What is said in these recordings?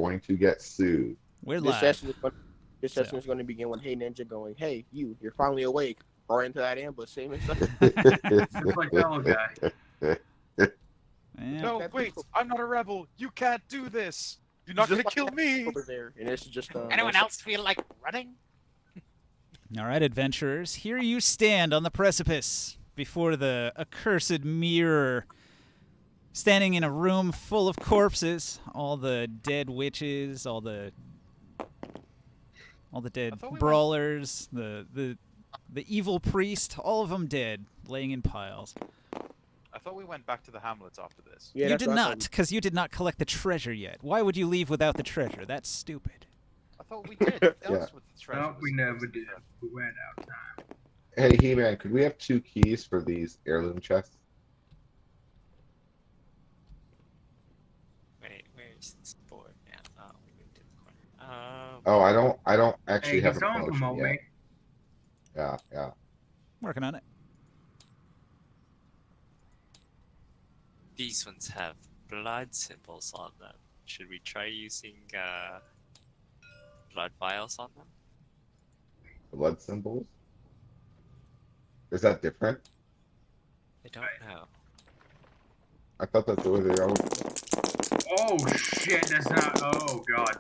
going to get sued. We're This live. session is going. This So. session is going to begin with Hey Ninja going, "Hey, you're finally awake." Or into that ambush, same as Just like fellow guy. Yeah. No, wait! I'm not a rebel. You can't do this. You're not gonna kill me. over there, and it's just Anyone else feel like running? All right, adventurers. Here you stand on the precipice before the accursed mirror, standing in a room full of corpses, all the dead witches, all the dead brawlers, the evil priest, all of them dead, laying in piles. I thought we went back to the hamlets after this. Yeah, You that's did what I not, because you did not collect the treasure yet. Why would you leave without the treasure? That's stupid. I thought we did. That Yeah. was with the treasure. No, we never did. We ran out of time. Hey, He-Man, could we have 2 keys for these heirloom chests? Wait, where's this board now? Oh, we moved to the corner. Oh, I don't actually Hey, have can a someone promotion promote yet. me? Yeah. Working on it. These ones have blood symbols on them. Should we try using blood vials on them? Blood symbols? Is that different? I don't know. I thought that's the way they are. Oh shit, that's not. Oh god.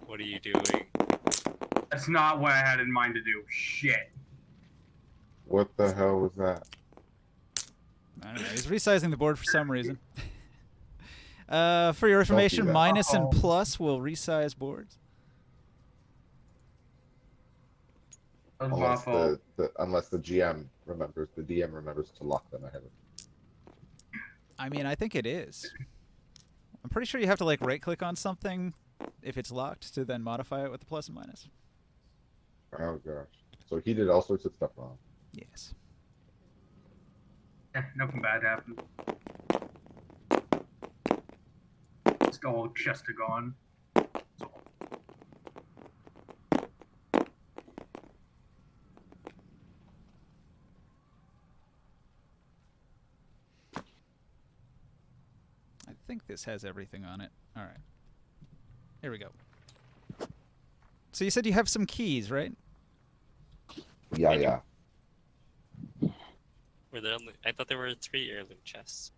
What are you doing? That's not what I had in mind to do. Shit. What the hell was that? I don't know. He's resizing the board for some reason. For your information, that. minus and plus will resize boards. That was my Unless fault. unless the DM remembers, the DM remembers to lock them ahead of. I mean, I think it is. I'm pretty sure you have to like right-click on something if it's locked to then modify it with the plus and minus. Oh gosh. So he did all sorts of stuff wrong. Yes. Yeah, nothing bad happened. Let's go, Chester gone. So, I think this has everything on it. All right. Here we go. So you said you have some keys, right? Yeah. Were there only? I thought there were 3 heirloom chests.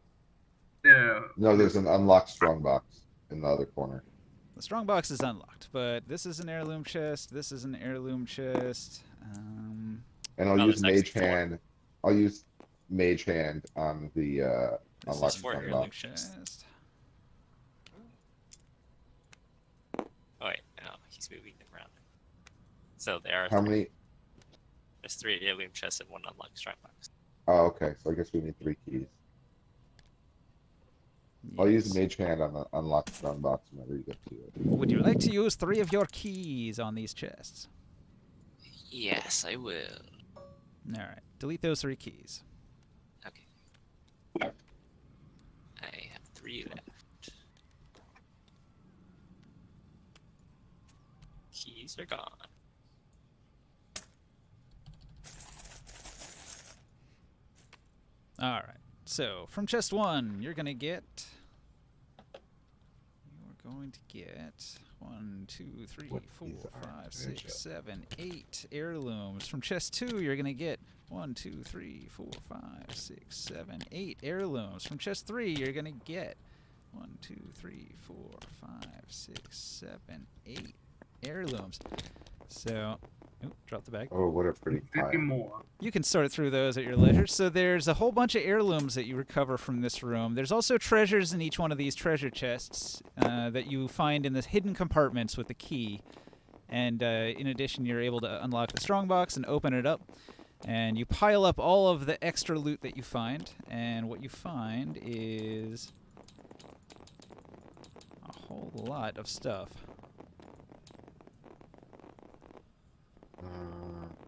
yeah. No, there's an unlocked strongbox in the other corner. The strongbox is unlocked, but this is an heirloom chest. This is an heirloom chest. And I'll Oh, use there's Mage actually 4. Hand. I'll use Mage Hand on the This unlocked is 4 heirloom strongbox. chests. Oh wait, no, he's moving them around. So there are How 3. many? There's 3 heirloom chests and 1 unlocked strongbox. Oh, okay. So I guess we need 3 keys. I'll use Yes. Mage Hand on the unlocked strongbox whenever you get to it. Would you like to use 3 of your keys on these chests? Yes, I will. All right. Delete those 3 keys. Okay. I have 3 left. Keys are gone. All right. So from chest 1, you're gonna get. You're going to get 1, 2, 3, What 4, is our 5, treasure? 6, 7, 8 heirlooms. From chest 2, you're gonna get 1, 2, 3, 4, 5, 6, 7, 8 heirlooms. From chest 3, you're gonna get 1, 2, 3, 4, 5, 6, 7, 8 heirlooms. So, drop the bag. Oh, what a pretty 50 pile. more. You can sort through those at your leisure. So there's a whole bunch of heirlooms that you recover from this room. There's also treasures in each one of these treasure chests that you find in the hidden compartments with the key. And in addition, you're able to unlock the strongbox and open it up. And you pile up all of the extra loot that you find. And what you find is a whole lot of stuff.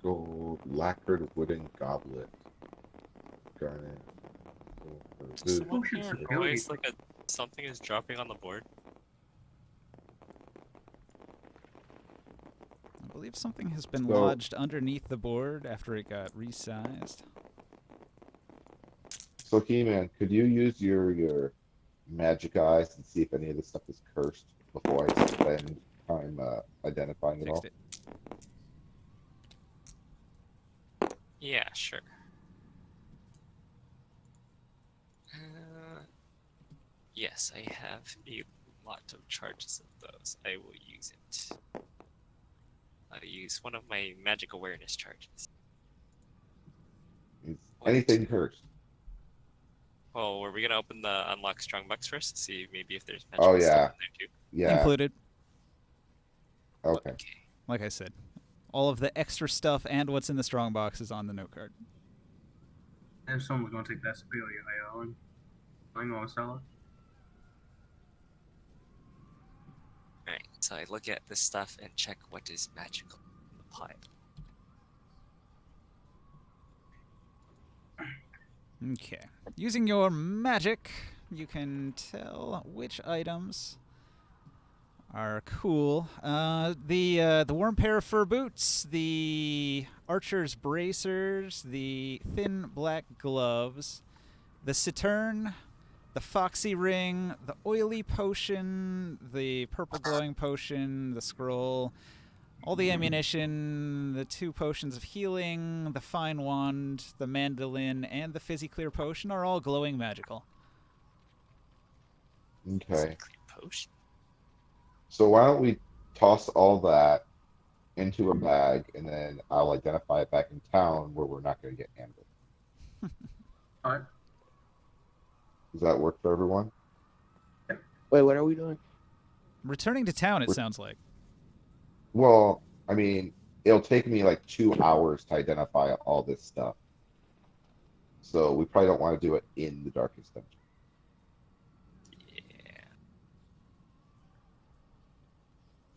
Gold, lacquered wooden goblet. Garnet. Someone Potions hear of a noise beauty. like something is dropping on the board. I believe something has been So- lodged underneath the board after it got resized. So, He-Man, could you use your magic eyes and see if any of this stuff is cursed? before I spend time identifying it all. Fixed it. Yeah, sure. Yes, I have a lot of charges of those. I will use it. I'll use one of my magic awareness charges. It's Wait. anything cursed. Well, were we gonna open the unlock strong bucks first to see maybe if there's Oh, magical stuff yeah. in there too? Yeah. Included, Okay. like I said. All of the extra stuff and what's in the strong box is on the note card. If someone's gonna take that superior high on, I'm gonna sell it. Alright, so I look at this stuff and check what is magical in the pile. Okay. Using your magic, you can tell which items are cool. The worm pair of fur boots, the archer's bracers, the thin black gloves, the cittern, the foxy ring, the oily potion, the purple glowing potion, the scroll, all the ammunition, the 2 potions of healing, the fine wand, the mandolin, and the fizzy clear potion are all glowing magical. Okay. Potion. So why don't we toss all that into a bag, and then I'll identify it back in town where we're not going to get ambushed. Alright. Does that work for everyone? Wait, what are we doing? Returning to town, it We're- sounds like. Well, I mean, it'll take me like 2 hours to identify all this stuff. So we probably don't want to do it in the darkest dungeon.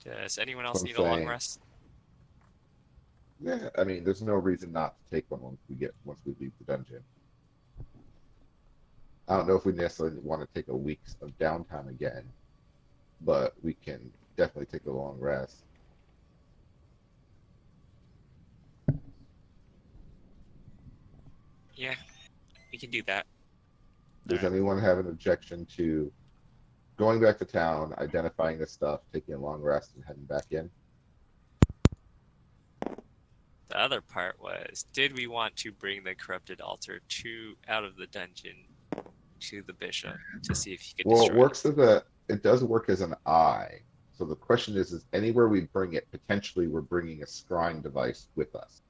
Yeah. Does anyone else I'm need a long saying. rest? Yeah, I mean, there's no reason not to take one once we leave the dungeon. I don't know if we necessarily want to take a week of downtime again, but we can definitely take a long rest. Yeah, we can do that. Does Alright. anyone have an objection to going back to town, identifying this stuff, taking a long rest, and heading back in? The other part was, did we want to bring the corrupted altar out of the dungeon to the bishop to see if he could Well, destroy it does work as an eye. So the question is anywhere we bring it, potentially we're bringing a scrying device with us.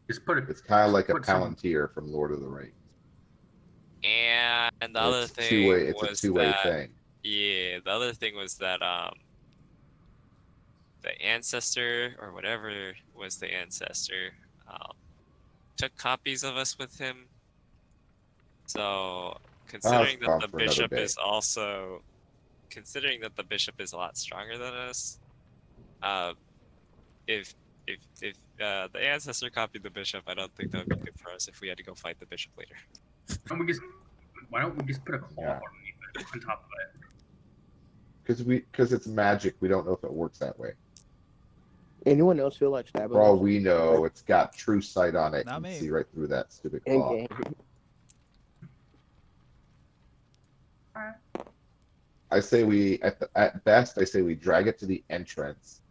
Just put it. It's kind of like a Put some- Palantir from Lord of the Rings. And the other It's thing two-way. It's a was two-way that, thing. yeah, the other thing was that the ancestor or whatever was the ancestor took copies of us with him. So considering that cause the for another bishop day. is also considering that the bishop is a lot stronger than us, if the ancestor copied the bishop, I don't think that would be good for us if we had to go fight the bishop later. Why don't we just put a cloth Yeah. underneath it, on top of it? Because it's magic, we don't know if it works that way. Anyone else feel like stabbing? For all us? we know, it's got true sight on it. Not You me. can see right through that stupid In cloth. game. I say we at best I say we drag it to the entrance.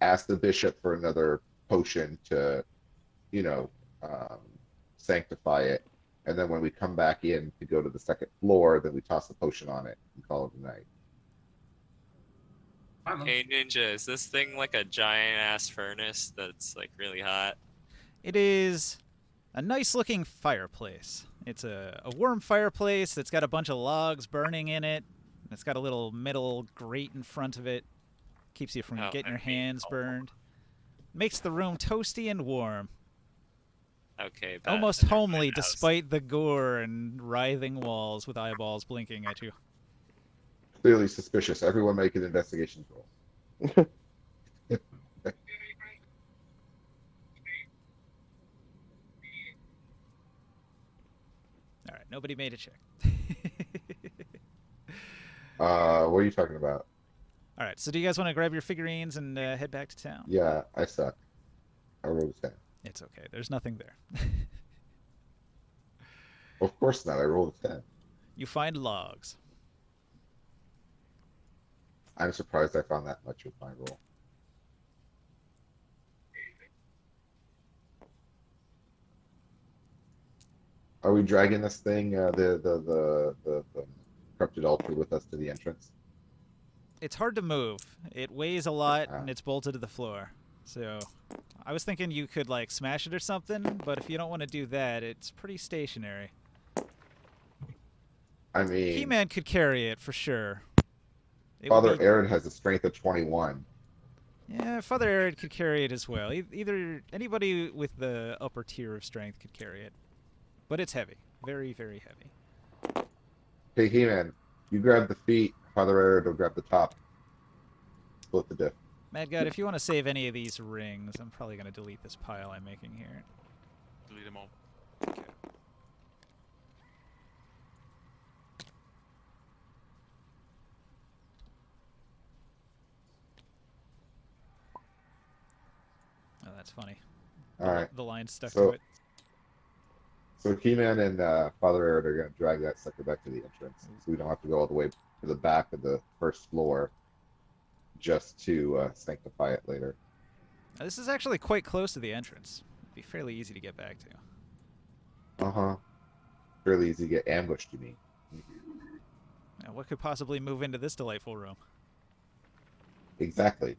Ask the bishop for another potion to, you know, sanctify it, and then when we come back in to go to the second floor, then we toss the potion on it and call it a night. Fine, Hey Ninja, is this thing like a giant ass furnace that's like really hot? It is a nice looking fireplace. It's a warm fireplace that's got a bunch of logs burning in it. It's got a little metal grate in front of it. Keeps you from Oh, getting your that'd be hands cool. burned. Makes the room toasty and warm. Okay, Almost never mind, homely that was- despite the gore and writhing walls with eyeballs blinking at you. Clearly suspicious. Everyone make an investigation roll. Alright, nobody made a check. What are you talking about? Alright, so do you guys want to grab your figurines and head back to town? Yeah, I suck. I rolled a 10. It's okay, there's nothing there. Of course not. I rolled a 10. You find logs. I'm surprised I found that much with my roll. Are we dragging this thing, the corrupted altar with us to the entrance? It's hard to move. It weighs a lot, Ah. and it's bolted to the floor. So, I was thinking you could, like, smash it or something, but if you don't want to do that, it's pretty stationary. I mean, He-Man could carry it, for sure. It would Father be- Aaron has a strength of 21. Yeah, Father Aaron could carry it as well. Either anybody with the upper tier of strength could carry it. But it's heavy. Very, very heavy. Hey, He-Man, you grab the feet, Father Aaron will grab the top. Split the diff. Mad God, if you want to save any of these rings, I'm probably going to delete this pile I'm making here. Delete them all. Okay. Oh, that's funny. All right. The line stuck So- to it. So He-Man and Father Aaron are going to drag that sucker back to the entrance. So we don't have to go all the way to the back of the first floor just to sanctify it later. Now, this is actually quite close to the entrance. It'd be fairly easy to get back to. Uh-huh. Fairly easy to get ambushed, you mean. Now, what could possibly move into this delightful room? Exactly.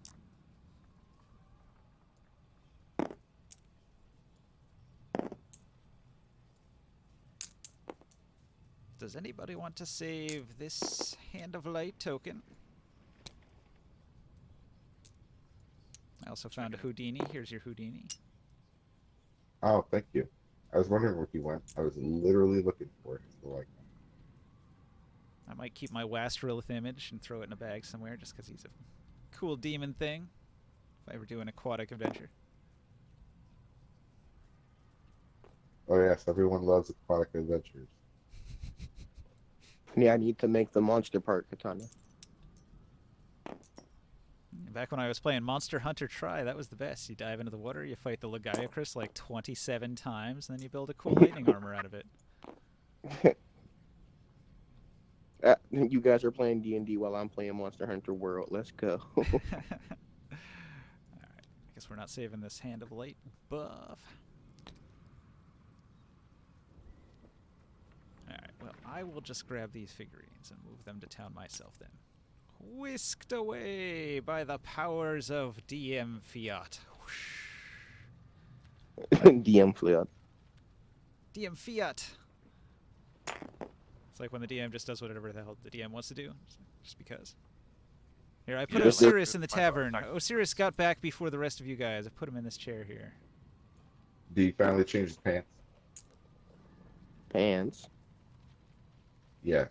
Does anybody want to save this Hand of Light token? I also found a Houdini. Here's your Houdini. Oh, thank you. I was wondering where he went. I was literally looking for it. So like, I might keep my Wastrelith image and throw it in a bag somewhere just because he's a cool demon thing. If I ever do an aquatic adventure. oh yes, everyone loves aquatic adventures. Yeah, I need to make the monster part katana. Back when I was playing Monster Hunter Tri, that was the best. You dive into the water, you fight the Lagiacrus like 27 times, and then you build a cool lightning armor out of it. You guys are playing D&D while I'm playing Monster Hunter World. Let's go. Alright, I guess we're not saving this Hand of Light buff. Alright, well, I will just grab these figurines and move them to town myself then. Whisked away by the powers of DM Fiat. Whoosh. DM Fliot. DM Fiat! It's like when the DM just does whatever the hell the DM wants to do, just because. Here, I put Yeah. Osiris in the My tavern. fact. Osiris got back before the rest of you guys. I put him in this chair here. Do you finally change his pants? Pants. Yes.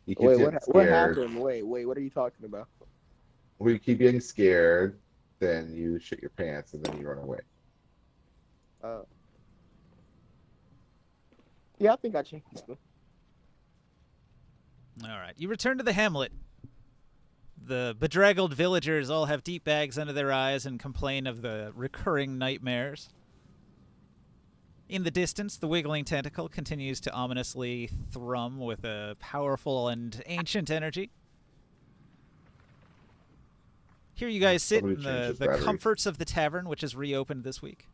He keeps Wait, getting what scared. happened? Wait, what are you talking about? When you keep getting scared, then you shit your pants and then you run away. Yeah, I think I changed them. Alright, you return to the hamlet. The bedraggled villagers all have deep bags under their eyes and complain of the recurring nightmares. In the distance, the wiggling tentacle continues to ominously thrum with a powerful and ancient energy. Here you guys sit in Somebody change his the battery. comforts of the tavern, which is reopened this week.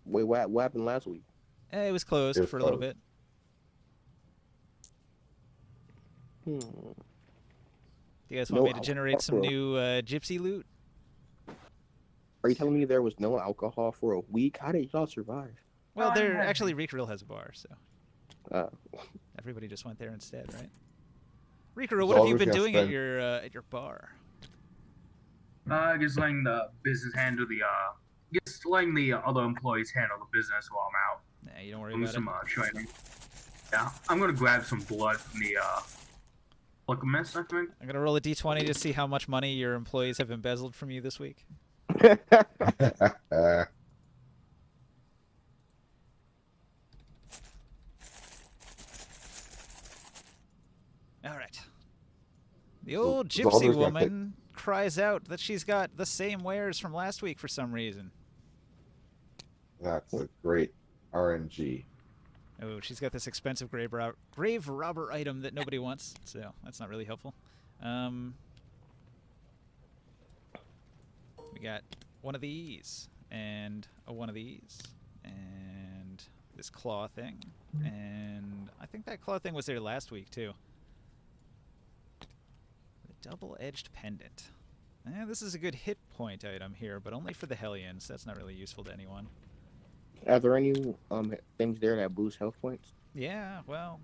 Wait, what happened last week? It was closed It was for a little closed. bit. Hmm. Do you guys want No me to generate some alcohol. new gypsy loot? Are you telling me there was no alcohol for a week? How did y'all survive? Well, I there had- actually Reekrill has a bar, so Uh, everybody just went there instead, right? Reekrill, what have you always been gonna doing spend- at your bar? Just letting the business handle the just letting the other employees handle the business while I'm out. Nah, you don't worry Doing about it. some training. Yeah, I'm gonna grab some blood from the alchemist, I think. I'm gonna roll a d20 to see how much money your employees have embezzled from you this week. All right. The old so gypsy Alder's gonna woman cries out that she's got the same wares from last week for some reason. That's a great RNG. Oh, she's got this expensive grave robber item that nobody wants, so that's not really helpful. We got one of these, and one of these, and this claw thing, and I think that claw thing was there last week, too. The double-edged pendant. This is a good hit point item here, but only for the Hellions. That's not really useful to anyone. Are there any things there that boost health points? Yeah, well,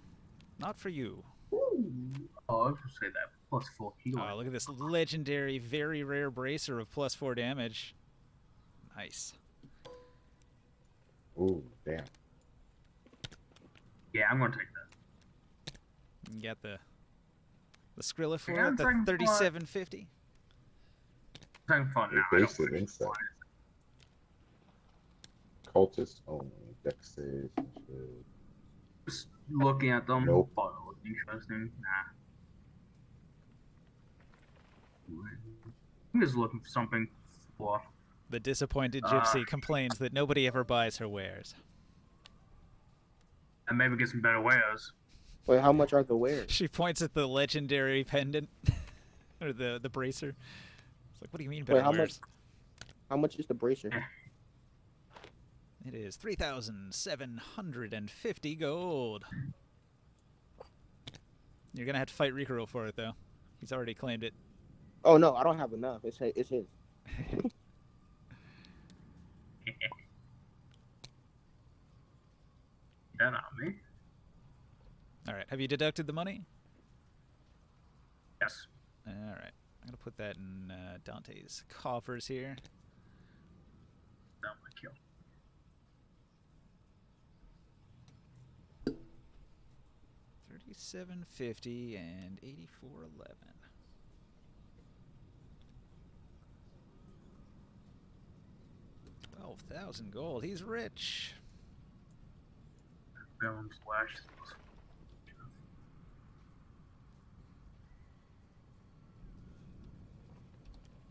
not for you. Ooh. Oh, I was gonna say that +4 healing. Oh, look at this legendary, very rare bracer of +4 damage. Nice. Ooh, damn. Yeah, I'm gonna take that. You got the Skrilla for Yeah, it, the I'm trying to 3750. It's having fun now. Your basic insight. Cultist only. Dex saves and shit. Just looking at them. Nope. Thought it looked interesting. Nah. I'm just looking for something fluff. The disappointed gypsy complains that nobody ever buys her wares. And maybe get some better wares. Wait, how much are the wares? She points at the legendary pendant, or the bracer. It's like, what do you mean better Wait, how wares? How much is the bracer? It is 3,750 gold. You're gonna have to fight Rikuro for it, though. He's already claimed it. Oh no, I don't have enough. It's his. That on me. All right, have you deducted the money? Yes. All right, I'm gonna put that in Dante's coffers here. That would kill. 3750 and 8411. $12,000 gold. He's rich. Bone slash.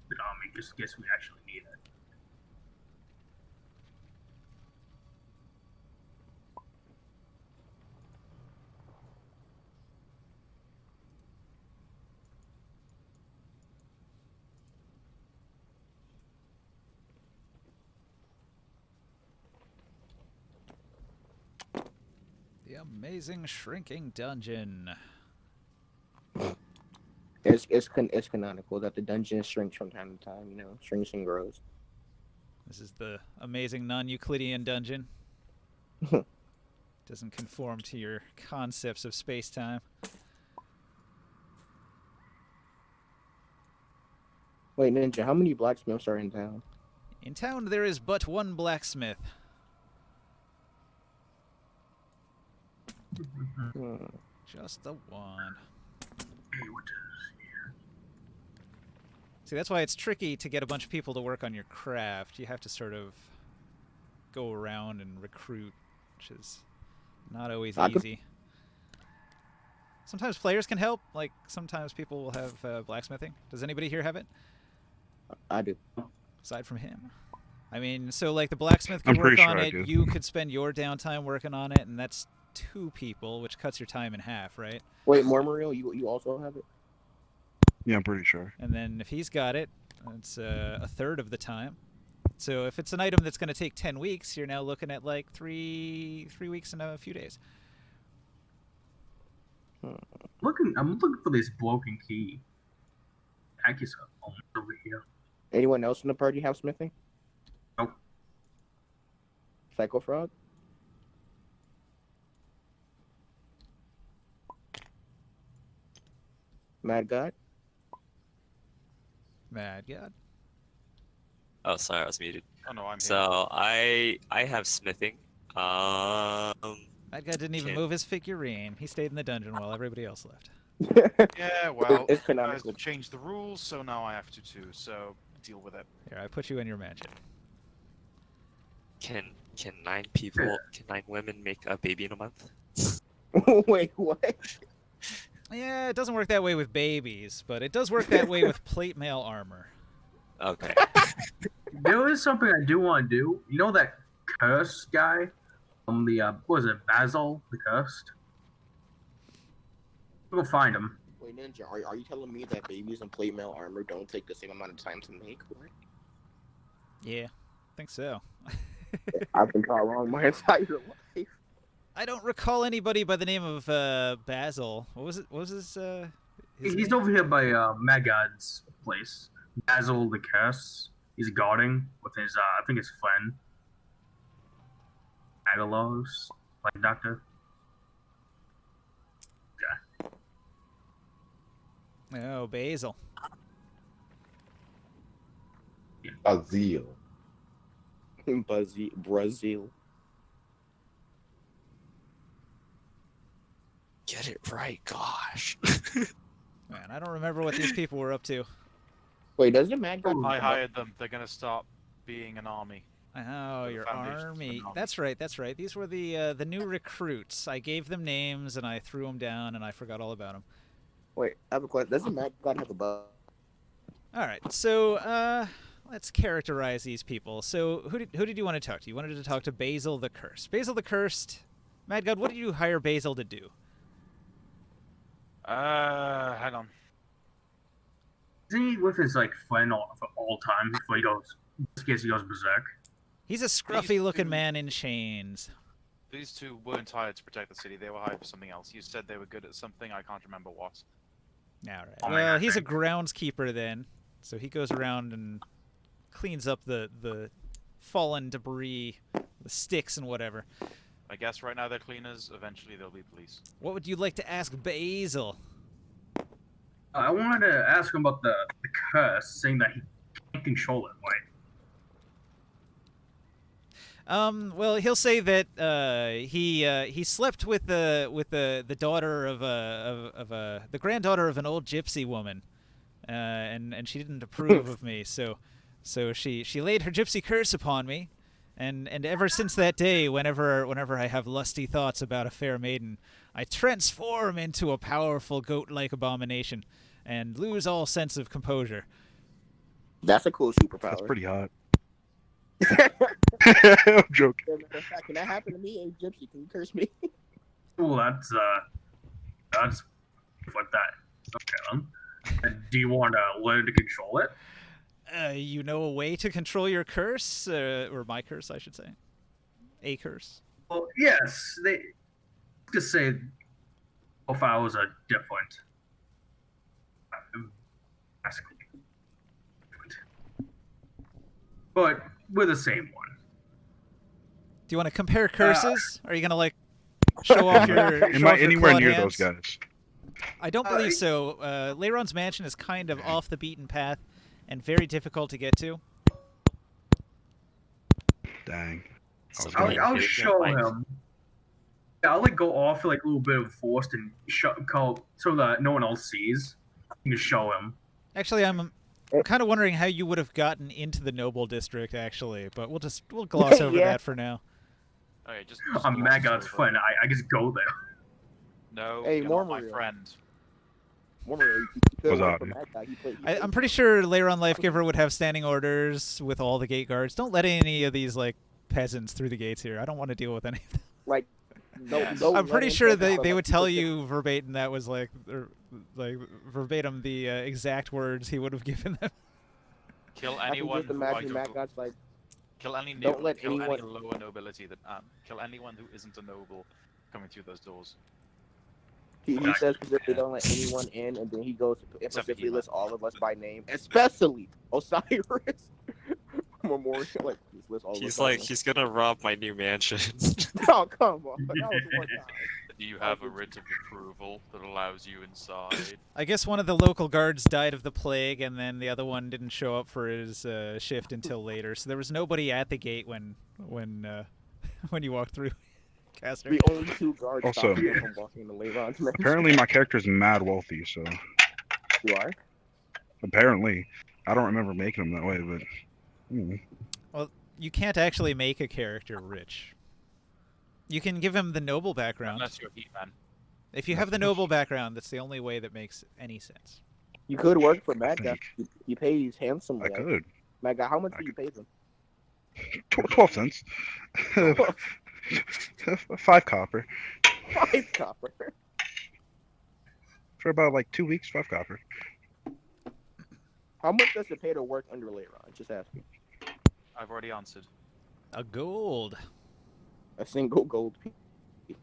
Good on me. Just guess we actually need it. The amazing shrinking dungeon. It's canonical that the dungeon shrinks from time to time. You know, shrinks and grows. This is the amazing non-Euclidean dungeon. Doesn't conform to your concepts of space-time. Wait, Ninja, how many blacksmiths are in town? In town there is but one blacksmith. Just the one. Hey, what does here? See, that's why it's tricky to get a bunch of people to work on your craft. You have to sort of go around and recruit, which is not always easy. Sometimes players can help. Like, sometimes people will have blacksmithing. Does anybody here have it? I do. Aside from him? I mean, so, like, the blacksmith could I'm pretty work on sure I it. do. You could spend your downtime working on it, and that's 2 people, which cuts your time in half, right? Wait, Mormoriel, you also have it? Yeah, I'm pretty sure. And then if he's got it, it's a third of the time. So if it's an item that's going to take 10 weeks, you're now looking at like three weeks and a few days. I'm looking for this broken key. I guess over here. Anyone else in the party have smithing? Nope. Psycho Frog? Mad God? Mad God. Oh, sorry, I was muted. Oh no, I'm here. So I have smithing. Mad God didn't even Can't- move his figurine. He stayed in the dungeon while everybody else left. Yeah, well, It's you guys canonical. changed the rules, so now I have to too. So deal with it. Here, I put you in your mansion. Can 9 people, can 9 women make a baby in a month? Wait, what? Yeah, it doesn't work that way with babies, but it does work that way with plate mail armor. Okay. There is something I do want to do. You know that curse guy? What was it, Basil the Cursed? Go find him. Wait, Ninja, are you telling me that babies in plate mail armor don't take the same amount of time to make? What? Yeah, I think so. I've been taught wrong my entire life. I don't recall anybody by the name of Basil. What was it? What was his He's name? over here by Magad's place. Basil the Cursed. He's guarding with his, I think his friend. Agalos, like doctor. Oh, Basil. Azil. Brazil. Get it right, gosh. Man, I don't remember what these people were up to. Wait, doesn't Mad God? I hired them. They're gonna stop being an army. Oh, The your Foundation's army. phenomenal. That's right. That's right. These were the new recruits. I gave them names and I threw them down and I forgot all about them. Wait, I have a question. Doesn't Mad God have a bow? All right. So let's characterize these people. So who did you want to talk to? You wanted to talk to Basil the Cursed. Basil the Cursed. Mad God, what did you hire Basil to do? Hang on. Isn't he with his like friend for all time before he goes? Just in case he goes berserk. He's a scruffy-looking two- man in chains. These two weren't hired to protect the city. They were hired for something else. You said they were good at something. I can't remember what. All right. Oh my Well, God, he's a thank groundskeeper then, so he goes around and cleans up the fallen debris, the sticks and whatever. I guess right now they're cleaners. Eventually they'll be police. What would you like to ask Basil? I wanted to ask him about the curse, saying that he can't control it. Right? Well, he'll say that he slept with the daughter of the granddaughter of an old gypsy woman, and she didn't approve of me, so she laid her gypsy curse upon me, and ever since that day, whenever I have lusty thoughts about a fair maiden, I transform into a powerful goat-like abomination, and lose all sense of composure. That's a cool superpower. That's pretty hot. I'm joking. Matter of fact, can that happen to me? Hey, Gypsy, can you curse me? Well, that's what that. Okay, then. And do you want to learn to control it? You know a way to control your curse, or my curse, I should say. A curse. Well, yes. They just say profiles are different. Basically. But we're the same one. Do you want to compare curses? Are you gonna like show off your? Am show I off your anywhere clawed near hands? those guys? I don't believe so. Leiron's mansion is kind of off the beaten path and very difficult to get to. Dang. I was Somebody I'll hit show like- him. Yeah, I'll like go off for like a little bit of force and call so that no one else sees. You can show him. Actually, I'm kind of wondering how you would have gotten into the noble district, actually, but we'll gloss over Yeah. that for now. Okay, just. I'm gloss Magad's over. friend. I just go there. No, Hey, you're not my Mormon. friend. What's up, dude? I'm pretty sure Leiron Lifegiver would have standing orders with all the gate guards. Don't let any of these like peasants through the gates here. I don't want to deal with any of them. Like, Yes. no I'm pretty lemon sure pepper, they but, would like, tell people you verbatim that was like verbatim the exact words he would have given them. Kill I can anyone just who I imagine Mad don't. God's like, Kill any Don't let kill any anyone- lower nobility that kill anyone who isn't a noble coming through those doors. he says specifically don't let anyone in, and then he goes and Except specifically He-Man. lists all of us by name, especially Osiris. Memorial, like, just lists all of us He's by like, name. he's gonna rob my new mansion. Oh, come on. That was one time. Do you have a writ of approval that allows you inside? I guess one of the local guards died of the plague, and then the other one didn't show up for his shift until later. So there was nobody at the gate when when you walked through, Caster. The only two guards Also- stopping him from walking into Leiron's mansion. Apparently, my character's mad wealthy, so You are? apparently, I don't remember making him that way, but Well, you can't actually make a character rich. You can give him the noble background. Unless you're He-Man. If you have the noble background, that's the only way that makes any sense. You could work for Mad God. Think. He pays handsomely. I could. Mad God, how much I do you pay them? 12 cents. 5 copper. 5 copper. For about like 2 weeks, 5 copper. How much does it pay to work under Leiron? Just asking. I've already answered. A gold. A single gold piece.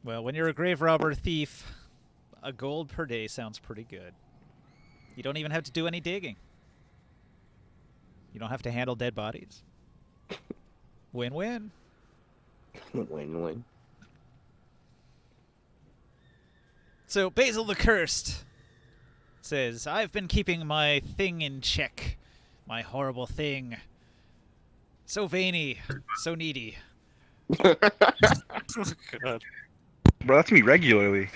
Well, when you're a grave robber thief, a gold per day sounds pretty good. You don't even have to do any digging. You don't have to handle dead bodies. Win-win. Win-win. So Basil the Cursed says, I've been keeping my thing in check. My horrible thing. So veiny, so needy. Oh, God. Bro, that's me regularly.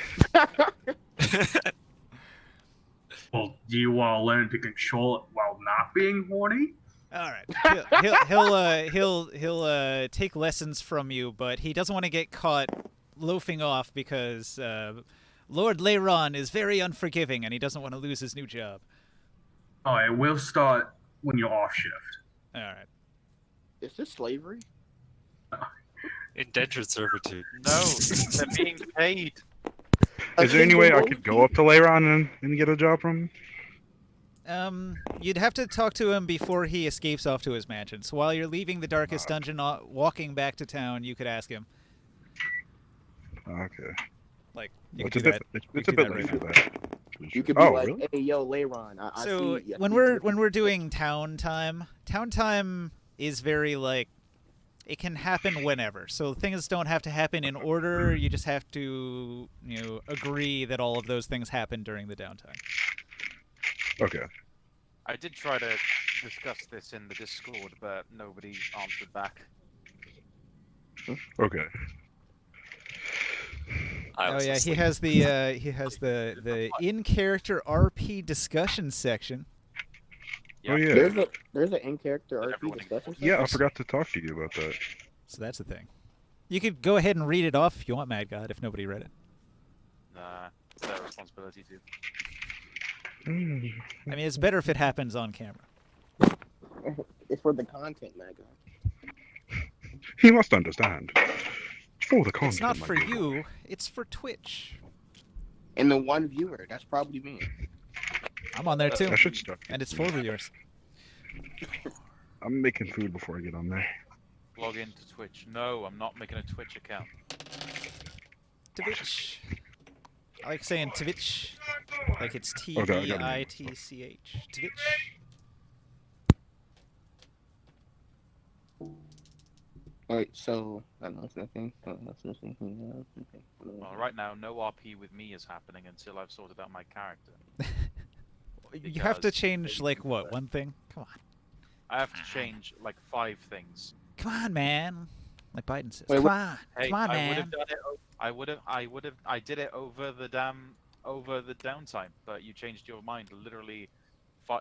Well, do you want to learn to control it while not being horny? All right, he'll take lessons from you, but he doesn't want to get caught loafing off because Lord Leiron is very unforgiving, and he doesn't want to lose his new job. All right, we'll start when you're off shift. All right. Is this slavery? Indentured servitude. No, they're being paid. Is there any way I could go up to Leiron and get a job from him? You'd have to talk to him before he escapes off to his mansion. So while you're leaving the darkest dungeon, walking back to town, you could ask him. Okay. Like, you It's could a do bit, that. it's You a could bit do late that for right that. You could be Oh, like, really? hey, yo, Leiron, I So see. when we're doing town time is very like, it can happen whenever. So things don't have to happen in order. You just have to, agree that all of those things happen during the downtime. Okay. I did try to discuss this in the Discord, but nobody answered back. Okay. I Oh was yeah, asleep. he has the in character RP discussion section. Oh yeah. There's an in-character But RP everyone discussion. Yeah, I section? forgot to talk to you about that. So that's the thing. You could go ahead and read it off if you want, Mad God, if nobody read it. Nah, it's their responsibility to. I mean, it's better if it happens on camera. It's for the content, man. He must understand. For the content. It's not my for good you, boy. it's for Twitch. And the one viewer, that's probably me. I'm on there too, I should start. and it's for viewers. I'm making food before I get on there. Log into Twitch. No, I'm not making a Twitch account. Twitch. I like saying Twitch, like it's Okay, I got it. T-V-I-T-C-H. Twitch. Alright, so I don't know nothing. Well, right now, no RP with me is happening until I've sorted out my character. You have to Because change they like do what? that. One thing? Come on. I have to change like 5 things. Come on, man. Like Biden says. Wait, Come what- on. Hey, Come on, I would man. have done it. I did it over the downtime, but you changed your mind literally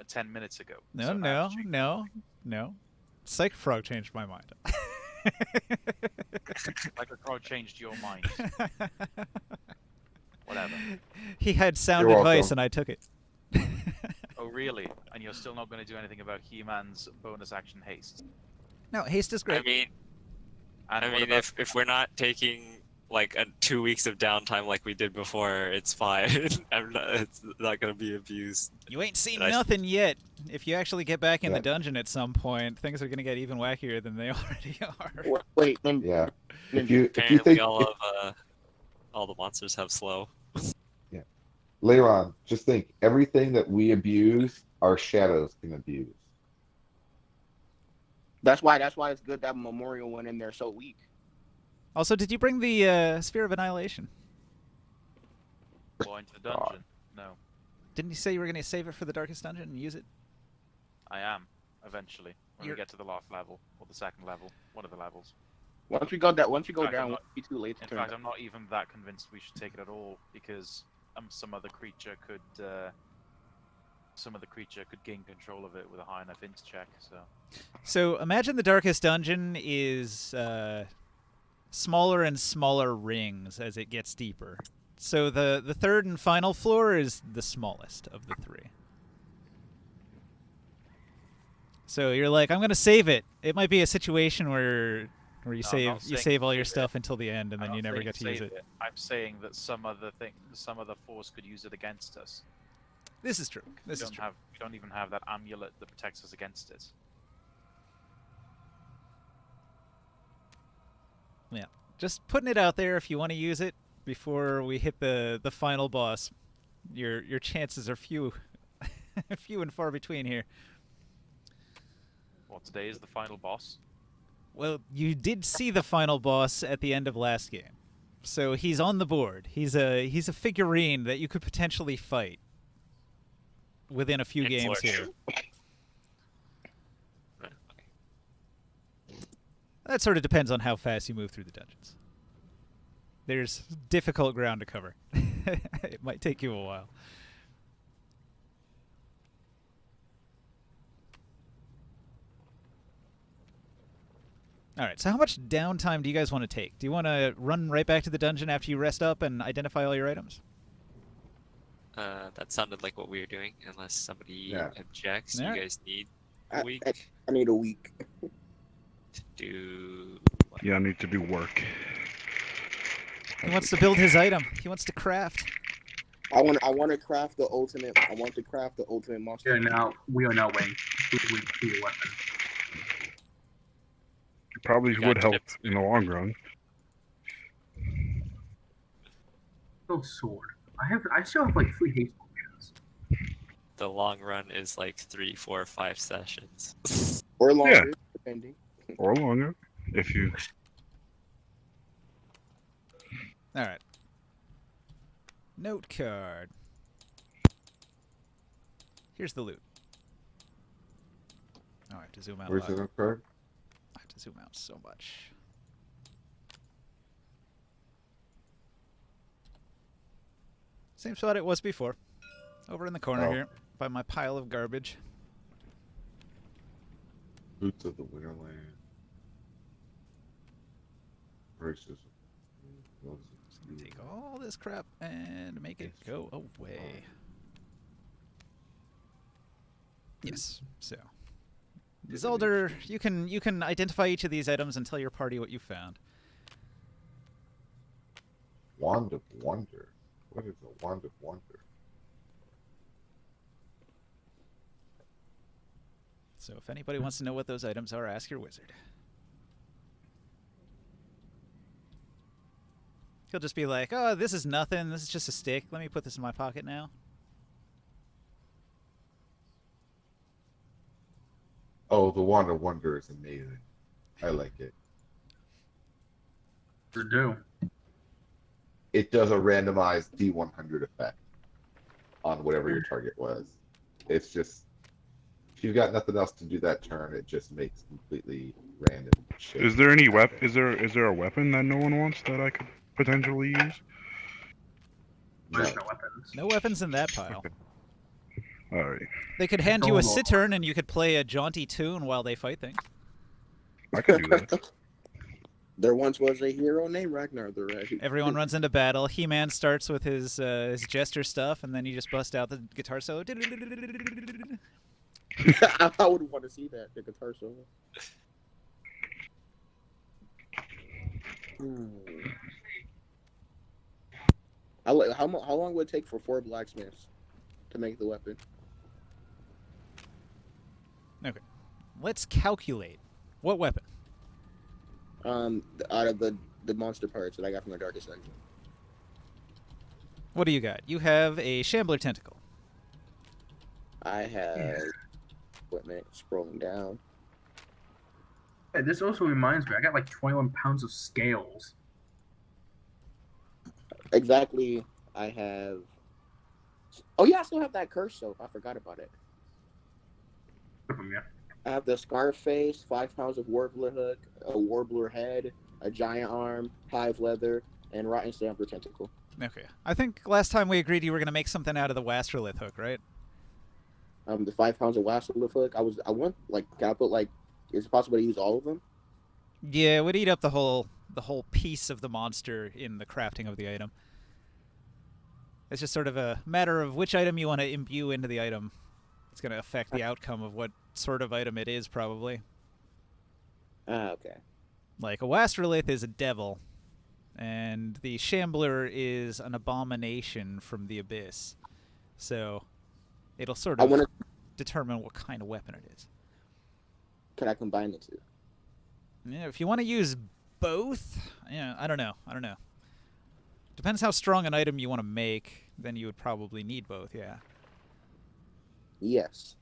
10 minutes ago. No, so I have no, to change- no. Psych Frog changed my mind. Like a crowd changed your mind. Whatever. He had sound You're advice welcome. and I took it. Oh, really? And you're still not going to do anything about He-Man's bonus action haste? No, haste is I great. mean, And I what mean, about- if we're not taking like 2 weeks of downtime like we did before, it's fine. It's not gonna be abused. You ain't seen Did I- nothing yet. If you actually get back in Yeah. the dungeon at some point, things are gonna get even wackier than they already are. Wait, then Yeah. If Ninja, you Apparently, think all the monsters have slow. Leiron, just think everything that we abuse, our shadows can abuse. that's why it's good that Memorial went in there so weak. Also, did you bring the Sphere of Annihilation? Go into the dungeon? No, Didn't you say you were gonna save it for the Darkest Dungeon and use it? I am eventually when You're- we get to the last level or the second level, one of the levels. Once we go In fact, I'm down, not- it'll be too late to In turn. fact, I'm not even that convinced we should take it at all because some other creature could gain control of it with a high enough int check. So So imagine the Darkest Dungeon is smaller and smaller rings as it gets deeper. So the third and final floor is the smallest of the 3. So you're like, I'm gonna save it. It might be a situation where where you No, I'm not you saying save all your save it. stuff until the end, and then I'm you not never saying get to use save it. I'm saying that some other force could use it against us. This is true. This is true. We don't even have that amulet that protects us against it. Yeah, just putting it out there. If you want to use it before we hit the final boss, your chances are few, few and far between here. Well, today is the final boss. Well, you did see the final boss at the end of last game, so he's on the board. He's a figurine that you could potentially fight within a few In games Florida. here. Right, okay. That sort of depends on how fast you move through the dungeons. There's difficult ground to cover. It might take you a while. All right, so how much downtime do you guys want to take? Do you want to run right back to the dungeon after you rest up and identify all your items? That sounded like what we were doing, unless somebody Yeah. objects. Alright. You guys need I- a week I need a week. to do. What? Yeah, I need to do work. He wants to build his item. He wants to craft. I want to craft the ultimate. I want to craft the ultimate monster. We are now waiting for your weapon. It probably You got would help chips. in the long run. Oh, sword. I still have like 3 haste potions. The long run is like 3, 4, 5 sessions. Or longer, depending. Or longer, if you. All right. Note card. Here's the loot. Oh, I have to zoom out. a Where's lot. the note card? I have to zoom out so much. Same spot it was before. Over in the corner Oh. here, by my pile of garbage. Boots of the Winterland. Braces. Gloves of steel. Take all this crap and make it go away. Yes. So, Zelder, you can identify each of these items and tell your party what you found. Wand of Wonder. What is a Wand of Wonder? So, if anybody wants to know what those items are, ask your wizard. He'll just be like, "Oh, this is nothing. This is just a stick. Let me put this in my pocket now." Oh, the Wand of Wonder is amazing. I like it. To do. It does a randomized D100 effect on whatever your target was. It's just, if you've got nothing else to do that turn, it just makes completely random shit. Is there any Is there a weapon that no one wants that I could potentially use? There's No. no weapons. No weapons in that pile. Okay. All right, They could hand you a Oh. cittern and you could play a jaunty tune while they fight things. I could do that. There once was a hero named Ragnar the Red. Everyone runs into battle. He-Man starts with his jester stuff, and then you just bust out the guitar solo. I would want to see that, the guitar solo. How long would it take for 4 blacksmiths to make the weapon? Let's calculate. What weapon? Out of the monster parts that I got from the Darkest Dungeon. What do you got? You have a shambler tentacle. I have equipment scrolling down. Hey, this also reminds me, I got like 21 pounds of scales. Exactly, I have. Oh yeah, I still have that curse soap. I forgot about it. Yeah. I have the Scarface, 5 pounds of Warbler hook, a Warbler head, a giant arm, hive leather, and rotten sampler tentacle. Okay. I think last time we agreed you were going to make something out of the Wastrolith hook, right? The 5 pounds of Wasserlith hook. I want can I put is it possible to use all of them? Yeah, it would eat up the whole piece of the monster in the crafting of the item. It's just sort of a matter of which item you want to imbue into the item. It's going to affect the outcome of what sort of item it is, probably. Ah, okay. Like a Wastrolith is a devil, and the Shambler is an abomination from the abyss. So it'll sort I of want to. determine what kind of weapon it is. Can I combine the two? Yeah, if you want to use both, yeah, I don't know. Depends how strong an item you want to make. Then you would probably need both. Yeah. Yes.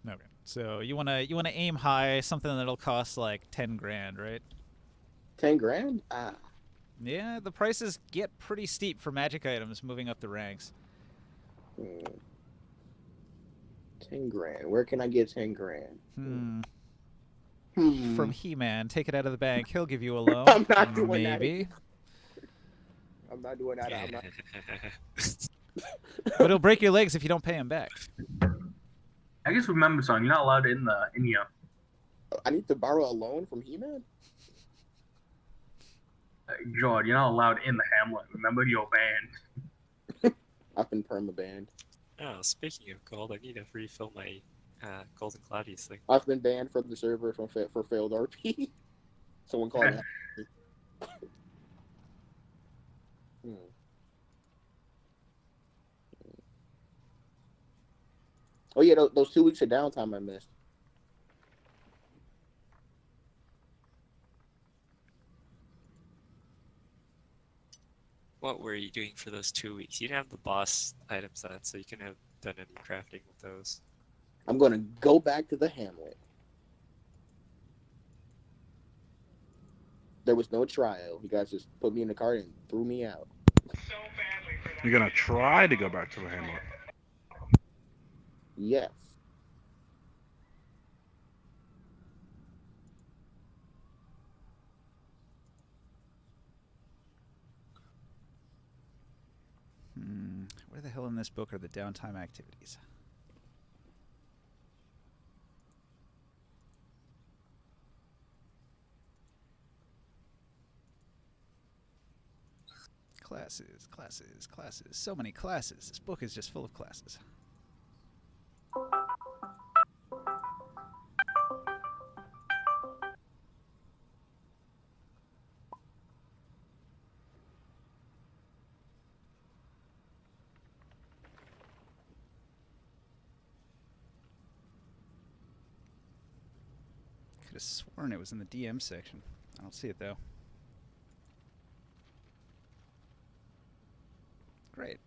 Okay. So you wanna aim high, something that'll cost like 10 grand, right? 10 grand? Ah. Yeah, the prices get pretty steep for magic items moving up the ranks. 10 grand. Where can I get 10 grand? From He-Man, take it out of the bank. He'll give you a loan. I'm not doing that. Maybe. I'm not doing that. I'm not. But it'll break your legs if you don't pay him back. I guess remember something. You're not allowed in here. I need to borrow a loan from He-Man? George, you're not allowed in the hamlet. Remember, you're banned. I've been perma-banned. Oh, speaking of gold, I need to refill my Golden Gladius thing. I've been banned from the server for failed RP. Someone called me. Oh yeah, those 2 weeks of downtime I missed. What were you doing for those 2 weeks? You didn't have the boss items on, so you couldn't have done any crafting with those. I'm gonna go back to the hamlet. There was no trial. You guys just put me in the cart and threw me out. You're gonna try to go back to the hamlet. Yes. Where the hell in this book are the downtime activities? Classes, classes, classes. So many classes. This book is just full of classes. Could have sworn it was in the DM section. I don't see it though. Great.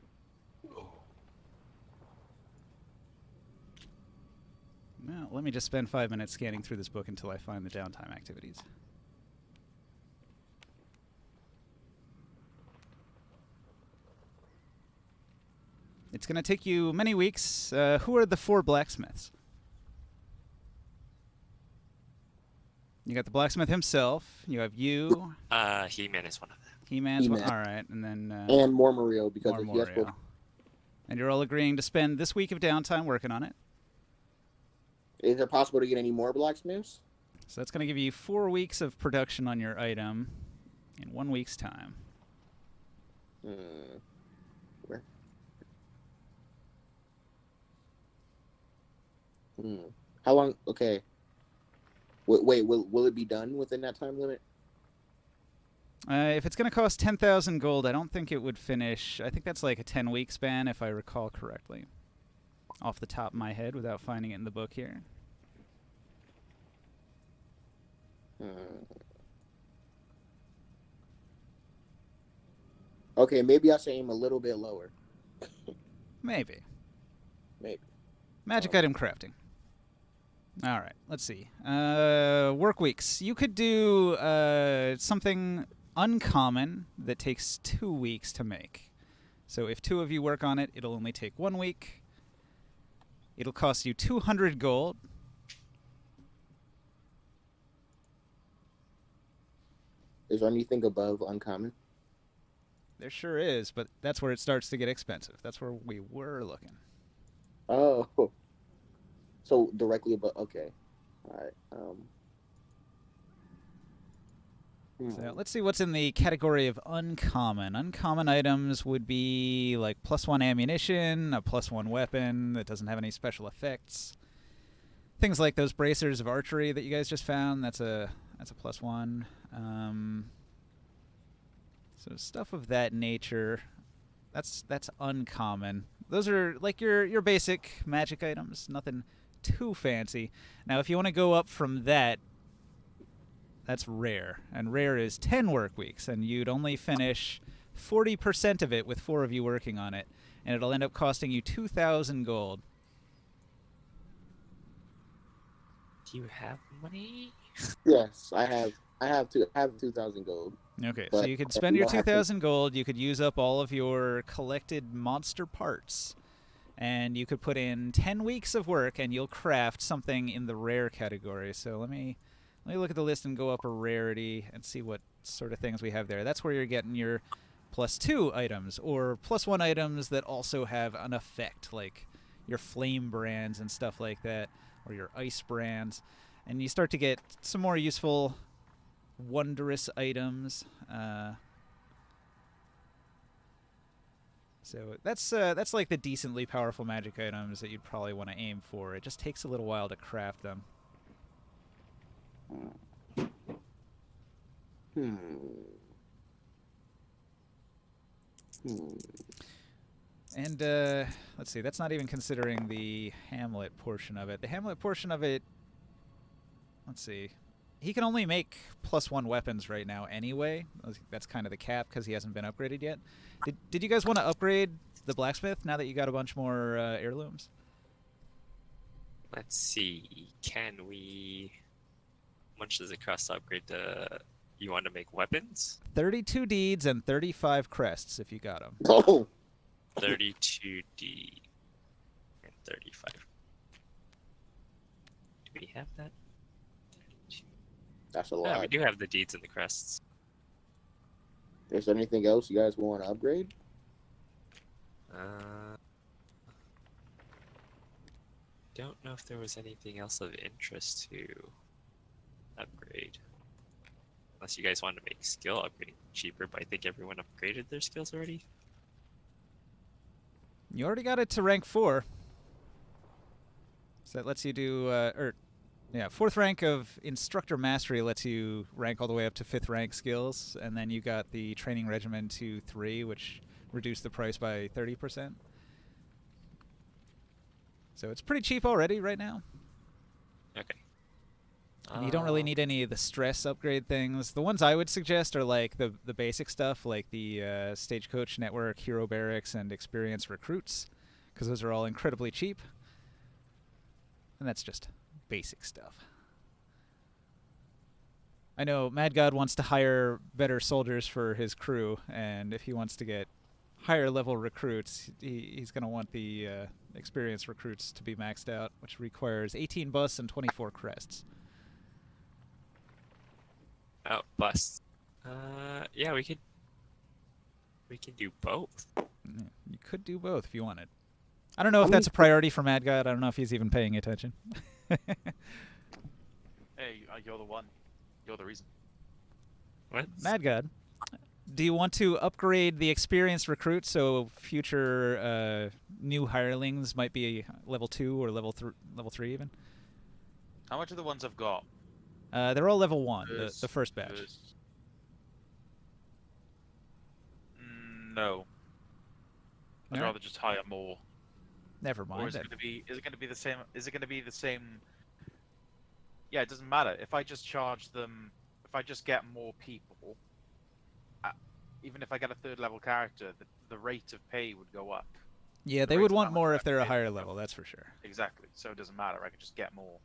Well, let me just spend 5 minutes scanning through this book until I find the downtime activities. It's going to take you many weeks. Who are the 4 blacksmiths? You got the blacksmith himself. You have you. He-Man is one of them. He-Man's one. He-Man. All right, and then And Mormario, because if you Morio. And you're all agreeing to spend this week of downtime working on it. is it possible to get any more blacksmiths? So that's going to give you 4 weeks of production on your item in 1 week's time. Where? How long? Okay. Wait, will it be done within that time limit? If it's going to cost 10,000 gold, I don't think it would finish. I think that's like a 10-week span, if I recall correctly. Off the top of my head, without finding it in the book here. Okay, maybe I should aim a little bit lower. Maybe. Maybe. Magic item crafting. All right, let's see. Work weeks. You could do something uncommon that takes 2 weeks to make. So if 2 of you work on it, it'll only take 1 week. It'll cost you 200 gold. Is there anything above uncommon? There sure is, but that's where it starts to get expensive. That's where we were looking. Oh. So directly above. Okay. All right. So let's see what's in the category of uncommon. Uncommon items would be like +1 ammunition, a +1 weapon that doesn't have any special effects. Things like those bracers of archery that you guys just found. That's a That's a +1. So stuff of that nature. That's uncommon. Those are like your basic magic items. Nothing too fancy. Now, if you want to go up from that, that's rare, and rare is 10 work weeks, and you'd only finish 40% of it with 4 of you working on it, and it'll end up costing you 2,000 gold. Do you have money? Yes, I have 2,000 gold. Okay, so But you could spend your you don't have to- 2,000 gold, you could use up all of your collected monster parts, and you could put in 10 weeks of work, and you'll craft something in the rare category. So let me look at the list and go up a rarity and see what sort of things we have there. That's where you're getting your +2 items, or +1 items that also have an effect, like your flame brands and stuff like that, or your ice brands. And you start to get some more useful wondrous items. So that's like the decently powerful magic items that you'd probably want to aim for. It just takes a little while to craft them. Hmm. And let's see, that's not even considering the Hamlet portion of it. The Hamlet portion of it, let's see, he can only make +1 weapons right now anyway. That's kind of the cap because he hasn't been upgraded yet. Did you guys want to upgrade the blacksmith now that you got a bunch more heirlooms? Let's see. Can we? How much does it cost to upgrade the? You want to make weapons? 32 deeds and 35 crests if you got them. Oh, 32D and 35. Do we have that? that's a Yeah, lot. we do have the deeds and the crests. Is there anything else you guys want to upgrade? Don't know if there was anything else of interest to upgrade. Unless you guys want to make skill upgrading cheaper, but I think everyone upgraded their skills already. You already got it to rank 4. So that lets you do, 4th rank of Instructor Mastery lets you rank all the way up to 5th rank skills, and then you got the Training Regimen to 3, which reduced the price by 30%. So it's pretty cheap already right now. Okay. And you don't really need any of the stress upgrade things. The ones I would suggest are like the basic stuff, like the Stagecoach Network, Hero Barracks, and Experienced Recruits, because those are all incredibly cheap. And that's just basic stuff. I know Mad God wants to hire better soldiers for his crew, and if he wants to get higher level recruits, he's going to want the experienced recruits to be maxed out, which requires 18 busts and 24 crests. Oh, busts. Yeah, we could do both. Yeah, you could do both if you wanted. I don't know if that's a priority for Mad God. I don't know if he's even paying attention. Hey, you're the one. You're the reason. What? Mad God, do you want to upgrade the experienced recruits so future new hirelings might be level 2 or level 3 even? How much are the ones I've got? They're all level 1, the first batch. No. I'd Alright. rather just hire more. Never Or mind. is it going to be? Is it going to be the same? Is it going to be the same? Yeah, it doesn't matter. If I just charge them, if I just get more people, even if I get a 3rd level character, the rate of pay would go up. Yeah, they rate would of want how much more I if they're a pay higher would go level, up. that's for sure. Exactly. So it doesn't matter. I could just get more.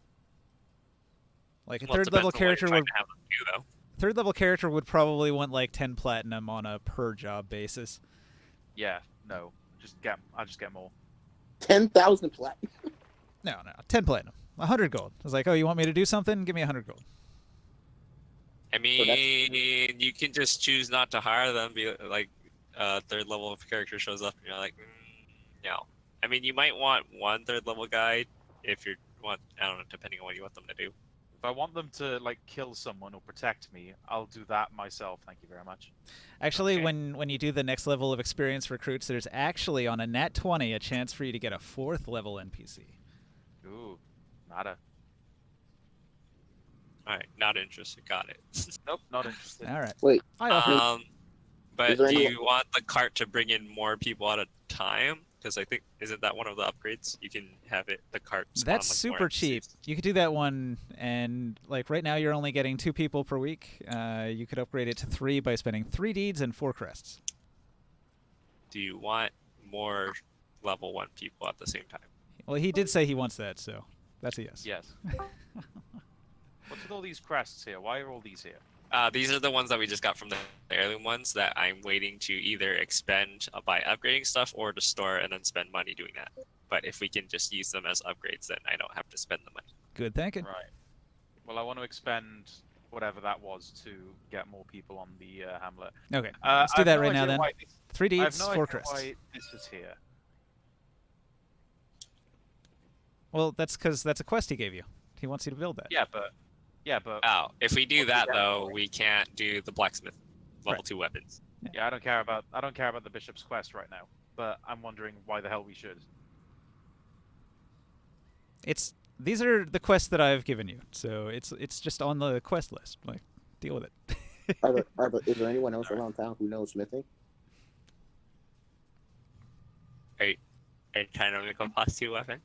Like a Well, it 3rd level depends on what you're character trying would to have them do, though. 3rd level character would probably want like 10 platinum on a per job basis. Yeah. No. I'll just get more. 10,000 platinum. No, 10 platinum. 100 gold. I was like, oh, you want me to do something? Give me 100 gold. I mean, you can just choose not to hire them. Be like, 3rd level character shows up, and you're like, no. I mean, you might want one 3rd level guy if you want. I don't know, depending on what you want them to do. If I want them to like kill someone or protect me, I'll do that myself. Thank you very much. Actually, Okay. when you do the next level of experienced recruits, there's actually on a nat 20 a chance for you to get a 4th level NPC. Ooh, nada. All right, not interested. Got it. Nope, not interested. All right. Wait, I offer. But there do any- you want the cart to bring in more people at a time? Because I think isn't that one of the upgrades? You can have the cart. Spawn, That's like, more super cheap. NPCs. You could do that one, and like right now you're only getting 2 people per week. You could upgrade it to 3 by spending 3 deeds and 4 crests. Do you want more level 1 people at the same time? Well, he did say he wants that, so that's a yes. Yes. What's with all these crests here? Why are all these here? These are the ones that we just got from the heirloom ones that I'm waiting to either expend by upgrading stuff or to store and then spend money doing that. But if we can just use them as upgrades, then I don't have to spend the money. Good thinking. Right. Well, I want to expend whatever that was to get more people on the hamlet. Okay, let's do that right now then. 3 I have deeds, no 4 idea crests. why this is here. Well, that's because that's a quest he gave you. He wants you to build that. Yeah, but Oh, if we do Well, that yeah. though, we can't do the blacksmith level Right. 2 weapons. yeah, I don't care about the bishop's quest right now. But I'm wondering why the hell we should. These are the quests that I've given you, so it's just on the quest list. Like, deal with it. is there anyone else around town who knows smithing? Are you trying to make a +2 weapon?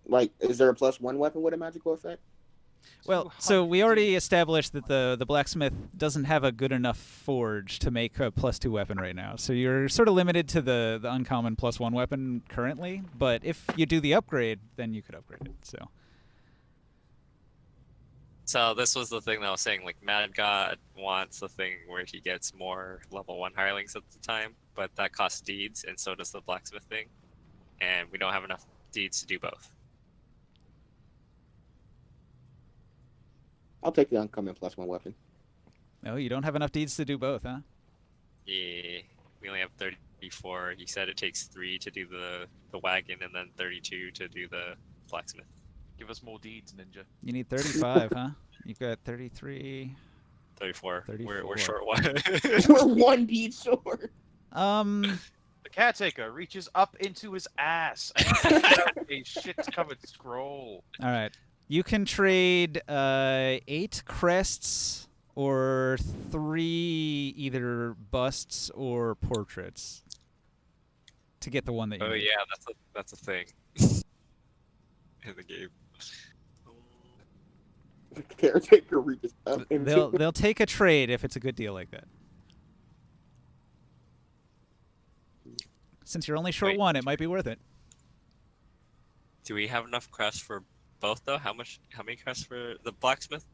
Like, is there a +1 weapon with a magical effect? Well, so we already established that the blacksmith doesn't have a good enough forge to make a +2 weapon right now. So you're sort of limited to the uncommon +1 weapon currently. But if you do the upgrade, then you could upgrade it. So this was the thing that I was saying, like Mad God wants the thing where he gets more level 1 hirelings at the time, but that costs deeds, and so does the blacksmith thing. And we don't have enough deeds to do both. I'll take the uncommon +1 weapon. No, you don't have enough deeds to do both, huh? Yeah, we only have 34. He said it takes 3 to do the wagon and then 32 to do the blacksmith. Give us more deeds, Ninja. You need 35, huh? You've got 33. 34. 34. We're short one. We're 1 deed short. The caretaker reaches up into his ass and pulls out a shit-covered scroll. All right. You can trade 8 crests or 3 either busts or portraits to get the one that you Oh need. yeah, that's a thing in the game. The caretaker reaches up into They'll take a trade if it's a good deal like that. Since you're only short Wait. 1, it might be worth it. Do we have enough crests for both though? How many crests for the blacksmith?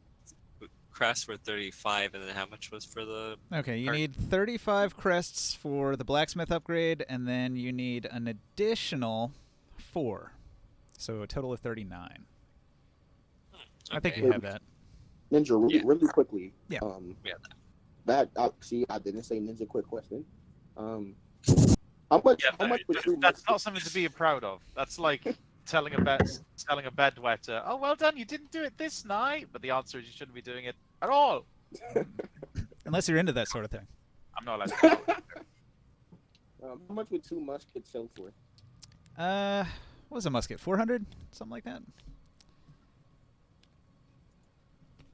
Crests were 35, and then how much was for the? Okay, you Or- need 35 crests for the blacksmith upgrade, and then you need an additional 4. So a total of 39. I think Okay. you have that. Ninja really, Yeah. really quickly. Yeah. Yeah. See, I didn't say Ninja. Quick question. How much? Yeah, how much would two that's muskets? not something to be proud of. That's like selling a bedwetter. Oh, well done, you didn't do it this night. But the answer is you shouldn't be doing it at all. Unless you're into that sort of thing. I'm not allowed to. How much would 2 muskets sell for? What was a musket? 400? Something like that?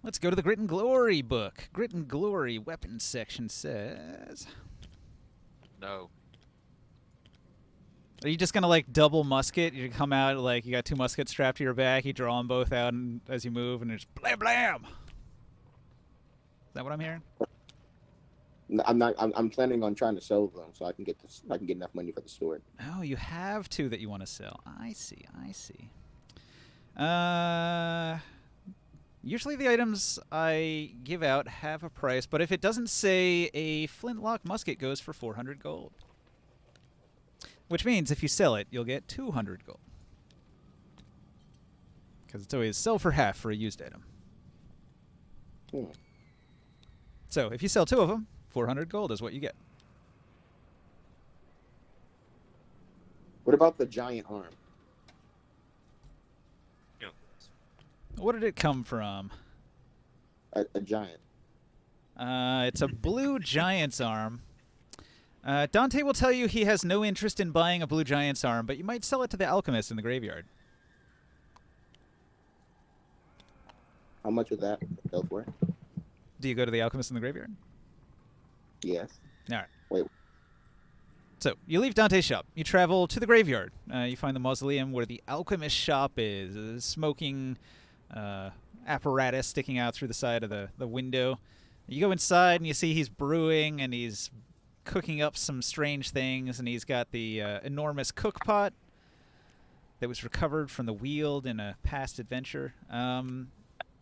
Let's go to the Grit and Glory book. Grit and Glory weapons section says... No. Are you just going to, like, double musket? You come out, like, you got 2 muskets strapped to your back, you draw them both out and, as you move, and it's blam blam! Is that what I'm hearing? I'm not. I'm planning on trying to sell them so I can get this. I can get enough money for the store. Oh, you have 2 that you want to sell. I see, I see. Usually the items I give out have a price, but if it doesn't say a flintlock musket goes for 400 gold. Which means if you sell it, you'll get 200 gold. Because it's always sell for half for a used item. Hmm. So if you sell 2 of them, 400 gold is what you get. What about the giant arm? What did it come from? A giant. It's a blue giant's arm. Dante will tell you he has no interest in buying a blue giant's arm, but you might sell it to the alchemist in the graveyard. How much would that go for? Do you go to the alchemist in the graveyard? Yes. All right. Wait. So you leave Dante's shop. You travel to the graveyard. You find the mausoleum where the alchemist shop is. A smoking apparatus sticking out through the side of the window. You go inside and you see he's brewing and he's cooking up some strange things, and he's got the enormous cook pot that was recovered from the Weald in a past adventure.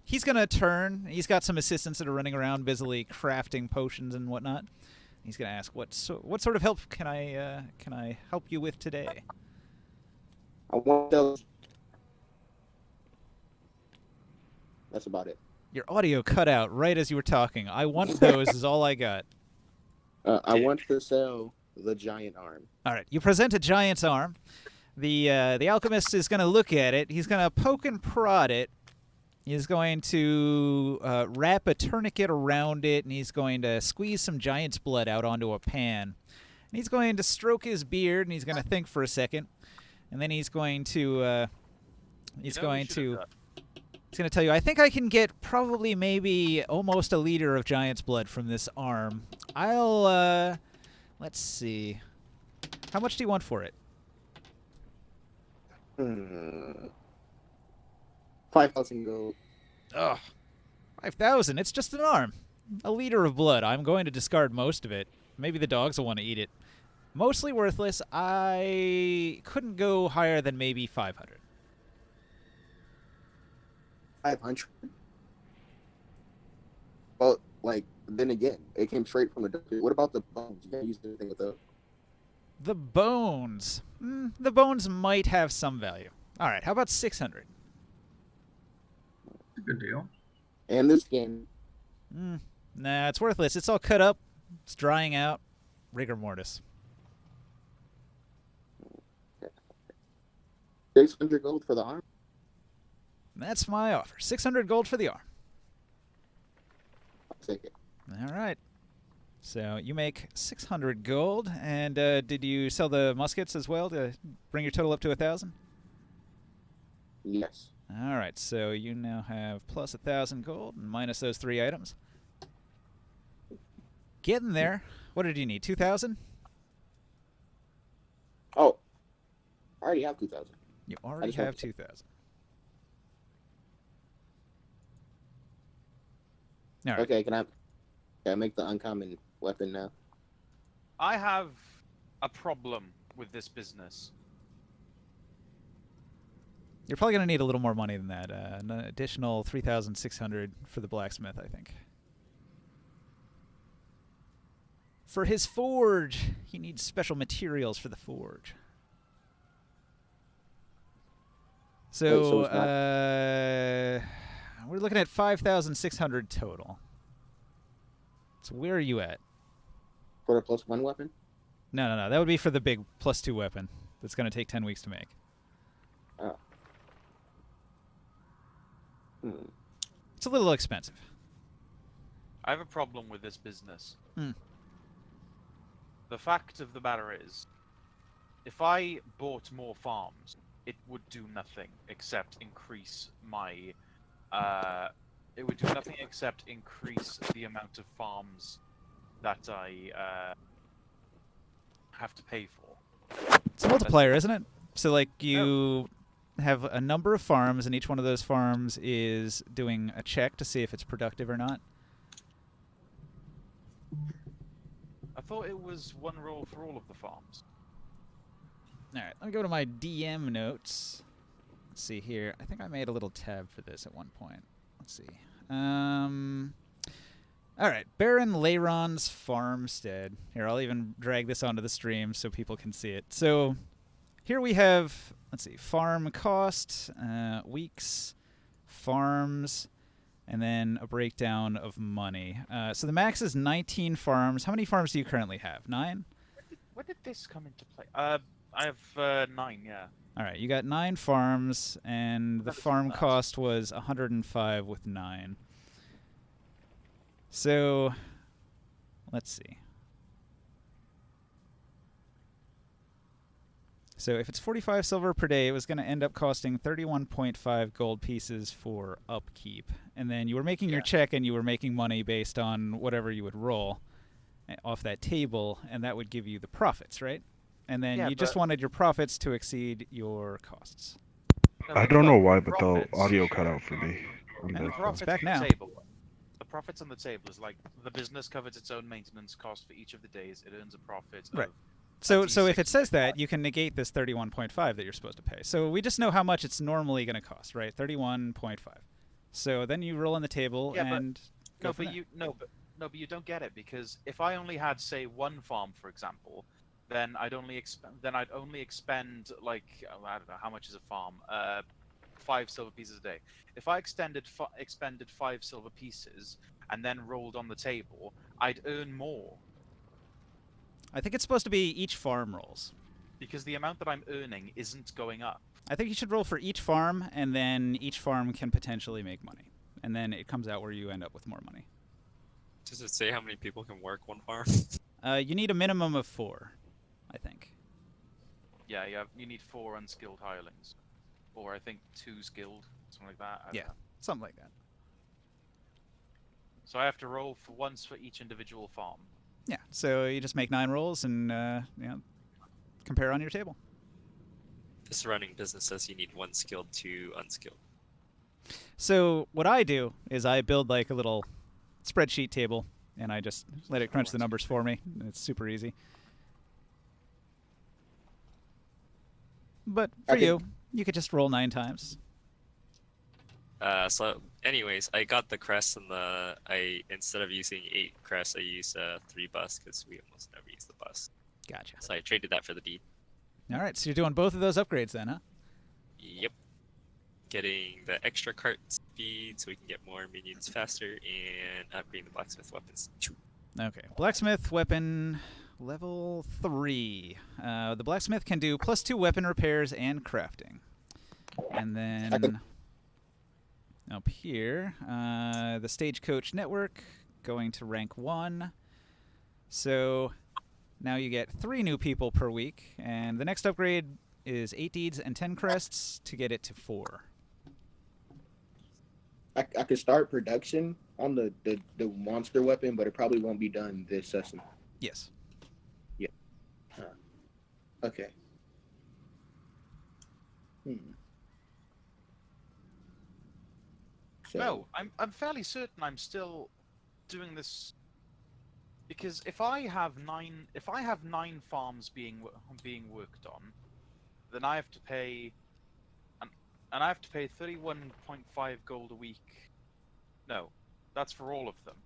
He's going to turn. He's got some assistants that are running around busily crafting potions and whatnot. He's going to ask, what sort of help can I help you with today? I want those. That's about it. Your audio cut out right as you were talking. I want those is all I got. I want to sell the giant arm. All right, you present a giant's arm. The alchemist is going to look at it. He's going to poke and prod it. He's going to wrap a tourniquet around it, and he's going to squeeze some giant's blood out onto a pan. And he's going to stroke his beard, and he's going to think for a second, and then he's going to tell you, I think I can get probably maybe almost a liter of giant's blood from this arm. I'll let's see. How much do you want for it? 5,000 gold. Ugh. 5,000. It's just an arm. A liter of blood. I'm going to discard most of it. Maybe the dogs will want to eat it. Mostly worthless. I couldn't go higher than maybe 500. 500. Well, like, then again, it came straight from the doctor. What about the bones? You can't use anything with those. The bones. The bones might have some value. All right, how about 600? Good deal. And the skin. Nah, it's worthless. It's all cut up. It's drying out. Rigor mortis. 600 gold for the arm? That's my offer. 600 gold for the arm. I'll take it. All right. So you make 600 gold, and did you sell the muskets as well to bring your total up to 1,000? Yes. All right, so you now have plus 1,000 gold and minus those 3 items. Getting there. What did you need? 2,000? Oh, I already have 2,000. You already have 2,000. All right. Okay, can I make the uncommon weapon now? I have a problem with this business. You're probably going to need a little more money than that. An additional 3,600 for the blacksmith, I think. For his forge, he needs special materials for the forge. So, we're looking at 5,600 total. So where are you at? For the +1 weapon? No. That would be for the big +2 weapon. That's going to take 10 weeks to make. Oh. It's a little expensive. I have a problem with this business. Hmm. The fact of the matter is, if I bought more farms, it would do nothing except increase my... it would do nothing except increase the amount of farms that I have to pay for. It's a multiplier, isn't it? So, like, you have a number of farms, and each one of those farms is doing a check to see if it's productive or not. I thought it was one roll for all of the farms. All right, let me go to my DM notes. Let's see here. I think I made a little tab for this at one point. Let's see. All right, Baron Leiron's farmstead. Here, I'll even drag this onto the stream so people can see it. So here we have, let's see, farm cost, weeks, farms, and then a breakdown of money. So the max is 19 farms. How many farms do you currently have? 9? When did this come into play? I have 9, yeah. All right, you got 9 farms, and the That is farm fast. cost was 105 with 9. So, let's see. So if it's 45 silver per day, it was going to end up costing 31.5 gold pieces for upkeep. And then you were making your check and you were making money based on whatever you would roll off that table, and that would give you the profits, right? And then you just wanted your profits to exceed your costs. No, I but don't know look, why, but the profits- audio cut out for me. And The it's profits back on now. the table. The profits on the table is like the business covers its own maintenance cost for each of the days. It earns a profit. Right. Of So D6 if it says per that, you can negate this 31.5 that you're supposed to pay. So we just know how much it's normally going to cost, right? 31.5. So then you roll on the table Yeah, but- and go No, from but there. but you don't get it, because if I only had, say, one farm, for example, then I'd only expend like, I don't know, how much is a farm? 5 silver pieces a day. If I expended 5 silver pieces and then rolled on the table, I'd earn more, I think it's supposed to be each farm rolls. because the amount that I'm earning isn't going up. I think you should roll for each farm, and then each farm can potentially make money. And then it comes out where you end up with more money. Does it say how many people can work one farm? You need a minimum of 4, I think. Yeah, you need 4 unskilled hirelings, or I think 2 skilled, something like that. I don't Yeah. know. Something like that. So I have to roll for once for each individual farm. Yeah, so you just make 9 rolls and compare on your table. This running business says you need 1 skilled, 2 unskilled. So what I do is I build like a little spreadsheet table, and I just let it crunch the numbers for me. It's super easy. But for you could just roll 9 times. So, anyways, I got the crest, and instead of using 8 crests, I used 3 bus because we almost never use the bus. Gotcha. So I traded that for the deed. All right, so you're doing both of those upgrades then, huh? Yep. Getting the extra cart speed so we can get more minions faster, and upgrading the blacksmith weapons too. Okay, blacksmith weapon level 3. The blacksmith can do +2 weapon repairs and crafting. And then up here, the Stagecoach Network going to rank 1. So now you get 3 new people per week, and the next upgrade is 8 deeds and 10 crests to get it to 4. I could start production on the monster weapon, but it probably won't be done this session. Yes. Okay. So, No, I'm fairly certain I'm still doing this, because if I have 9 farms being worked on, then I have to pay and I have to pay 31.5 gold a week. No, that's for all of them.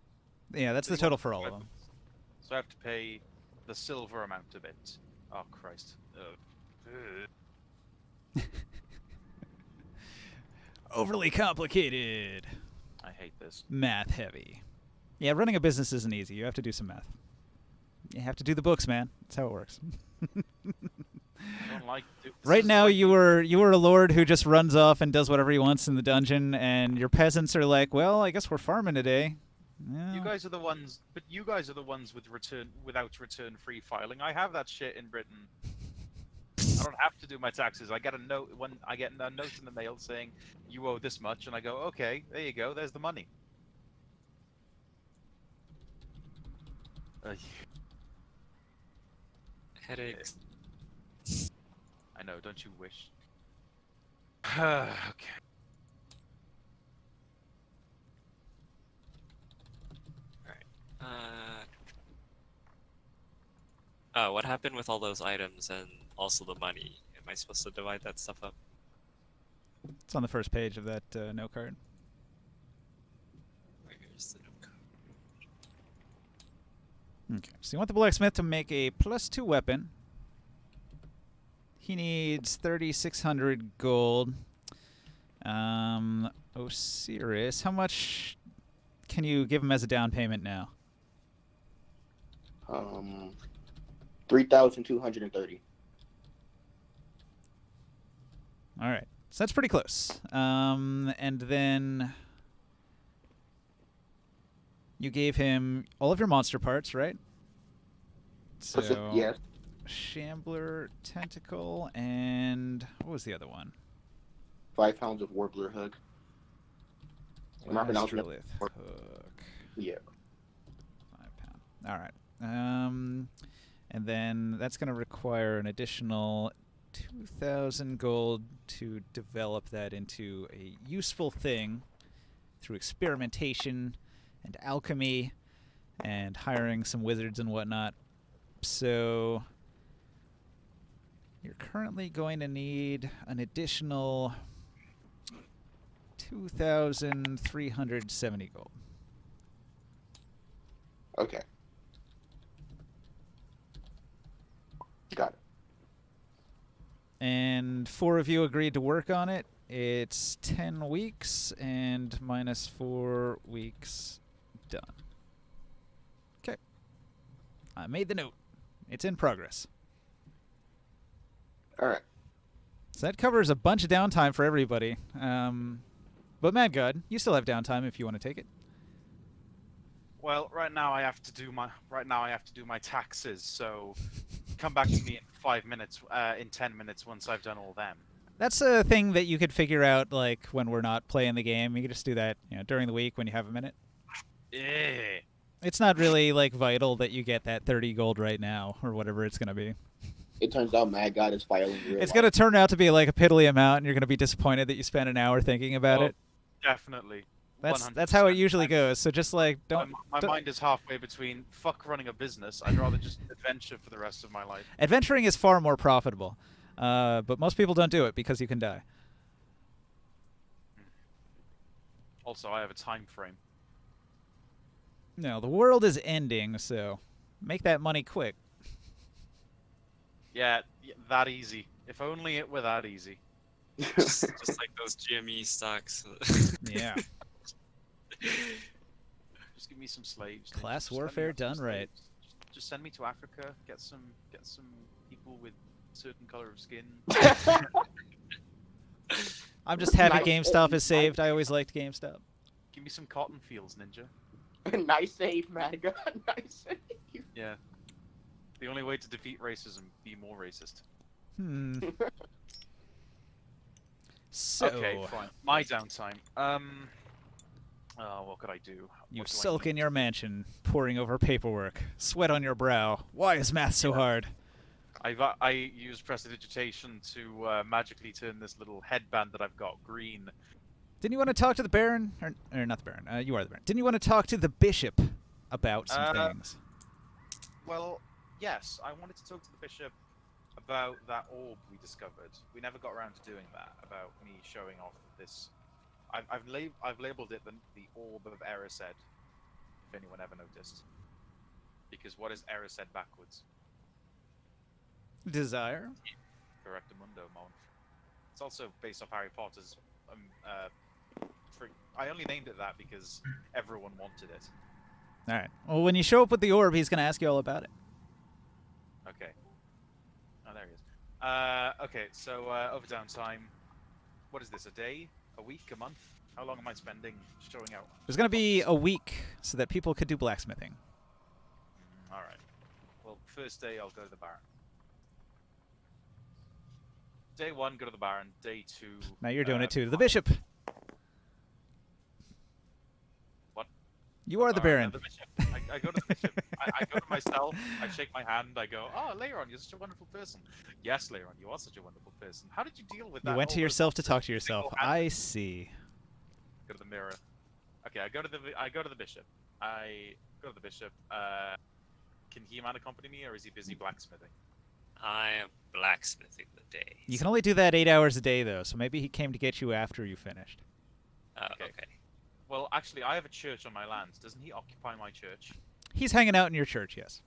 Yeah, that's the total for all of them. So I have to pay the silver amount of it. Oh Christ. Overly complicated. I hate this. Math heavy. Yeah, running a business isn't easy. You have to do some math. You have to do the books, man. That's how it works. I don't like Right now, you were a lord who just runs off and does whatever he wants in the dungeon, and your peasants are like, "Well, I guess we're farming today." Yeah. You guys are the ones, without return free filing. I have that shit in Britain. I don't have to do my taxes. I get a note in the mail saying you owe this much, and I go, okay, there you go. There's the money. Headaches. I know, don't you wish? Okay. What happened with all those items and also the money? Am I supposed to divide that stuff up? It's on the first page of that note card. Where's the note card? Okay, so you want the blacksmith to make a +2 weapon. He needs 3,600 gold. Osiris, how much can you give him as a down payment now? 3,230. All right, so that's pretty close. And then you gave him all of your monster parts, right? So Yes. Shambler Tentacle, and what was the other one? 5 pounds of Warbler Hook. I'm not pronouncing it. Astrolith Hook. Yeah. 5 pound. All right. And then that's going to require an additional 2,000 gold to develop that into a useful thing through experimentation and alchemy and hiring some wizards and whatnot. So you're currently going to need an additional 2,370 gold. Okay. Got it. And 4 of you agreed to work on it. It's 10 weeks and minus 4 weeks done. Okay. I made the note. It's in progress. All right. So that covers a bunch of downtime for everybody. But Mad God, you still have downtime if you want to take it. Well, right now I have to do my taxes. So come back to me in 5 minutes, in 10 minutes once I've done all them. That's a thing that you could figure out, like, when we're not playing the game. You could just do that, during the week when you have a minute. Yeah. It's not really, like, vital that you get that 30 gold right now, or whatever it's going to be. It turns out Mad God is filing real It's going to turn out to be, like, a piddly amount, and you're going to be disappointed that you spent an hour thinking about it. Definitely. That's how it usually goes, so just, like, don't... My mind is halfway between fuck running a business. I'd rather just adventure for the rest of my life. Adventuring is far more profitable, but most people don't do it because you can die. Also, I have a time frame. No, the world is ending, so make that money quick. Yeah, that easy. If only it were that easy. just like those GME stocks. Yeah. Just give me some slaves. Class Just send me warfare up some done right. slaves. Just send me to Africa. Get some people with certain color of skin. I'm just happy Nice. GameStop is saved. I always liked GameStop. Give me some cotton fields, ninja. Nice save, Mad God. Nice save. Yeah. The only way to defeat racism, be more racist. So, Okay, fine. My downtime. What could I do? you What do I sulk need in your mansion, poring over paperwork, sweat on your brow. Why is math so hard? I use prestidigitation to magically turn this little headband that I've got green. Didn't you want to talk to the Baron? Or not the Baron. You are the Baron. Didn't you want to talk to the Bishop about some things? Well, yes, I wanted to talk to the bishop about that orb we discovered. We never got around to doing that. About me showing off this. I've labeled it the orb of Erised. If anyone ever noticed. Because what is Erised backwards? Desire? Correctamundo, mon. It's also based off Harry Potter's. I only named it that because everyone wanted it. All right. Well, when you show up with the orb, he's going to ask you all about it. Okay. Oh, there he is. Okay, so over downtime. What is this? A day? A week? A month? How long am I spending showing out? There's going to be a week so that people could do blacksmithing. All right. Well, first day I'll go to the Baron. Day 1, go to the Baron. Day 2. Now you're doing it too. The Bishop. What? You are the Baron. The bishop. I go to the bishop. I go to myself. I shake my hand. I go, "Oh, Leiron, you're such a wonderful person." Yes, Leiron, you are such a wonderful person. How did you deal with that? You went to all yourself those to talk to yourself. single-handed? I see. Go to the mirror. Okay, I go to the bishop. I go to the bishop. Can He-Man accompany me, or is he busy blacksmithing? I am blacksmithing the day. You can only do that 8 hours a day, though, so maybe he came to get you after you finished. Okay. Well, actually, I have a church on my land. Doesn't he occupy my church? He's hanging out in your church, yes.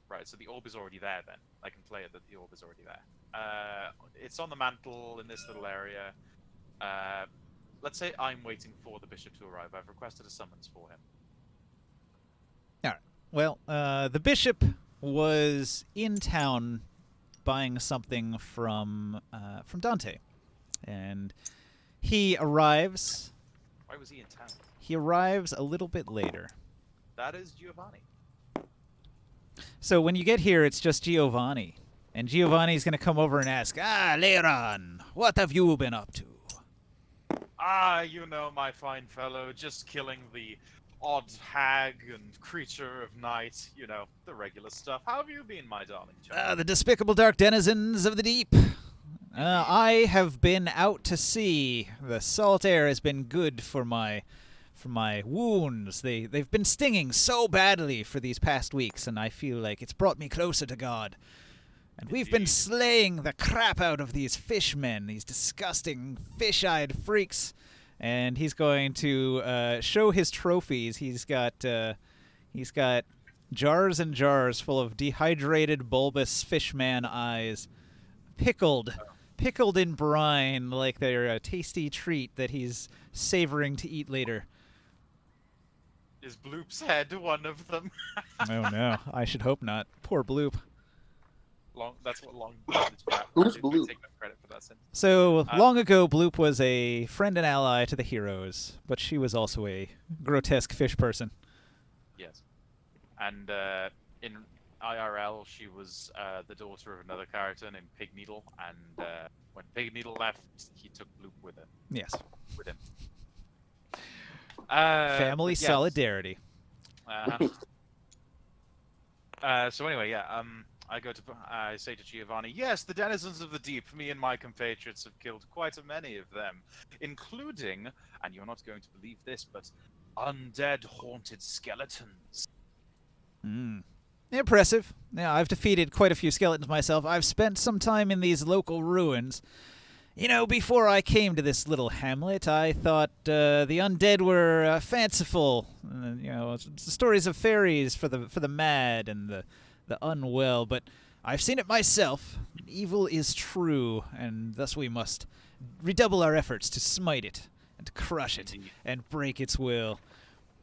Right, so the orb is already there then. I can play it that the orb is already there. It's on the mantle in this little area. Let's say I'm waiting for the bishop to arrive. I've requested a summons for him. All right. Well, the Bishop was in town buying something from Dante. And he arrives... Why was he in town? He arrives a little bit later. That is Giovanni. So when you get here, it's just Giovanni. And Giovanni's going to come over and ask, Leiron, what have you been up to? You know, my fine fellow, just killing the odd hag and creature of night, you know, the regular stuff. How have you been, my darling child? The despicable dark denizens of the deep. I have been out to sea. The salt air has been good for my wounds. They've been stinging so badly for these past weeks, and I feel like it's brought me closer to God. And we've been slaying the crap out of these fishmen, these disgusting fish-eyed freaks. And he's going to show his trophies. He's got jars and jars full of dehydrated, bulbous fishman eyes, pickled in brine like they're a tasty treat that he's savoring to eat later. Is Bloop's head one of them? Oh no, I should hope not. Poor Bloop. That's what Long. Who's Take Bloop? no credit for that sentence. So, long ago, Bloop was a friend and ally to the heroes, but she was also a grotesque fish person. Yes. And in IRL, she was the daughter of another character named Pig Needle, and when Pig Needle left, he took Bloop with her. Yes. With him. Family yes. solidarity. So anyway, yeah. I say to Giovanni, yes, the denizens of the deep. Me and my compatriots have killed quite a many of them, including, and you're not going to believe this, but undead haunted skeletons. Impressive. Yeah, I've defeated quite a few skeletons myself. I've spent some time in these local ruins. You know, before I came to this little hamlet, I thought the undead were fanciful. You know, stories of fairies for the mad and the unwell. But I've seen it myself. Evil is true, and thus we must redouble our efforts to smite it and to crush it and break its will.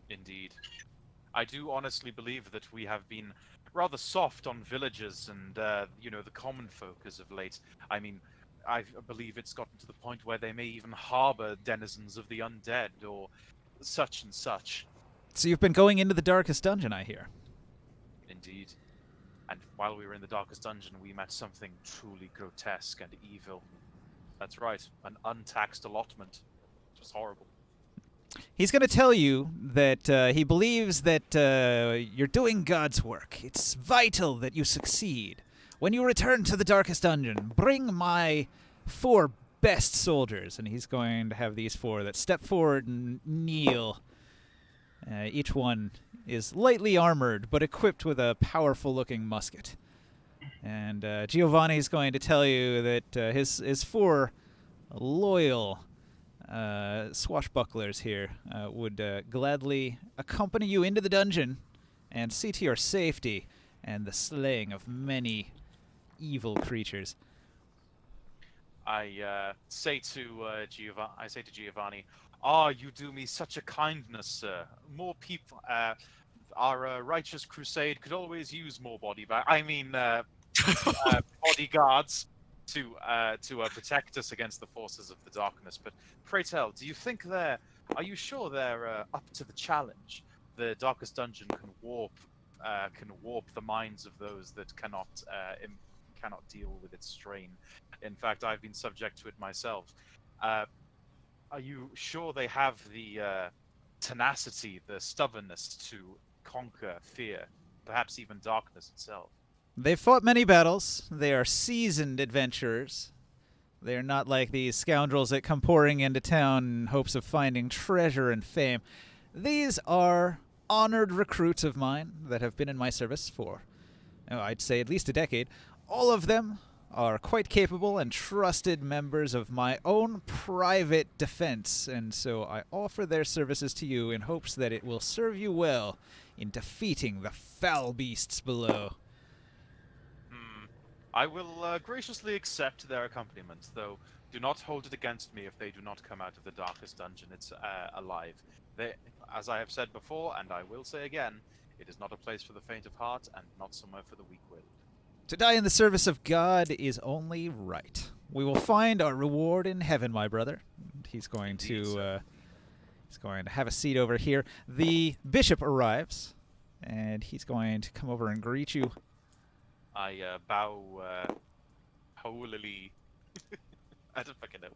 Indeed. I do honestly believe that we have been rather soft on villagers and, you know, the common folk as of late. I mean, I believe it's gotten to the point where they may even harbor denizens of the undead or such and such. So you've been going into the darkest dungeon, I hear. Indeed. And while we were in the darkest dungeon, we met something truly grotesque and evil. That's right, an untaxed allotment. It was horrible. He's going to tell you that he believes that you're doing God's work. It's vital that you succeed. When you return to the darkest dungeon, bring my 4 best soldiers. And he's going to have these 4 that step forward and kneel. Each one is lightly armored, but equipped with a powerful-looking musket. And Giovanni's going to tell you that his 4 loyal swashbucklers here would gladly accompany you into the dungeon and see to your safety and the slaying of many evil creatures. I say to Giovanni, you do me such a kindness, sir. More people, our righteous crusade could always use more bodyguards to protect us against the forces of the darkness. But pray tell, are you sure they're up to the challenge? The darkest dungeon can warp the minds of those that cannot deal with its strain. In fact, I've been subject to it myself. Are you sure they have the tenacity, the stubbornness to conquer fear, perhaps even darkness itself? They've fought many battles. They are seasoned adventurers. They are not like these scoundrels that come pouring into town in hopes of finding treasure and fame. These are honored recruits of mine that have been in my service for, I'd say, at least a decade. All of them are quite capable and trusted members of my own private defense, and so I offer their services to you in hopes that it will serve you well in defeating the foul beasts below. I will graciously accept their accompaniment, though do not hold it against me if they do not come out of the darkest dungeon alive. As I have said before, and I will say again, it is not a place for the faint of heart and not somewhere for the weak-willed. To die in the service of God is only right. We will find our reward in heaven, my brother. He's going to have a seat over here. The bishop arrives, and he's going to come over and greet you. I bow holily. I don't fucking know.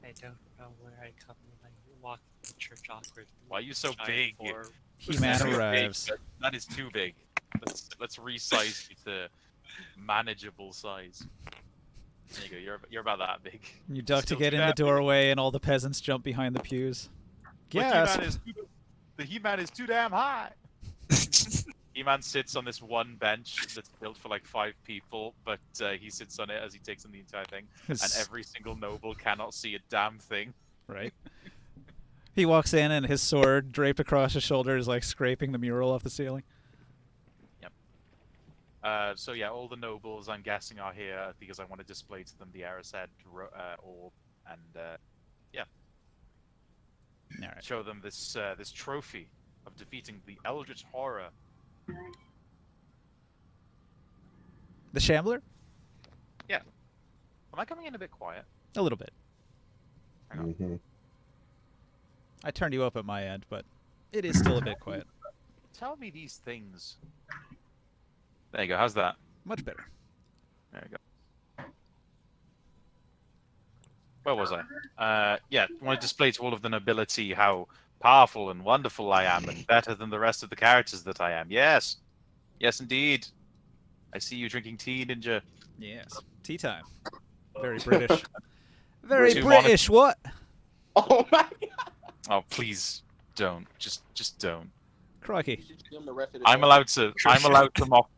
I don't know where I come in. I walk the church awkwardly. Why are you so Giant big? form. He-Man Too big. arrives. That is too big. Let's resize you to manageable size. There you go. You're about that big. You duck to Still get too in the bad. doorway, and all the peasants jump behind the pews. Gasp! The He-Man is too damn high. He-Man sits on this one bench that's built for like 5 people, but he sits on it as he takes on the entire thing, and every single noble cannot see a damn thing. Right. He walks in, and his sword draped across his shoulder is like scraping the mural off the ceiling. So yeah, all the nobles, I'm guessing, are here because I want to display to them the Erised orb, and yeah, All right. show them this this trophy of defeating the Eldritch Horror. The Shambler? Am I coming in a bit quiet? A little bit. Hang on. Mhm. I turned you up at my end, but it is still a bit quiet. Tell me these things. There you go. How's that? Much better. There you go. Where was I? Yeah, I want to display to all of the nobility how powerful and wonderful I am, and better than the rest of the characters that I am. Yes, yes, indeed. I see you drinking tea, Ninja. Yes. Tea time. Very British. Very Too British, what? Oh my god! Oh, please don't. Just don't. Crikey. You should film the rest of the I'm show. allowed to. I'm allowed to mock.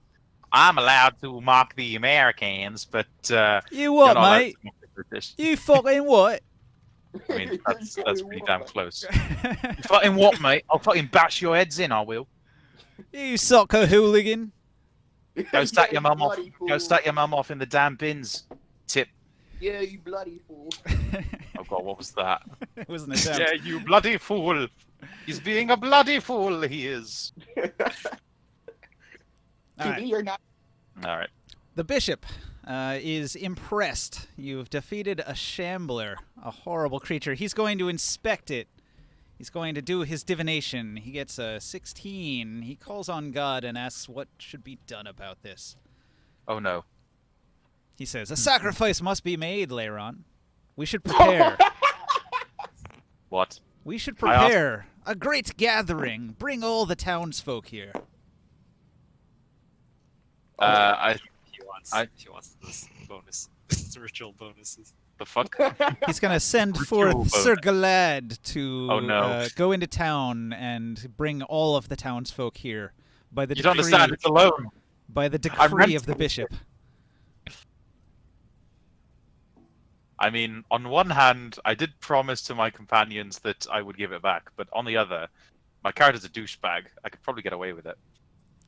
I'm allowed to mock the Americans, but You you're what, not allowed mate? to mock the British. You fucking what? I mean, that's pretty damn close. You You fucking what, mate? I'll fucking bash your heads in. I will. soccer hooligan. Go stack your Yeah, mum you off. bloody Go fool. stack your mum off in the damn bins. Tip. Yeah, you bloody fool. Oh god, what was that? It was an attempt. Yeah, you bloody fool. He's being a bloody fool. He is. All To right. me or not. All right. The bishop is impressed. You've defeated a shambler, a horrible creature. He's going to inspect it. He's going to do his divination. He gets a 16. He calls on God and asks what should be done about this. Oh no. He says, a sacrifice must be made, Leiron. We should prepare. What? We should I asked- prepare a great gathering. Bring all the townsfolk here. He wants those bonus, ritual bonuses. The fuck? He's going to send Ritual forth Sir Galad to Oh, no. go into town and bring all of the townsfolk here by the You don't decree, understand. It's alone. by the I'm decree of the bishop. I mean, on one hand, I did promise to my companions that I would give it back, but on the other, my character's a douchebag. I could probably get away with it.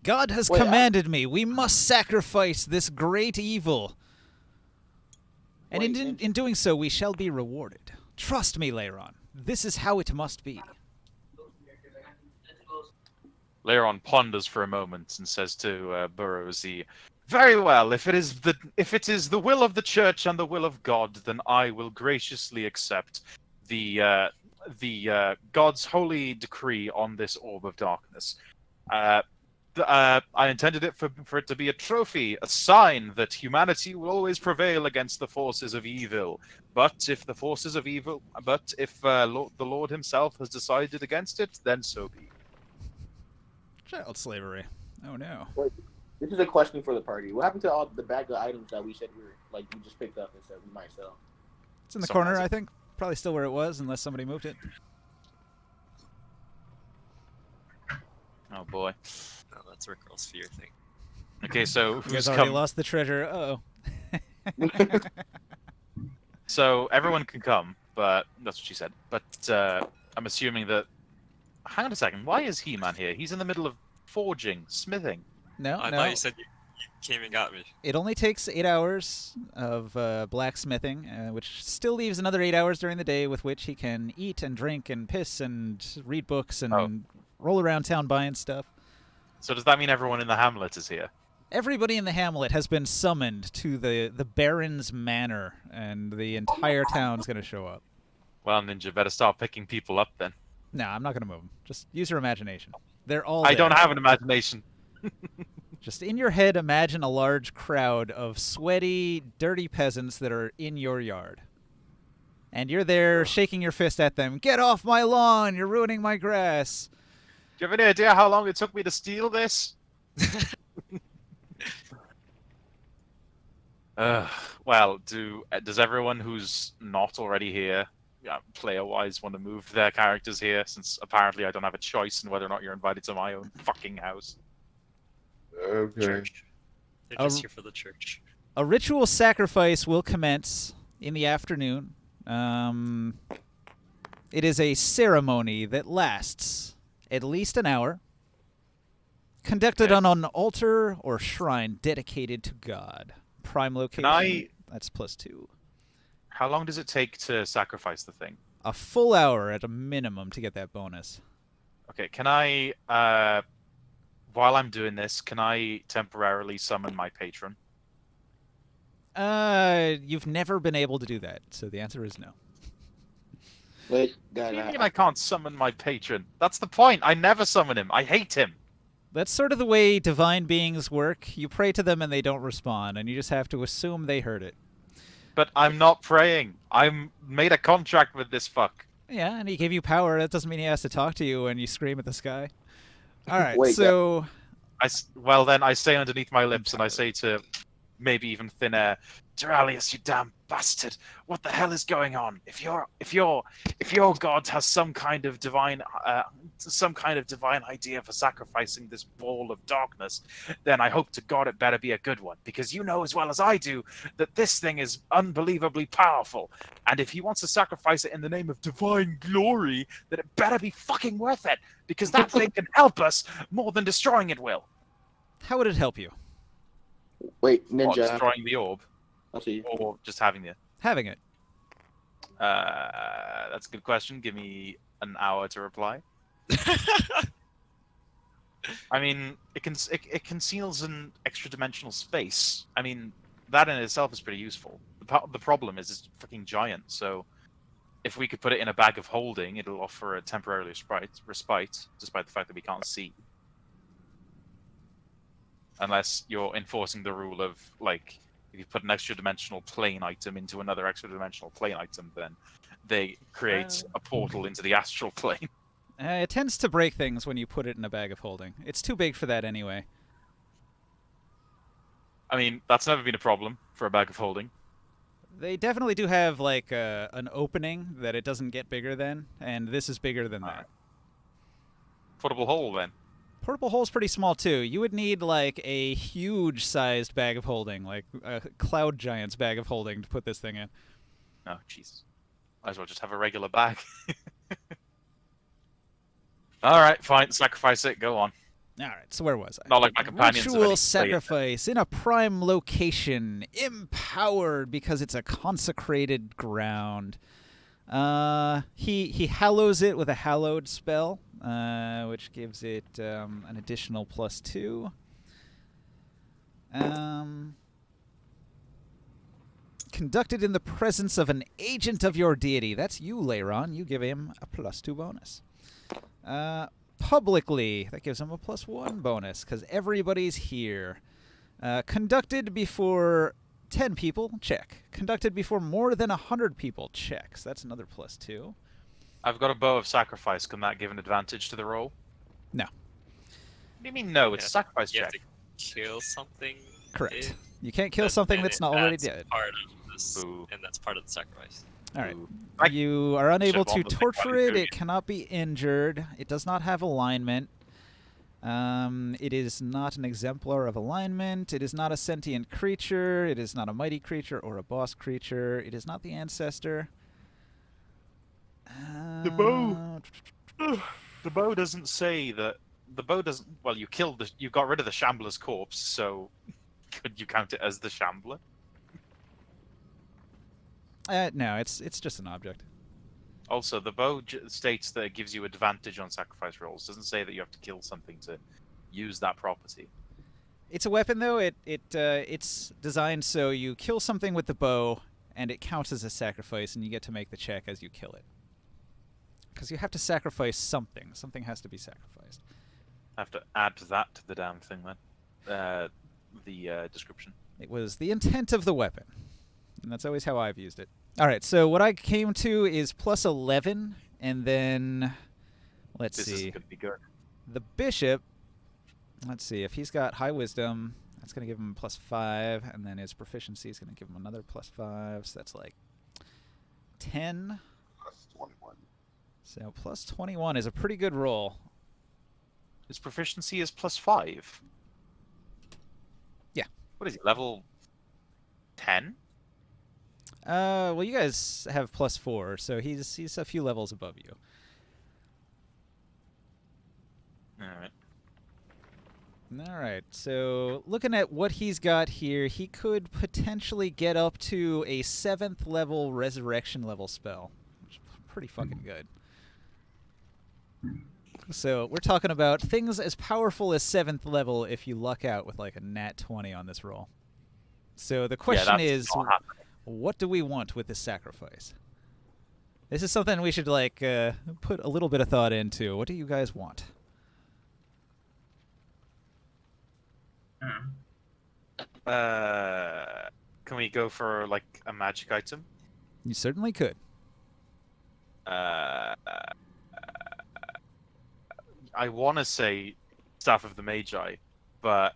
God has Wait, commanded me. We must sacrifice this great evil. And Wait, in doing so, we shall be rewarded. Trust me, Leiron. This is how it must be. Leiron ponders for a moment and says to Burroughs, "Very well. If it is the will of the Church and the will of God, then I will graciously accept the God's holy decree on this orb of darkness. I intended it for it to be a trophy, a sign that humanity will always prevail against the forces of evil. But if the Lord Himself has decided against it, then so be." Child slavery. Oh no. This is a question for the party. What happened to all the bag of items that we said we just picked up and said we might sell? It's in the Someone corner, has it. I think. Probably still where it was, unless somebody moved it. Oh boy. No, that's Rick Roll's fear thing. Okay, so You who's guys already come? lost the treasure. Uh-oh. So everyone can come, but that's what she said. But I'm assuming that. Hang on a second. Why is He-Man here? He's in the middle of forging, smithing. No, I no. thought you said you came and got me. It only takes 8 hours of blacksmithing, which still leaves another 8 hours during the day with which he can eat and drink and piss and read books and Oh. roll around town buying stuff. So does that mean everyone in the hamlet is here? Everybody in the hamlet has been summoned to the Baron's Manor, and the entire town's going to show up. Well, Ninja, better start picking people up then. No, I'm not going to move them. Just use your imagination. They're all I there. don't have an imagination. Just in your head, imagine a large crowd of sweaty, dirty peasants that are in your yard. And you're there shaking your fist at them. Get off my lawn! You're ruining my grass. Do you have any idea how long it took me to steal this? Well, does everyone who's not already here, player-wise, want to move their characters here? Since apparently I don't have a choice in whether or not you're invited to my own fucking house. Okay. Church. They're just here for the church. A ritual sacrifice will commence in the afternoon. It is a ceremony that lasts at least an hour, conducted on an altar or shrine dedicated to God. Prime location, that's +2. How long does it take to sacrifice the thing? A full hour at a minimum to get that bonus. Okay, can I, while I'm doing this, can I temporarily summon my patron? You've never been able to do that, so the answer is no. Wait, What do you God, mean I can't summon my patron? That's the point. I never summon him. I hate him. That's sort of the way divine beings work. You pray to them and they don't respond, and you just have to assume they heard it. But I'm not praying. I'm made a contract with this fuck. Yeah, and he gave you power. That doesn't mean he has to talk to you when you scream at the sky. All right, Wait, so... Well, then I say underneath my lips and I say to maybe even thin air, Duralius, you damn bastard! What the hell is going on? If your god has some kind of divine idea for sacrificing this ball of darkness, then I hope to God it better be a good one, because you know as well as I do that this thing is unbelievably powerful, and if he wants to sacrifice it in the name of divine glory, then it better be fucking worth it, because that thing can help us more than destroying it will. How would it help you? wait, What, Ninja. destroying the orb, I'll see. or just having it? Having it. That's a good question. Give me an hour to reply. I mean, it conceals an extra dimensional space. I mean, that in itself is pretty useful. The problem is it's freaking giant. So, if we could put it in a bag of holding, it'll offer a temporary respite, despite the fact that we can't see. Unless you're enforcing the rule of, like, if you put an extra dimensional plane item into another extra dimensional plane item, then they create a portal into the astral plane. It tends to break things when you put it in a bag of holding. It's too big for that anyway. I mean, that's never been a problem for a bag of holding. They definitely do have, like, an opening that it doesn't get bigger than, and this is bigger than that. Portable hole, then. Portable hole's pretty small, too. You would need, like, a huge-sized bag of holding, like a Cloud Giant's bag of holding to put this thing in. Oh, Jesus. Might as well just have a regular bag. Alright, fine. Sacrifice it. Go on. All right, so where was I? Not like my companions have Ritual any say in it. sacrifice in a prime location, empowered because it's a consecrated ground. He hallows it with a hallowed spell, which gives it an additional +2. Conducted in the presence of an agent of your deity. That's you, Leiron. You give him a +2 bonus. Publicly, that gives him a +1 bonus because everybody's here. Conducted before 10 people, check. Conducted before more than 100 people, check. So that's another +2. I've got a bow of sacrifice. Can that give an advantage to the roll? No. What do you mean no? It's a Yeah, sacrifice You have check. to kill something. Correct. You can't kill something that's not already dead. Part of this, Boo. and that's part of the sacrifice. All right. Ooh. You are unable to almost torture been it. quite It cannot be injured. It does not have alignment. It is not an exemplar of alignment. It is not a sentient creature. It is not a mighty creature or a boss creature. It is not the ancestor. The bow. The bow doesn't say that. The bow doesn't. Well, you got rid of the shambler's corpse, so could you count it as the shambler? No, it's just an object. Also, the bow states that it gives you advantage on sacrifice rolls. Doesn't say that you have to kill something to use that property. It's a weapon, though. It's designed so you kill something with the bow, and it counts as a sacrifice, and you get to make the check as you kill it. Because you have to sacrifice something. Something has to be sacrificed. I have to add that to the damn thing then. the description. It was the intent of the weapon. And that's always how I've used it. All right, so what I came to is plus 11, and then let's This see. isn't going to be good. The bishop, let's see, if he's got high wisdom, that's going to give him plus 5, and then his proficiency is going to give him another plus 5, so that's like 10. Plus 21. So plus 21 is a pretty good roll. His proficiency is plus 5. Yeah. What is he, level 10? Well, you guys have plus 4, so he's a few levels above you. Alright. All right, so looking at what he's got here, he could potentially get up to a 7th level resurrection level spell, which is pretty fucking good. So we're talking about things as powerful as 7th level if you luck out with like a nat 20 on this roll. So the question that's is, not happening. what do we want with this sacrifice? This is something we should like put a little bit of thought into. What do you guys want? Can we go for like a magic item? You certainly could. I want to say Staff of the Magi, but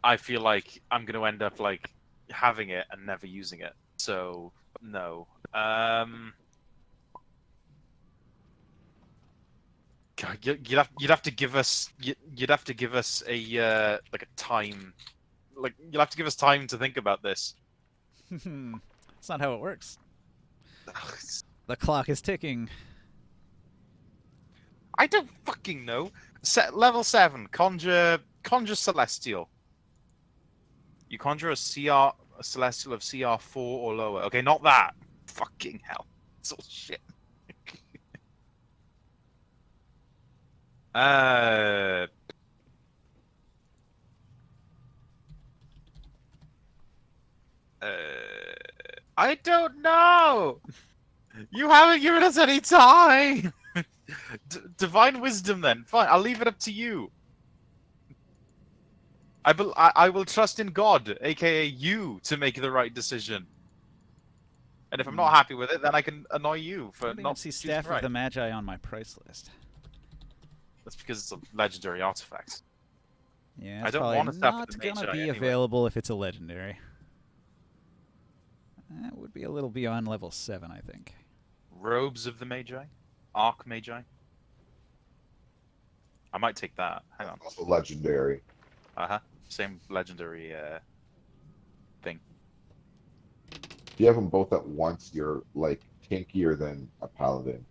I feel like I'm going to end up like having it and never using it. So no. God, you'd have to give us you'd have to give us a like a time, like you'll have to give us time to think about this. That's not how it works. The clock is ticking. I don't fucking know. Level 7, conjure celestial. You conjure a celestial of CR 4 or lower. Okay, not that. Fucking hell. It's all shit. I don't know. You haven't given us any time. Divine wisdom, then. Fine, I'll leave it up to you. I will trust in God, aka you, to make the right decision. And if I'm not happy with it, then I can annoy you for I don't even not see choosing Staff right. of the Magi on my price list. That's because it's a legendary artifact. Yeah, I it's don't probably want a Staff of not the gonna Magi be anyway. available if it's a legendary. That would be a little beyond level 7, I think. Robes of the Magi? Arc Magi? I might take that. Hang on. Also legendary. Uh-huh. Same legendary thing. If you have them both at once, you're like tankier than a paladin.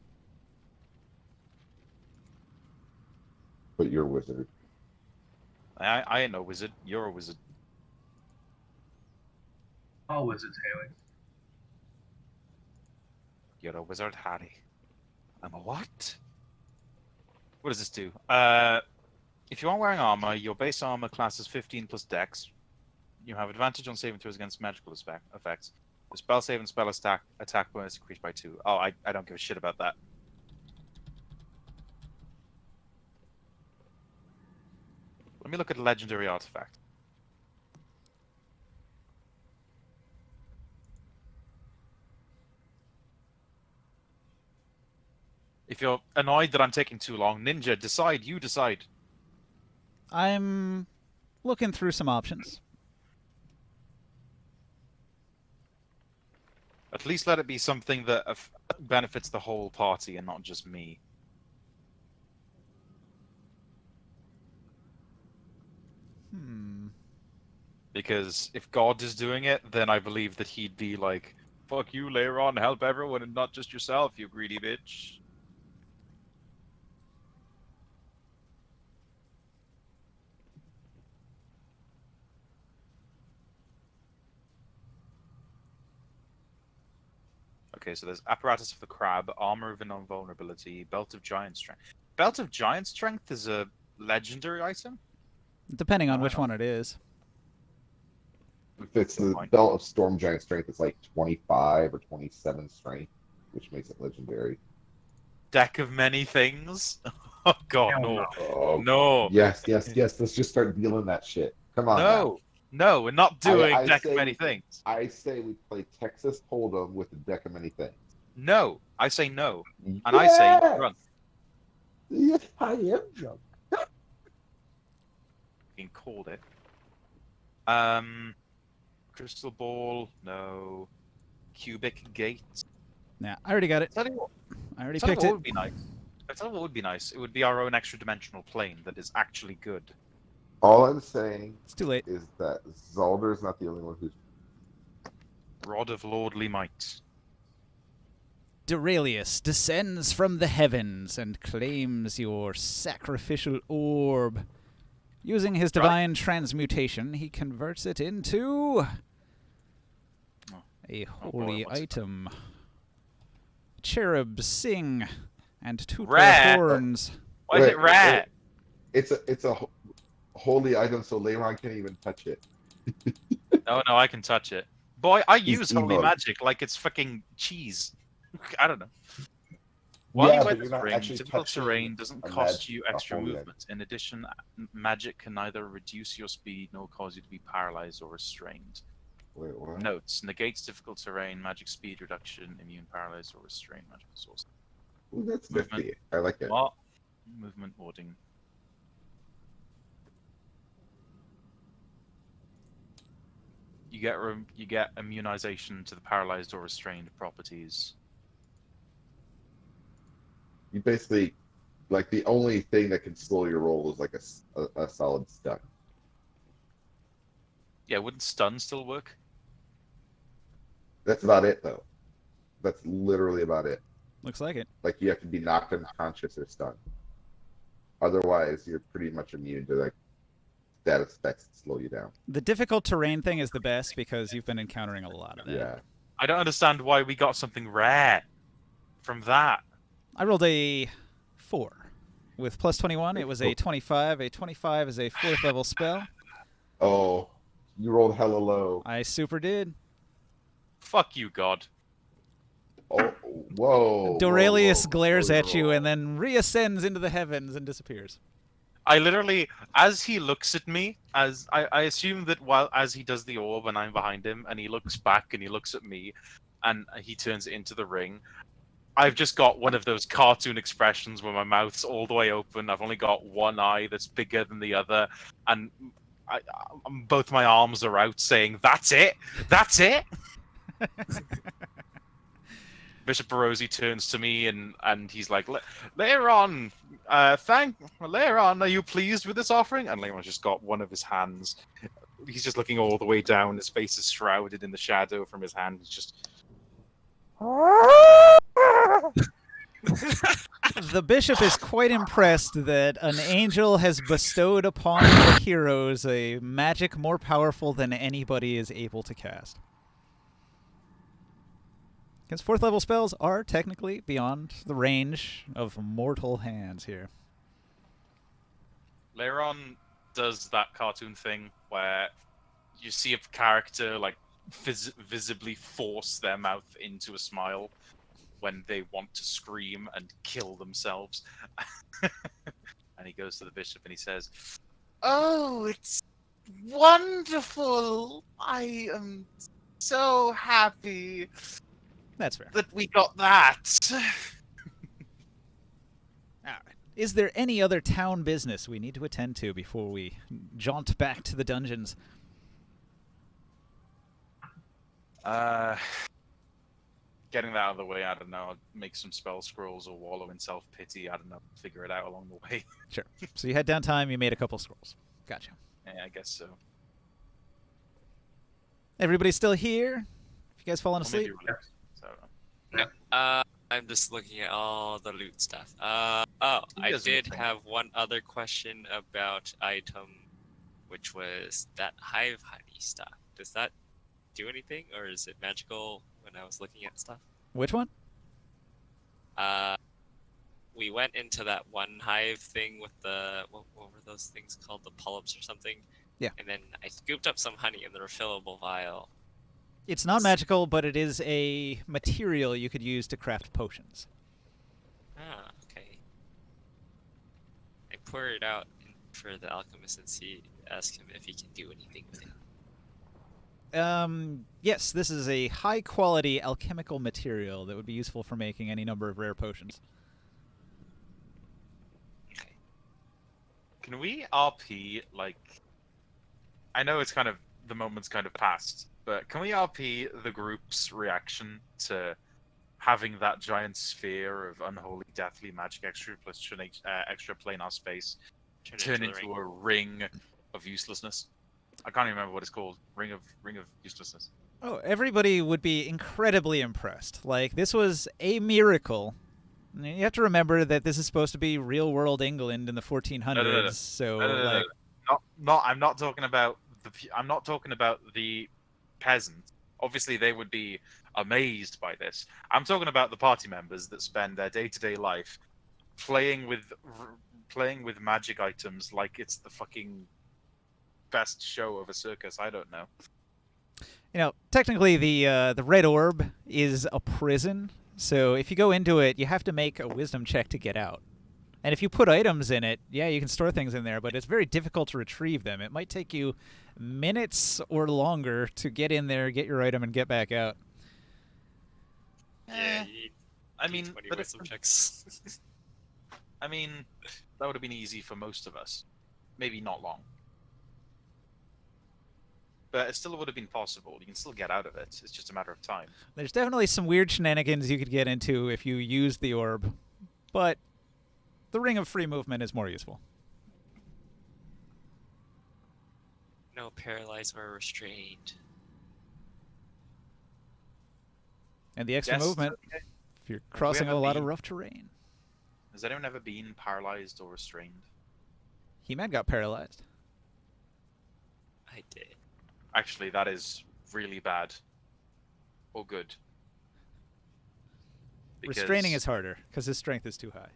But you're a wizard. I ain't no wizard. You're a wizard. All wizards, Haley. You're a wizard, Harry. I'm a what? What does this do? If you aren't wearing armor, your base armor class is 15 plus dex. You have advantage on saving throws against magical effects. The spell save and spell attack bonus increased by 2. Oh, I don't give a shit about that. Let me look at a legendary artifact. If you're annoyed that I'm taking too long, Ninja, decide. You decide. I'm looking through some options. At least let it be something that benefits the whole party and not just me. Because if God is doing it, then I believe that he'd be like, fuck you, Leiron, help everyone and not just yourself, you greedy bitch. Okay, so there's Apparatus of the Crab, Armor of Invulnerability, Belt of Giant Strength. Belt of Giant Strength is a legendary item? Depending on which one it is. If it's Good the point. Belt of Storm Giant Strength, it's like 25 or 27 strength, which makes it legendary. Deck of many things? Oh god, Hell no. no. Oh, No. yes. Let's just start dealing that shit. Come on now. No, no, we're not doing I deck of say many we- things. I say we play Texas Hold'em with a deck of many things. No, I say no, and I say Yes! drunk. Yes, I am drunk. Being called it. Crystal ball, no. Cubic gate. Nah, I already got it. Tell you what, I already tell you picked what it. would be nice. I tell you what would be nice. It would be our own extra dimensional plane that is actually good. All I'm saying It's too late. is that Zalder's not the only one who's. Rod of lordly might. Duralius descends from the heavens and claims your sacrificial orb. Using his divine transmutation, he converts it into a holy what's it? item. Cherubs sing, and two Rare. horns. Why is it rare? It's a holy item, so Leyron can't even touch it. Oh no, I can touch it. Boy, I He's use holy emo. magic like it's fucking cheese. I don't know. While Yeah, you but wear you're this not ring, actually typical touching terrain doesn't a cost you a extra holy item. movement. In addition, magic can neither reduce your speed nor cause you to be paralyzed or restrained. Wait, what? Notes: negates difficult terrain, magic speed reduction, immune, paralyzed, or restrained magical source. Ooh, that's Movement. nifty. I like it. What? Movement warding. You get immunization to the paralyzed or restrained properties. You basically, like, the only thing that can slow your roll is like a solid stun. Yeah, wouldn't stun still work? That's about it, though. That's literally about it. Looks like it. Like, you have to be knocked unconscious or stunned. Otherwise, you're pretty much immune to, like, status effects that slow you down. The difficult terrain thing is the best because you've been encountering a lot of that. Yeah. I don't understand why we got something rare from that. I rolled a 4. With plus 21, it was a 25. A 25 is a 4th level spell. Oh, you rolled hella low. I super did. Fuck you, God. Oh, whoa. Doralius whoa, glares whoa, at you whoa. and then reascends into the heavens and disappears. I literally, as he looks at me, as I assume that as he does the orb and I'm behind him, and he looks back and he looks at me, and he turns it into the ring, I've just got one of those cartoon expressions where my mouth's all the way open. I've only got one eye that's bigger than the other, and both my arms are out saying, "That's it! That's it!" Bishop Barozzi turns to me and he's like, Leiron, Leiron, are you pleased with this offering? And Leiron's just got one of his hands. He's just looking all the way down. His face is shrouded in the shadow from his hand. It's just... The bishop is quite impressed that an angel has bestowed upon the heroes a magic more powerful than anybody is able to cast. Because 4th level spells are technically beyond the range of mortal hands here. Leiron does that cartoon thing where you see a character like visibly force their mouth into a smile when they want to scream and kill themselves. And he goes to the bishop and he says, "Oh, it's wonderful. I am so happy That's fair. that we got that." All right. Is there any other town business we need to attend to before we jaunt back to the dungeons? Getting that out of the way, I don't know. I'll make some spell scrolls or wallow in self-pity. I don't know. Figure it out along the way. Sure. So you had downtime, you made a couple scrolls. Gotcha. Yeah, I guess so. Everybody still here? If you guys fallen Or maybe asleep? relax. So, I don't know. I'm just looking at all the loot stuff. I doesn't did think? have one other question about item, which was that hive honey stuff. Does that do anything, or is it magical when I was looking at stuff? Which one? We went into that one hive thing with the what were those things called, the polyps or something? Yeah. And then I scooped up some honey in the refillable vial. It's not magical, but it is a material you could use to craft potions. Ah, okay. I poured it out for the alchemist and ask him if he can do anything with it. Yes, this is a high-quality alchemical material that would be useful for making any number of rare potions. Okay. Can we RP, like... I know it's kind of... The moment's kind of passed, but can we RP the group's reaction to having that giant sphere of unholy, deathly magic extra plus extra planar space turn into a ring of uselessness? I can't even remember what it's called. Ring of uselessness. Oh, everybody would be incredibly impressed. Like, this was a miracle. You have to remember that this is supposed to be real-world England in the 1400s, No. so, No. like... I'm not talking about the peasant. Obviously, they would be amazed by this. I'm talking about the party members that spend their day-to-day life playing with magic items like it's the fucking best show of a circus. I don't know. You know, technically the red orb is a prison, so if you go into it, you have to make a wisdom check to get out. And if you put items in it, yeah, you can store things in there, but it's very difficult to retrieve them. It might take you minutes or longer to get in there, get your item, and get back out. Yeah, you need 20 wisdom checks. I mean, that would have been easy for most of us. Maybe not long. But it still would have been possible. You can still get out of it. It's just a matter of time. There's definitely some weird shenanigans you could get into if you use the orb, but the Ring of Free Movement is more useful. No paralyzed or restrained. And the extra Yes, movement okay. if you're crossing a ever lot of been- rough terrain. Has anyone ever been paralyzed or restrained? He-Man got paralyzed. I did. Actually, that is really bad. Or good. Restraining Because is harder, because his strength is too high.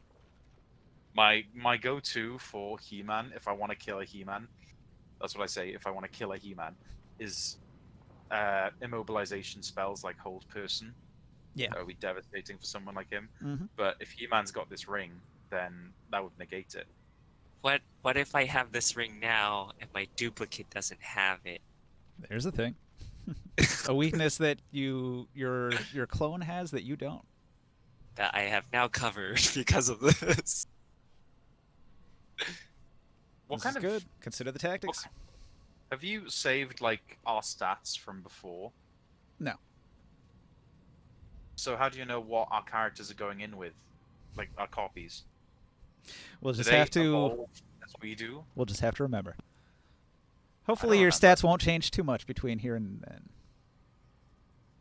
my go-to for He-Man, if I want to kill a He-Man, that's what I say, if I want to kill a He-Man, is immobilization spells like Hold Person. Yeah. That would be devastating for someone like him. Mm-hmm. But if He-Man's got this ring, then that would negate it. What if I have this ring now and my duplicate doesn't have it? There's a thing. A weakness that your clone has that you don't. That I have now covered because of this. What This kind is of good. Consider the tactics. Have you saved like our stats from before? No. So how do you know what our characters are going in with, like our copies? We'll Do just they have to. evolve as we do. We'll just have to remember. Hopefully, don't your remember. stats won't change too much between here and then.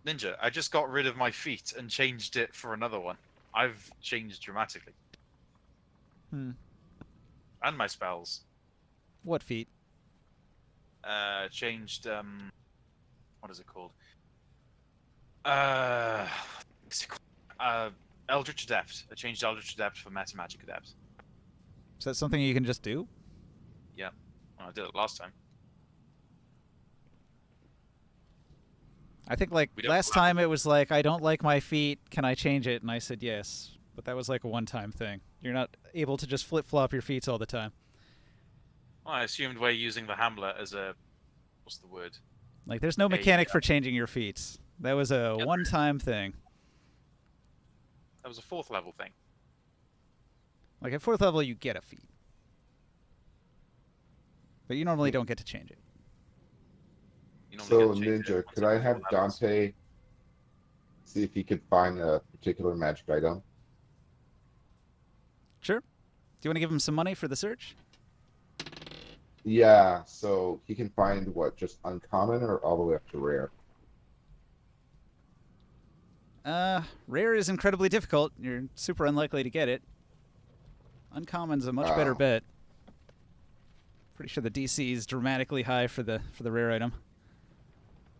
Ninja, I just got rid of my feet and changed it for another one. I've changed dramatically. Hmm. And my spells. What feat? Changed what is it called? What's it called? Eldritch Adept. I changed Eldritch Adept for Meta Magic Adept. Is that something you can just do? Yeah. Well, I did it last time. I think like We don't last allow- time it was like, I don't like my feet. Can I change it? And I said yes. But that was like a one-time thing. You're not able to just flip-flop your feet all the time. Well, I assumed we're using the Hamlet as a what's the word? Like there's no mechanic for changing your feet. That was a Yep. one-time thing. That was a 4th level thing. Like at 4th level, you get a feat. But you normally don't get to change it. You normally So, get to change it Ninja, once could every I have 4 levels. Dante see if he could find a particular magic item? Sure. Do you want to give him some money for the search? Yeah, so he can find what, just uncommon or all the way up to rare? Rare is incredibly difficult. You're super unlikely to get it. Uncommon's a much better Oh. bet. Pretty sure the DC is dramatically high for the rare item.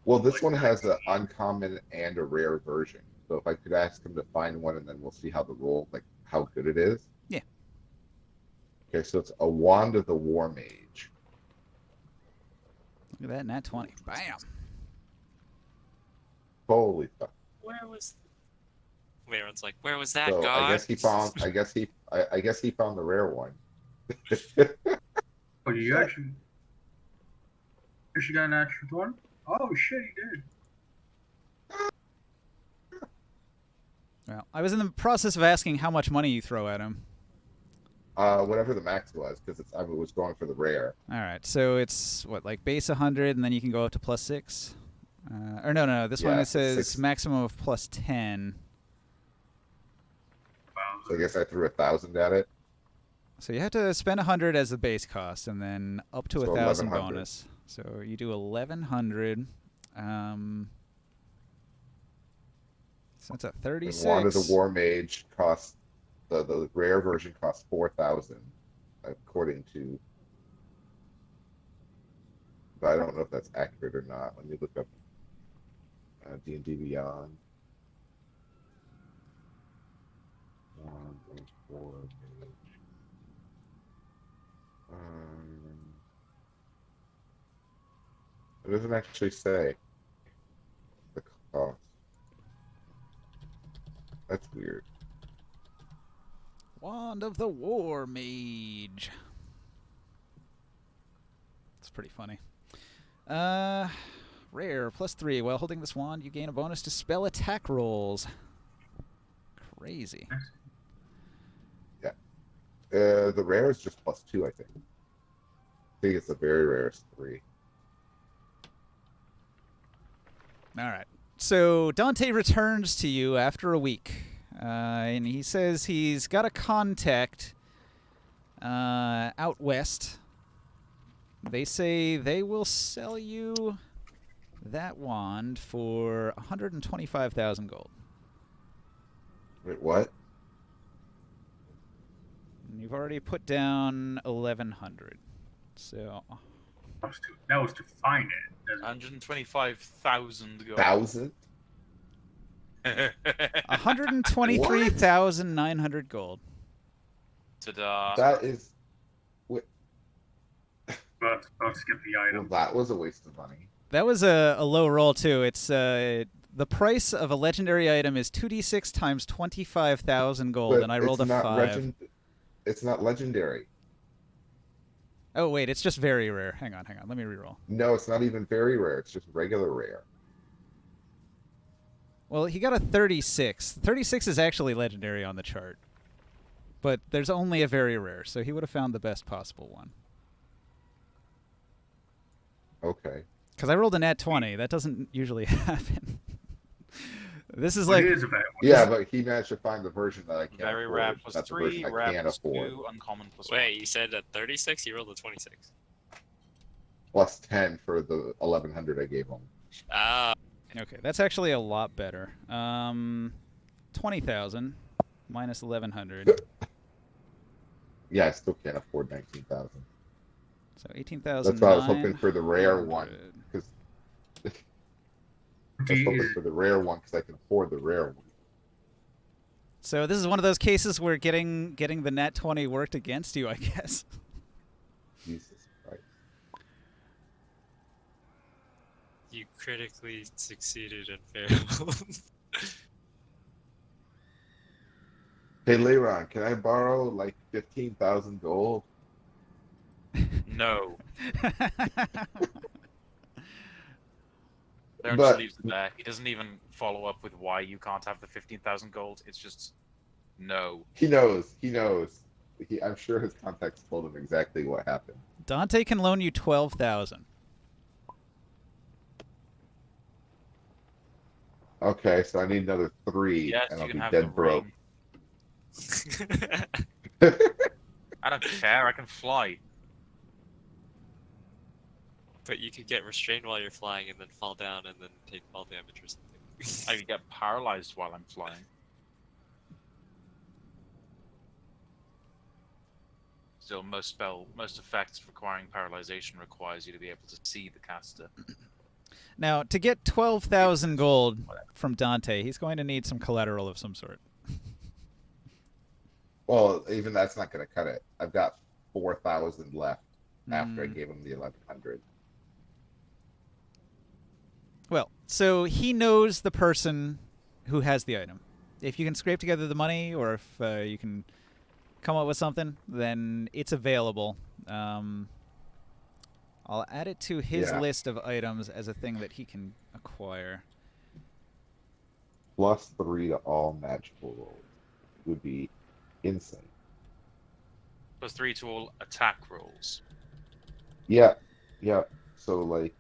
Well, this one has an uncommon and a rare version. So if I could ask him to find one, and then we'll see how the roll, like how good it is. Yeah. Okay, so it's a Wand of the War Mage. Look at that, nat 20. Bam. Holy fuck! Where was? Aaron's like, where was that So god? I guess he found. I guess he found the rare one. Oh, you Shut- actually got an extra one? Oh shit, he did. Well, I was in the process of asking how much money you throw at him. Whatever the max was, because I was going for the rare. All right, so it's what, like base 100, and then you can go up to +6. Or no. This one Yeah, it says 6. maximum of +10. So I guess I threw 1,000 at it. So you have to spend 100 as the base cost, and then up to So 1,000 1100. bonus. So you do 1,100. So that's at And 36. Wand of the War Mage costs the rare version costs 4,000, according to. But I don't know if that's accurate or not. Let me look up D&D Beyond. Wand of War Mage. It doesn't actually say the cost. That's weird. Wand of the War Mage. It's pretty funny. Rare, +3. While holding this wand, you gain a bonus to spell attack rolls. Crazy. The rare is just +2, I think. I think it's the very rarest 3. All right. So Dante returns to you after a week, and he says he's got a contact out west. They say they will sell you that wand for 125,000 gold. Wait, what? And you've already put down 1,100. So That was to find it. 125,000 gold. 1,000? 123,900 gold. Ta-da. That is. Wait, Let's skip the well, item. that was a waste of money. That was a low roll too. It's the price of a legendary item is 2d6 times 25,000 gold, But and I rolled a it's not 5. It's not legendary. Oh wait, it's just very rare. Hang on. Let me reroll. No, it's not even very rare. It's just regular rare. Well, he got a 36. 36 is actually legendary on the chart, but there's only a very rare, so he would have found the best possible one. Okay. Because I rolled a nat 20. That doesn't usually happen. This is Well, like it is a bad one. Yeah, but he managed to find the version that I can't Very afford. rare Not the +3, version rare I can't afford. +2, uncommon +1. Wait, you said at 36, you rolled a 26. Plus 10 for the 1,100 I gave him. Ah, okay. That's actually a lot better. 20,000 minus 1,100, Yeah, I still can't afford 19,000. so 18,000. That's why I was hoping for the rare one, because I was hoping Is- for the rare one because I can afford the rare one. So this is one of those cases where getting the nat 20 worked against you, I guess. Jesus Christ. you critically succeeded and failed. Hey, Leron, can I borrow like 15,000 gold? No. Darren But- just leaves it there. He doesn't even follow up with why you can't have the 15,000 gold. It's just no. He knows. He knows. I'm sure his contacts told him exactly what happened. Dante can loan you 12,000. Okay, so I need another 3, Yes, and you I'll can be have the dead broke. ring. I don't care. I can fly. But you could get restrained while you're flying and then fall down and then take fall damage or something. I can get paralyzed while I'm flying. Still, most effects requiring paralyzation requires you to be able to see the caster. Now, to get 12,000 gold from Dante, he's going to need some collateral of some sort. Well, even that's not going to cut it. I've got 4,000 left after I Mm. gave him the 1,100. Well, so he knows the person who has the item. If you can scrape together the money, or if you can come up with something, then it's available. I'll add it to his Yeah. list of items as a thing that he can acquire. +3 to all magical rolls would be insane. +3 to all attack rolls. Yeah, yeah. So like,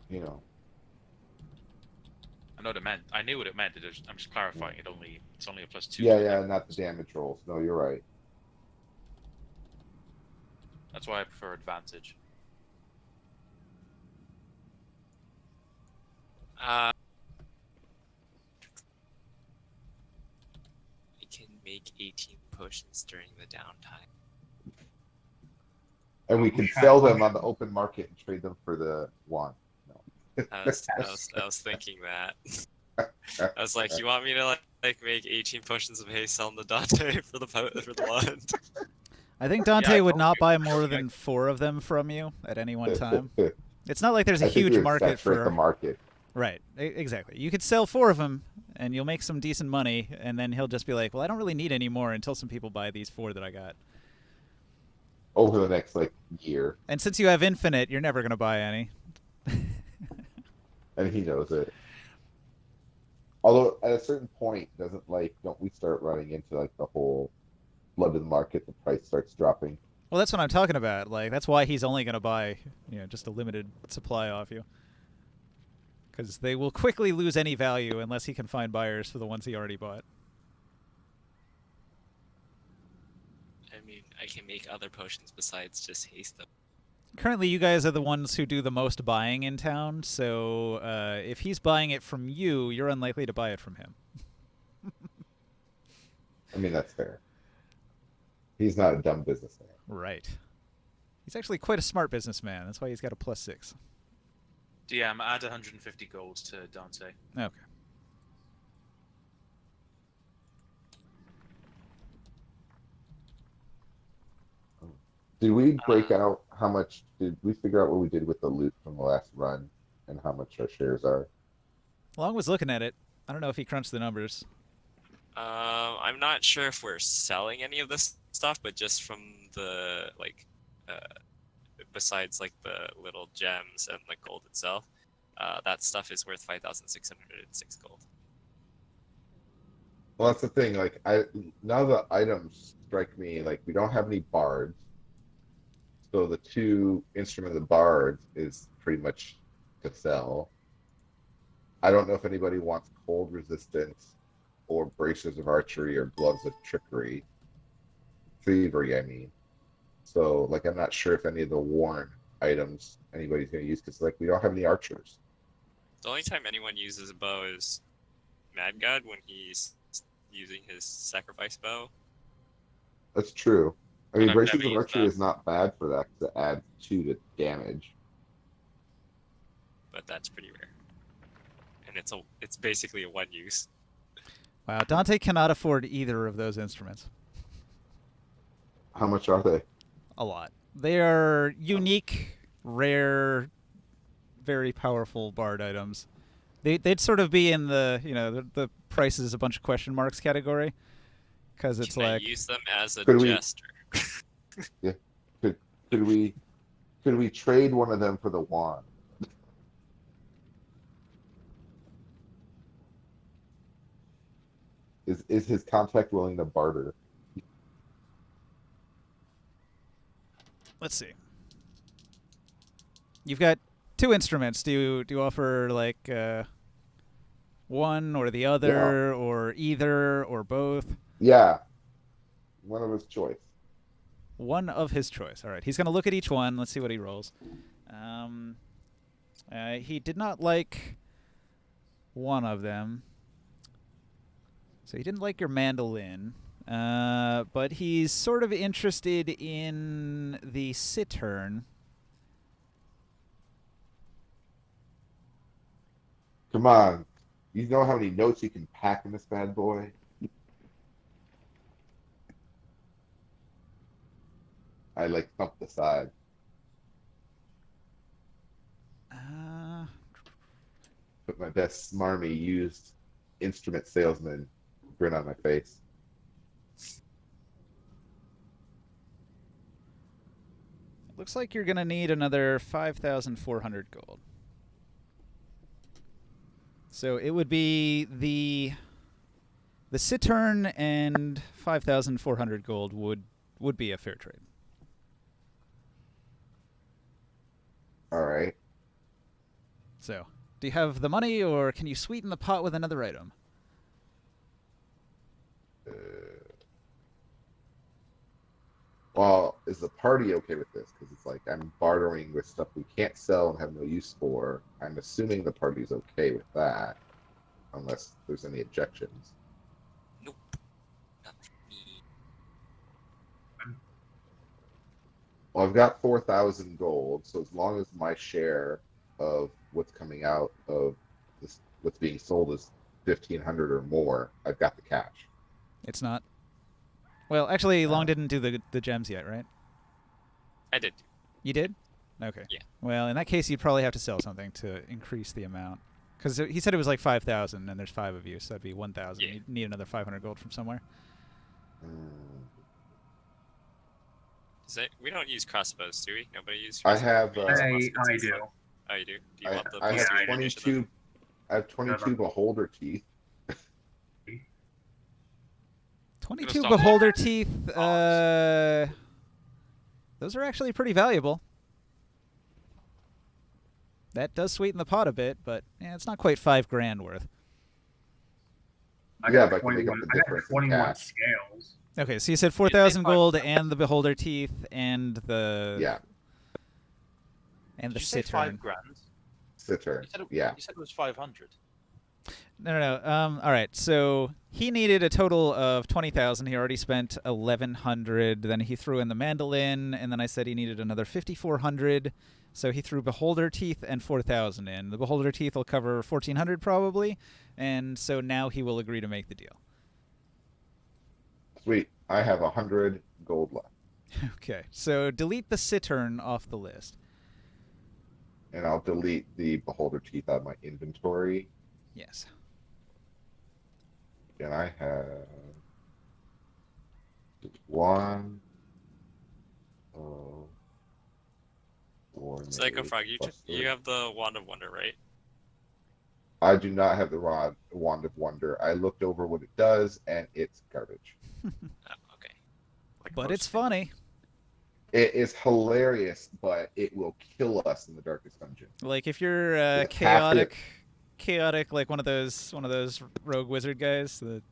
you know, I know what it meant. I knew what it meant. I'm just clarifying. It's only a +2 yeah, to yeah, attack. not the damage rolls. No, you're right. That's why I prefer advantage. We can make 18 potions during the downtime. And we can sell them on the open market and trade them for the wand. No. I was thinking that. I was like, you want me to like make 18 potions of haste on the Dante for the wand? I think I Dante would told not you. buy more than 4 of them from you at any one time. It's not like there's a I think huge we would market saturate for. the market. Right, exactly. You could sell 4 of them, and you'll make some decent money, and then he'll just be like, "Well, I don't really need any more until some people buy these 4 that I got." Over the next like year, And since you have infinite, you're never gonna buy any. and he knows it. Although at a certain point, don't we start running into like the whole flood of the market? The price starts dropping. Well, that's what I'm talking about. Like, that's why he's only gonna buy, just a limited supply off you, because they will quickly lose any value unless he can find buyers for the ones he already bought. I mean, I can make other potions besides just haste them. Currently, you guys are the ones who do the most buying in town, so if he's buying it from you, you're unlikely to buy it from him. I mean, that's fair. He's not a dumb businessman. Right. He's actually quite a smart businessman. That's why he's got a +6. DM, add 150 gold to Dante. Okay. Did we break out how much? Did we figure out what we did with the loot from the last run and how much our shares are? Long was looking at it. I don't know if he crunched the numbers. I'm not sure if we're selling any of this stuff, but just from the besides like the little gems and the gold itself, that stuff is worth 5,606 gold. Well, that's the thing. Like, none of the items strike me like we don't have any bards. So the 2 instrument of the bards is pretty much to sell. I don't know if anybody wants cold resistance or braces of archery or gloves of thievery, I mean. So like I'm not sure if any of the worn items anybody's gonna use because like we don't have any archers. The only time anyone uses a bow is Mad God when he's using his sacrifice bow. That's true. I mean, I've braces never of used archery that. is not bad for that because it adds 2 to damage. But that's pretty rare. And it's basically a one use. Wow, Dante cannot afford either of those instruments. How much are they? A lot. They are unique, rare, very powerful bard items. They'd sort of be in the price is a bunch of question marks category, because it's Can I like use them as a Could we- jester? Yeah. Could we trade one of them for the wand? Is his contact willing to barter? let's see. You've got 2 instruments. Do you offer like one or the other or either or both? Yeah. One of his choice. One of his choice. All right. He's going to look at each one. Let's see what he rolls. He did not like one of them. So he didn't like your mandolin. But he's sort of interested in the cittern. Come on. You know how many notes you can pack in this bad boy? I like thump the side. Put my best smarmy used instrument salesman grin on my face. looks like you're gonna need another 5,400 gold. So it would be the cittern and 5,400 gold would be a fair trade. All right. So, do you have the money, or can you sweeten the pot with another item? Well, is the party okay with this? Because it's like I'm bartering with stuff we can't sell and have no use for. I'm assuming the party's okay with that, unless there's any objections. Nope. Not for me. Well, I've got 4,000 gold, so as long as my share of what's coming out of this, what's being sold is 1,500 or more, I've got the cash. It's not. Well, actually, Long Oh. didn't do the gems yet, right? I did. You did? Okay. Yeah. Well, in that case, you'd probably have to sell something to increase the amount. Because he said it was like 5,000, and there's 5 of you, so that'd be 1,000. Yeah. You'd need another 500 gold from somewhere. We don't use crossbows, do we? Nobody uses I crossbows. have. We use I muskets and do. stuff. Oh, you do? Do you want the I have plus 2 ammunition then? 22. I have 22 beholder teeth. 22 stop beholder there. teeth. Those are actually pretty valuable. That does sweeten the pot a bit, but yeah, it's not quite 5 grand worth. Yeah, but I can make up the I got difference in 21 cash. scales. Okay, so you said 4,000 gold and the beholder teeth and the Yeah, and Did the you say cittern. 5 grand? cittern. You said it, Yeah. You said it was 500. No. All right. So he needed a total of 20,000. He already spent 1,100. Then he threw in the mandolin, and then I said he needed another 5,400. So he threw beholder teeth and 4,000 in. The beholder teeth will cover 1,400 probably, and so now he will agree to make the deal. Sweet. I have 100 gold left, Okay. So delete the cittern off the list. and I'll delete the beholder teeth out of my inventory. Yes. And I have one. Oh, four. Psycho Frog, you plus you three. have the Wand of Wonder, right? I do not have the wand of wonder. I looked over what it does, and it's garbage. Oh, okay. Like But most it's things. funny. It is hilarious, but it will kill us in the darkest dungeon. Like if you're It's half it. chaotic, like one of those rogue wizard guys, the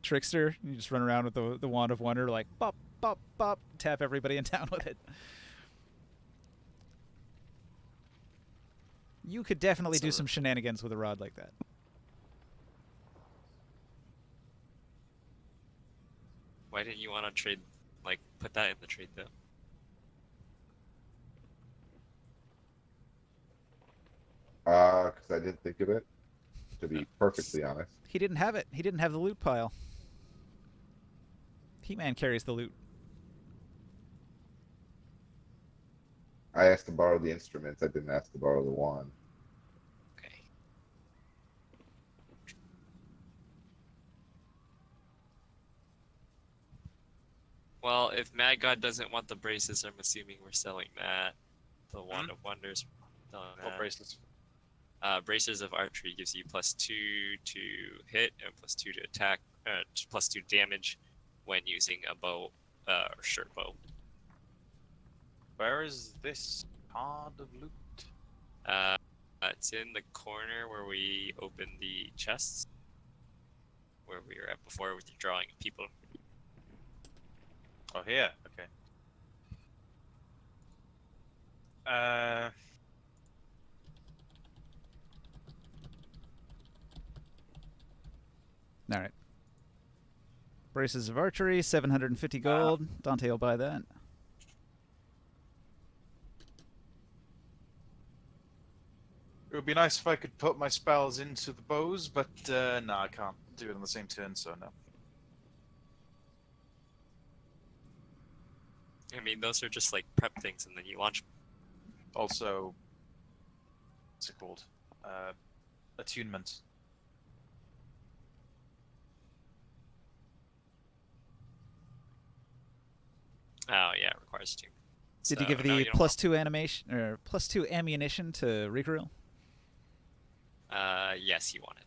trickster. You just run around with the wand of wonder, like bop bop bop, tap everybody in town with it. You could definitely do So- some shenanigans with a rod like that. Why didn't you want to trade, like, put that in the trade, though? Because I didn't think of it, to be perfectly honest. He didn't have it. He didn't have the loot pile. He-Man carries the loot. I asked to borrow the instruments. I didn't ask to borrow the wand. Okay. Well, if Mad God doesn't want the braces, I'm assuming we're selling that. The Wand of Wonders. Selling What that. bracelets? Braces of Archery gives you +2 to hit and +2 to attack, +2 damage when using a bow or short bow. Where is this card of loot? It's in the corner where we opened the chests, where we were at before with the drawing of people. Oh, here. Okay. All right. Braces of archery, 750 gold. Dante will buy that. It would be nice if I could put my spells into the bows, but no, I can't do it on the same turn, so no. I mean, those are just like prep things, and then you launch. Also, what's it called? Attunement. Oh yeah, it requires 2. Did you give no, the you don't +2 animation or +2 ammunition to Rikuril? Yes, you want it.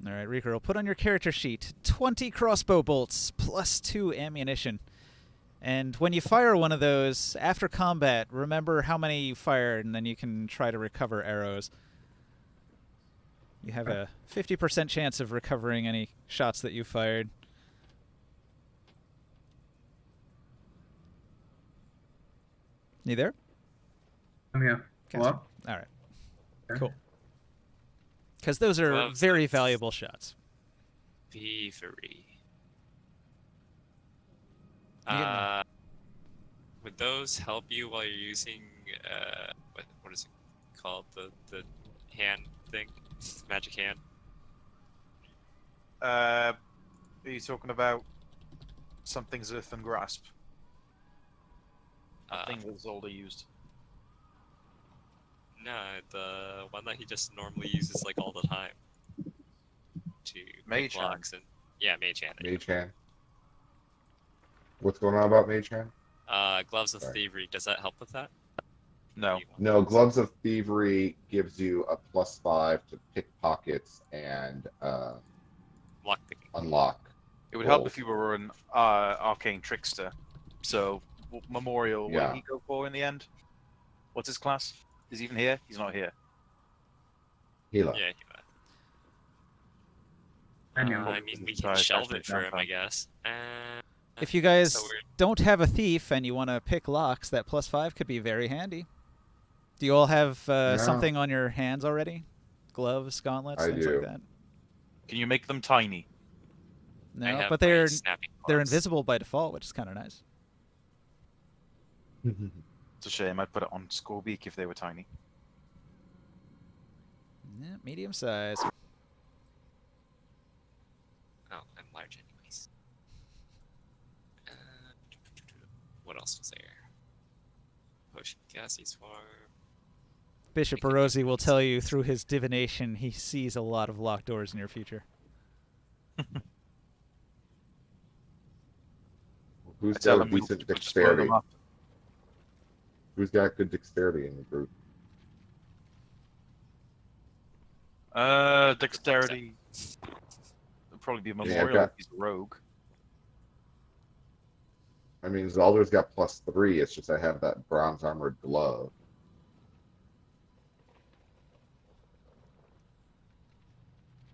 All right, Rikuril, put on your character sheet 20 crossbow bolts +2 ammunition. And when you fire one of those, after combat, remember how many you fired, and then you can try to recover arrows. You have a 50% chance of recovering any shots that you fired. You there? I'm here. Gotcha. What? All right. Okay. Cool. Because those are Gloves, very that's- valuable shots. Thievery. You get Would those help you while you're using what is it called, the hand thing, magic hand? Are you talking about something's earthen grasp? I think that Zolda used. No, the one that he just normally uses like all the time to Mage pick locks and yeah, mage hand. there you Mage hand. What's going on about Mage hand? go. Gloves of Sorry. thievery. Does that help with that? No. You want No, those? Gloves of Thievery gives you a +5 to pickpockets and Lock picking. unlock. It would help rolls. if you were an arcane trickster. So, Memorial, what Yeah. did he go for in the end? What's his class? Is he even here? He's not here. Hela. Yeah. I knew. I mean, we can Sorry, shelve actually, it for him, I downtime. guess. If you guys So we're- don't have a thief and you want to pick locks, that +5 could be very handy. Do you all have Yeah. something on your hands already? Gloves, gauntlets, I things do. like that? Can you make them tiny? I No, have but my they're snapping they're gloves. invisible by default, which is kind of nice. It's a shame. I'd put it on Scorbeak if they were tiny. Yeah, medium size. Oh, I'm large anyways. What else was there? Potion Cassie's farm. Bishop Make it Orosi will easy. tell you through his divination he sees a lot of locked doors in your future. Who's I tell got them decent we'll just blow them dexterity? up. Who's got good dexterity in the group? Dexterity. It'd probably be a I've Memorial got- if he's a rogue. I mean, Zalder's got +3. It's just I have that bronze armored glove.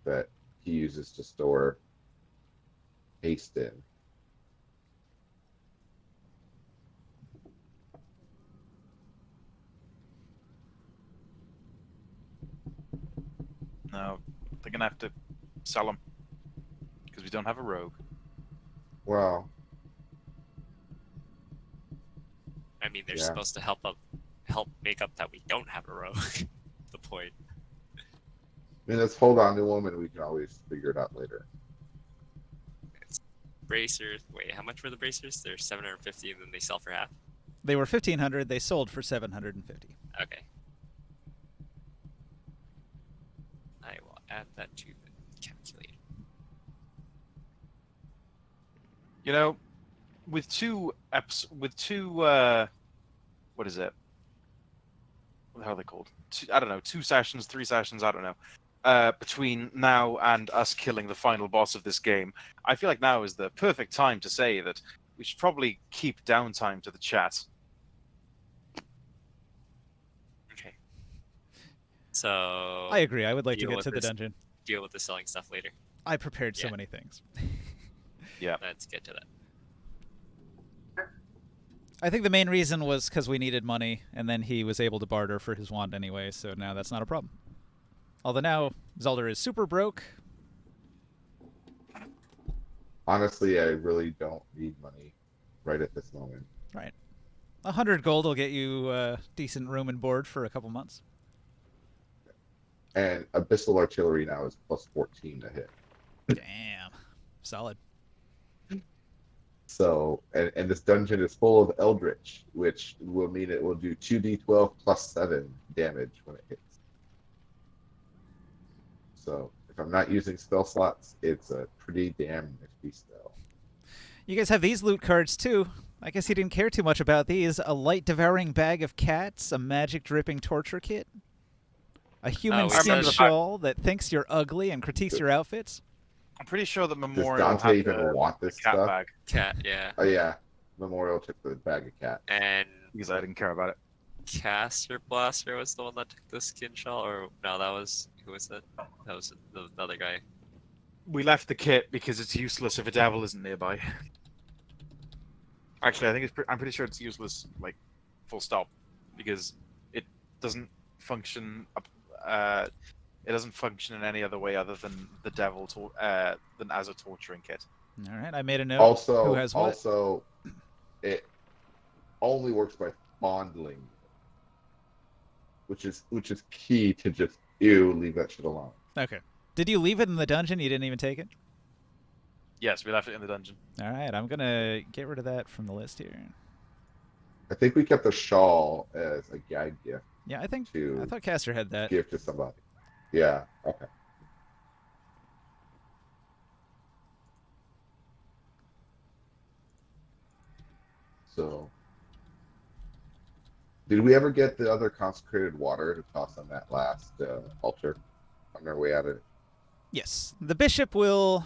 That he uses to store haste in. No, they're gonna have to sell them because we don't have a rogue. Well, I mean, they're Yeah. supposed to help make up that we don't have a rogue. The point. I mean, let's hold on to them and we can always figure it out later. Bracers. Wait, how much were the bracers? They're 750, and then they sell for half. They were 1,500. They sold for 750. Okay. I will add that to the calculator. You know, with two what is it? What the hell are they called? I don't know. 2 sessions, 3 sessions. I don't know. Between now and us killing the final boss of this game, I feel like now is the perfect time to say that we should probably keep downtime to the chat. Okay. So I agree. I would like to deal get with to the this. dungeon. deal with the selling stuff later. I prepared so Yeah. many things. Yeah. Let's get to that. I think the main reason was because we needed money, and then he was able to barter for his wand anyway, so now that's not a problem. Although now Zelda is super broke. Honestly, I really don't need money right at this moment. 100 gold will get you decent room and board for a couple months. And Abyssal Artillery now is +14 to hit. Damn. Solid. So, and this dungeon is full of Eldritch, which will mean it will do 2d12 +7 damage when it hits. So, if I'm not using spell slots, it's a pretty damn nifty spell. You guys have these loot cards too. I guess he didn't care too much about these. A light devouring bag of cats, a magic dripping torture kit, a human we skin said- shawl that thinks you're ugly and critiques your outfits. I'm pretty sure that Does Memorial Dante had even the, want the this cat stuff? bag Cat, yeah. Oh yeah, Memorial took the bag of cat. And because I didn't care about it. Caster Blaster was the one that took the skin shawl, or no, that was who was that? That was the other guy. We left the kit because it's useless if a devil isn't nearby. Actually, I think I'm pretty sure it's useless, like, full stop, because it doesn't function. It doesn't function in any other way other than the devil than as a torturing kit. All right, I made a note. Also, Who has what? also, it only works by fondling, which is key to just leave that shit alone. Okay. Did you leave it in the dungeon? You didn't even take it? Yes, we left it in the dungeon. All right, I'm gonna get rid of that from the list here. I think we kept the shawl as a gag gift Yeah, I to thought Caster had that. give to somebody. Yeah. Okay. So, did we ever get the other consecrated water to toss on that last altar on our way out of it? Yes, the bishop will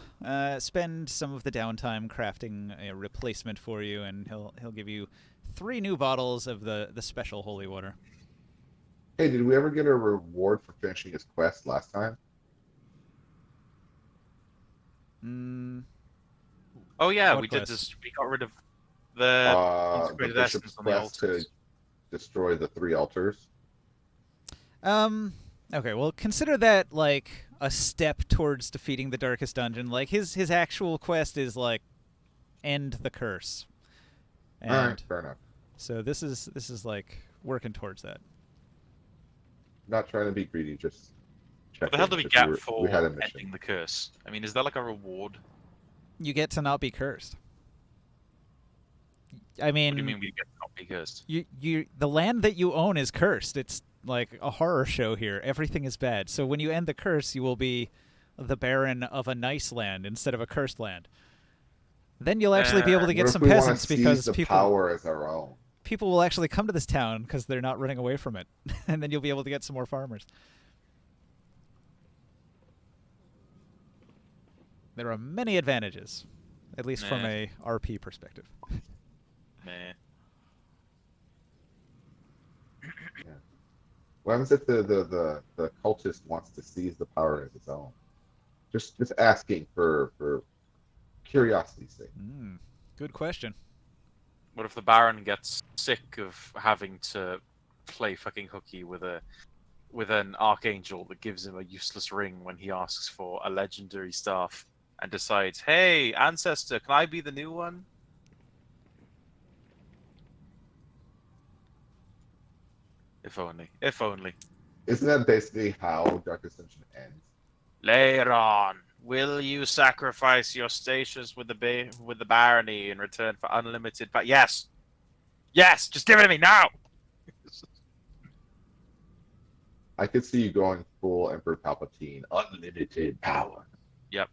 spend some of the downtime crafting a replacement for you, and he'll give you 3 new bottles of the special holy water. Hey, did we ever get a reward for finishing his quest last time? Oh yeah, What we quest? did this. We got rid of the The consecrated bishop's essence on the quest to altars. destroy the 3 altars. Okay, well, consider that like a step towards defeating the darkest dungeon. Like his actual quest is like end the curse. And All right, fair enough. so this is like working towards that. Not trying to be greedy, just checking. What the hell do we because get for we had a ending mission. the curse? I mean, is that like a reward? You get to not be cursed. I What do you mean, mean we get to not be cursed? the land that you own is cursed. It's like a horror show here. Everything is bad. So when you end the curse, you will be the baron of a nice land instead of a cursed land. Then you'll actually be able to What get if some we wanna peasants seize because the people power as our own? people will actually come to this town because they're not running away from it, and then you'll be able to get some more farmers. There are many advantages, at least from Nah. a RP perspective. Meh. What happens if the cultist wants to seize the power as its own? Just asking for curiosity's sake. Good question. What if the Baron gets sick of having to play fucking hooky with an archangel that gives him a useless ring when he asks for a legendary staff, and decides, "Hey, ancestor, can I be the new one?" If only. If only. Isn't that basically how Dark Ascension ends? Later will you sacrifice your status with the barony in return for unlimited power? Yes! Yes! Just give it to me now! I could see you going full Emperor Palpatine, unlimited power. Yep.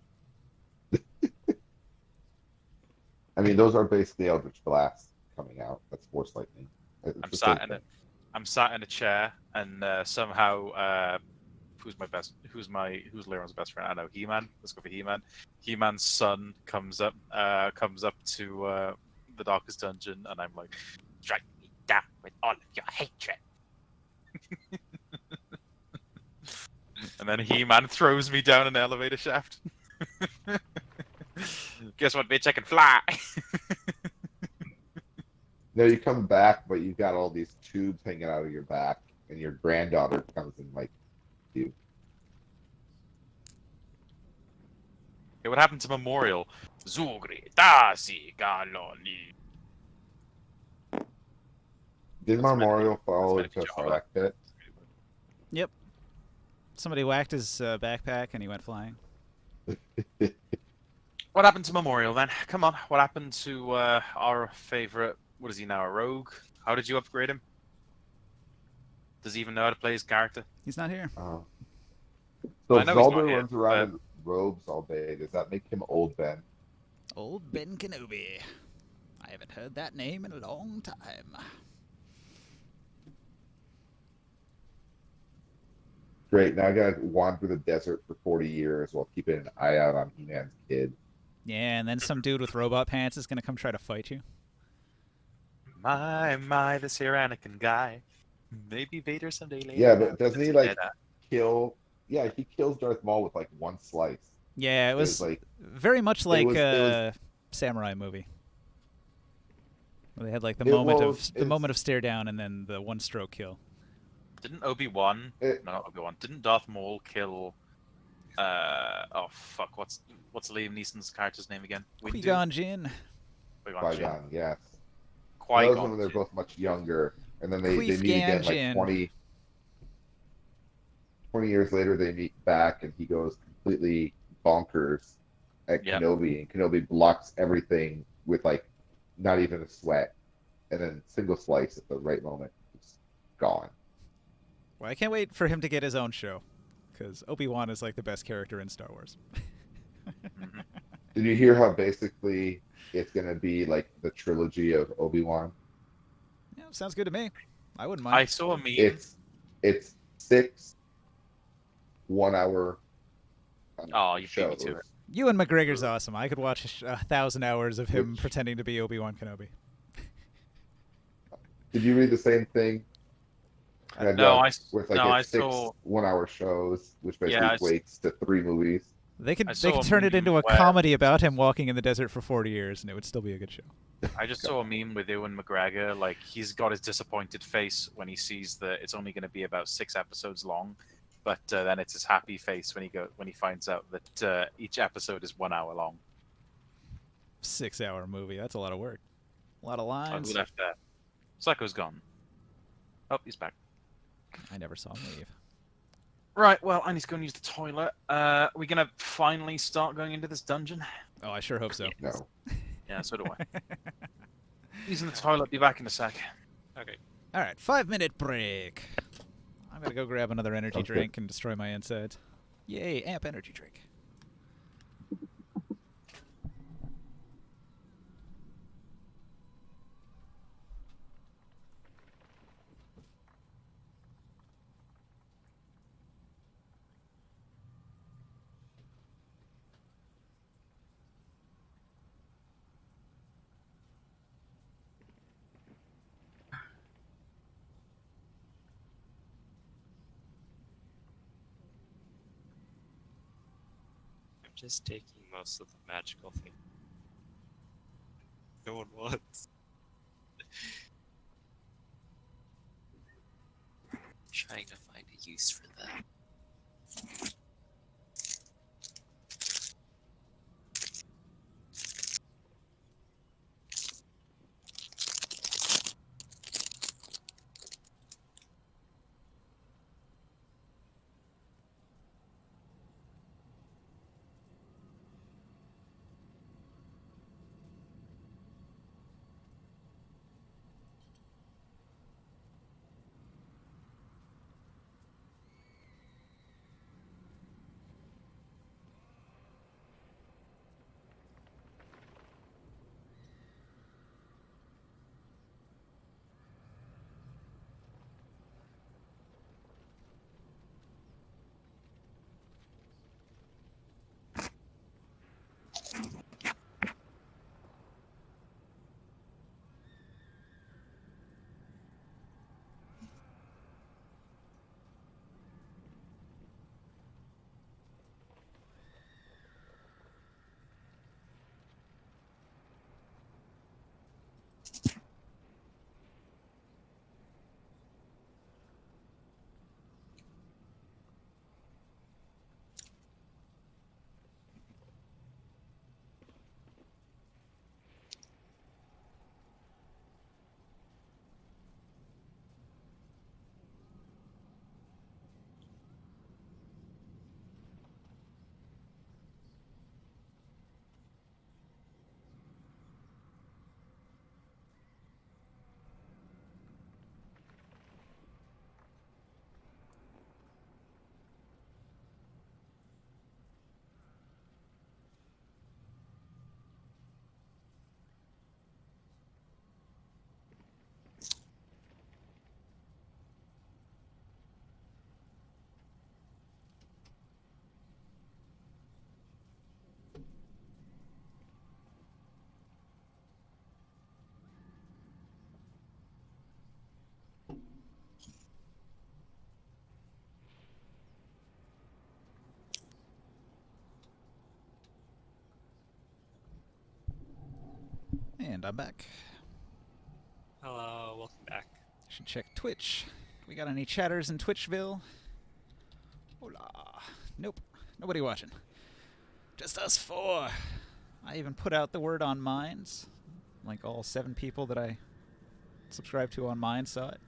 I mean, those are basically Eldritch Blast coming out. That's Force Lightning. It's I'm the sat same in thing. I'm sat in a chair, and somehow, who's Leron's best friend? I know He-Man. Let's go for He-Man. He-Man's son comes up to the darkest dungeon, and I'm like, strike me down with all of your hatred. And then He-Man throws me down an elevator shaft. Guess what, bitch? I can fly. No, you come back, but you've got all these tubes hanging out of your back, and your granddaughter comes and like you. Okay, what happened to Memorial? Zugri, Dasi, Galoli. Did That's Memorial fall that's into a Java. Sarlacc pit? Somebody whacked his backpack and he went flying. What happened to Memorial then? Come on, what happened to our favorite? What is he now? A rogue? How did you upgrade him? Does he even know how to play his character? He's not here. So I if know he's Zelda not here, runs around in robes all day, does that make him old Ben? Old Ben Kenobi. I I haven't heard that name in a long time. Great. Now I gotta wander the desert for 40 years while keeping an eye out on He-Man's kid. Yeah, and then some dude with robot pants is gonna come try to fight you. My, this here Anakin guy. Maybe Vader someday later. Yeah, but doesn't he like Yeah, kill? Yeah, he kills Darth Maul with like one slice. Yeah, it It was was like very much it like was it was a samurai movie. Where they had like the it moment was of it's stare down and then the one stroke kill. Didn't Obi-Wan? it, No, not Obi-Wan. Didn't Darth Maul kill? Oh fuck! What's Liam Neeson's character's name again? Qui-Gon Jinn. Qui-Gon Jinn. Qui-Gon, yes. That was Qui-Gon when they're Jinn. both much younger, and then they Queef meet again like Ganjin. 20 years later. They meet back, and he goes completely bonkers at Yep. Kenobi, and Kenobi blocks everything with like not even a sweat, and then single slice at the right moment, it's gone. Well, I can't wait for him to get his own show, because Obi-Wan is like the best character in Star Wars. Mhm. Did you hear how basically it's gonna be like the trilogy of Obi-Wan? Yeah, sounds good to me. I wouldn't mind. I saw a meme. It's 6 1 hour Oh, you beat me shows. to it. Ewan McGregor's awesome. I could watch 1,000 hours of him Which- pretending to be Obi-Wan Kenobi. Did you read the same thing? No, with like I it's 6 saw. 1 hour shows, which basically Yeah, equates to 3 movies. They could I they saw could a turn it meme into a where- comedy about him walking in the desert for 40 years, and it would still be a good show. I just saw a meme with Ewan McGregor. Like he's got his disappointed face when he sees that it's only going to be about 6 episodes long, but then it's his happy face when he finds out that each episode is 1 hour long. 6-hour movie. That's a lot of work. A lot of Oh, lines. who left that? Psycho's gone. Oh, he's back. I never saw him leave. Right, well, I need to go and use the toilet. We're gonna finally start going into this dungeon. Oh, I sure hope so. No. Yeah, so do I. Using the toilet. Be back in a sec. Okay. All right, 5-minute break. I'm gonna go grab another energy Sounds good. drink and destroy my insides. Yay, amp energy drink. I'm just taking most of the magical things. No one wants. Trying to find a use for that. And I'm back. Hello, welcome back. Should check Twitch. We got any chatters in Twitchville? Hola. Nope. Nobody watching. Just us four. I even put out the word on Minds. Like all 7 people that I subscribed to on Minds saw it.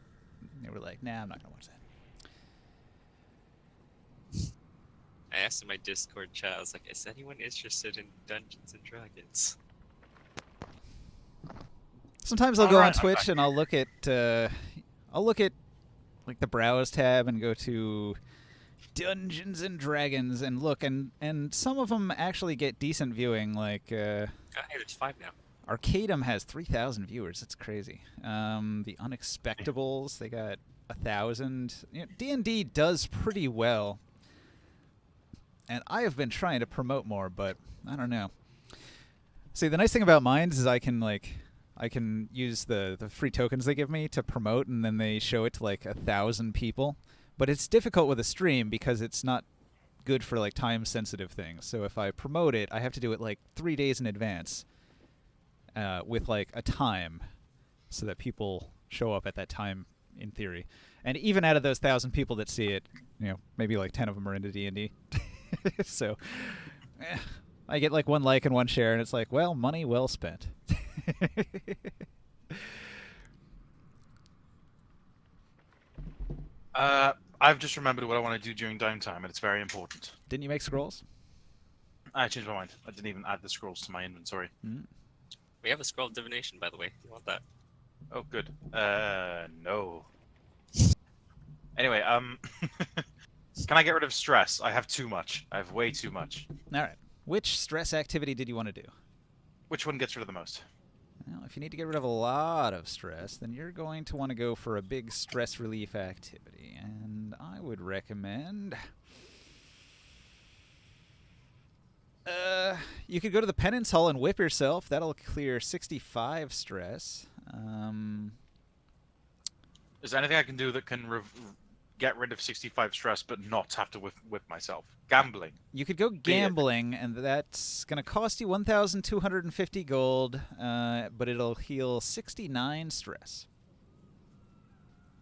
They were like, nah, I'm not going to watch that. I asked in my Discord chat, I was like, is anyone interested in Dungeons and Dragons? Sometimes I'll go on Alright, I'm Twitch back. and I'll look at like the browse tab and go to Dungeons and Dragons and look, and some of them actually get decent viewing. Like Oh, hey, there's 5 now. Arcadum has 3,000 viewers. That's crazy. The Unexpectables, they got 1,000. You know, D&D does pretty well, and I have been trying to promote more, but I don't know. See, the nice thing about Minds is I can use the free tokens they give me to promote, and then they show it to like 1,000 people. But it's difficult with a stream because it's not good for like time-sensitive things. So if I promote it, I have to do it like 3 days in advance, with like a time, so that people show up at that time in theory. And even out of those 1,000 people that see it, you know, maybe like 10 of them are into D&D. So I get like 1 like and 1 share, and it's like, well, money well spent. I've just remembered what I want to do during downtime, and it's very important. Didn't you make scrolls? I changed my mind. I didn't even add the scrolls to my inventory. We have a scroll of divination, by the way. You want that? Oh, good. No. Anyway, can I get rid of stress? I have too much. I have way too much. All right. Which stress activity did you want to do? Which one gets rid of the most? Well, if you need to get rid of a lot of stress, then you're going to want to go for a big stress relief activity. And I would recommend... you could go to the Penance Hall and whip yourself. That'll clear 65 stress. Is there anything I can do that can get rid of 65 stress but not have to whip myself? Gambling. You could go gambling, and that's going to cost you 1,250 gold, but it'll heal 69 stress.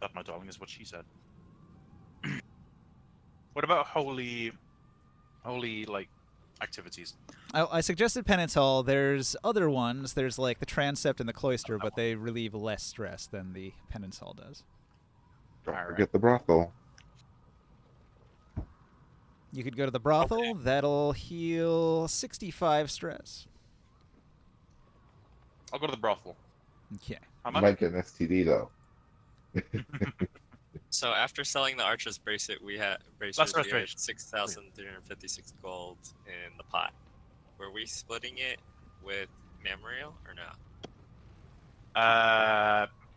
That, my darling, is what she said. What about holy like activities? I suggested Penance Hall. There's other ones. There's like the Transept and the Cloister, but they relieve less stress than the Penance Hall does. Don't Alright. forget the brothel. You could go to the brothel. Okay. That'll heal 65 stress. I'll go to the brothel. Okay. How You much? might get an STD though. So after selling the Archer's bracelet, we had That's 6,356 gold in the pot. Were we splitting it with Memorial or no?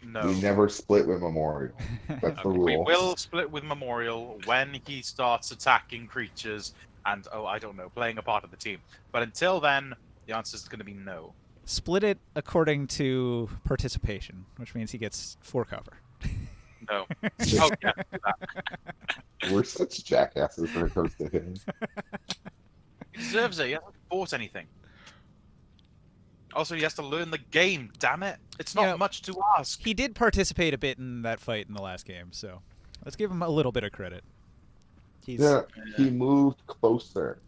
No. We never split with Memorial. That's the Okay. rule. We will split with Memorial when he starts attacking creatures and, oh, I don't know, playing a part of the team. But until then, the answer is going to be no. Split it according to participation, which means he gets 4 cover. No. Oh, yeah. We're such jackasses when it comes to him. He deserves it. He hasn't fought anything. Also, he has to learn the game, damn it. It's not Yeah. much to ask. He did participate a bit in that fight in the last game, so let's give him a little bit of credit. He's Yeah, he moved closer.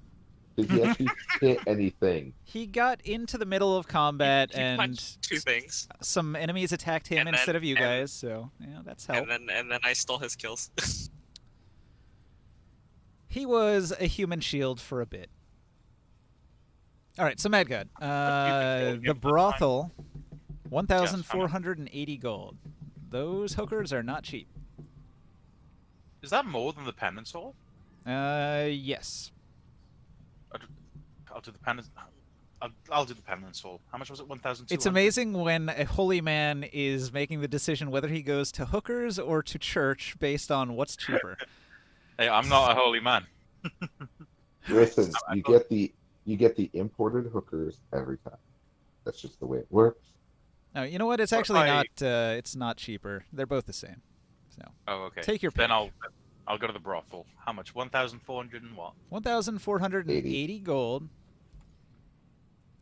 Did he actually hit anything? He got into the middle of combat, He and punched 2 things, some enemies attacked him And then- instead of you and- guys, so yeah, that's help. and then I stole his kills. He was a human shield for a bit. All right, so Mad God, the brothel, 1,480 gold. Those hookers are not cheap. Is that more than the penance hall? Yes. I'll do the penance. I'll do the penance hall. How much was it? 1,200. It's amazing when a holy man is making the decision whether he goes to hookers or to church based on what's cheaper. Hey, I'm not a holy man. Listen, you get the imported hookers every time. That's just the way it works. No, you know what? It's But actually I- not. It's not cheaper. They're both the same. So Oh, okay. take your pick. Then I'll go to the brothel. How much? 1,400 and what? 1,480 gold.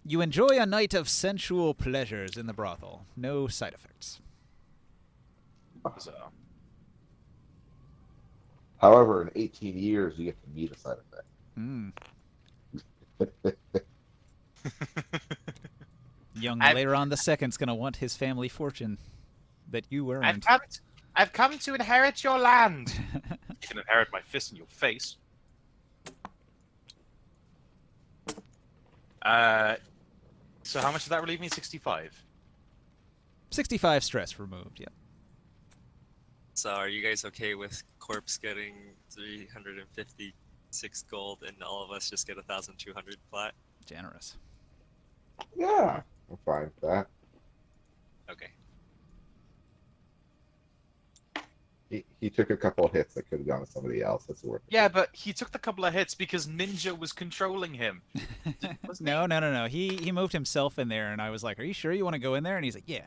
You enjoy a night of sensual pleasures in the brothel. No side effects. So, However, in 18 years, you get to meet a side effect. Mm. Young I've- Leiron II's gonna want his family fortune that you earned. I've come to inherit your land. You can inherit my fist in your face. So how much does that relieve me? 65. 65 stress removed. Yeah. So are you guys okay with Corpse getting 356 gold and all of us just get 1,200 flat? Generous. Yeah, I'm fine with that. Okay. He took a couple of hits that could have gone to somebody else. That's worth it. Yeah, but he took the couple of hits because Ninja was controlling him. No. He moved himself in there, and I was like, "Are you sure you want to go in there?" And he's like, "Yeah."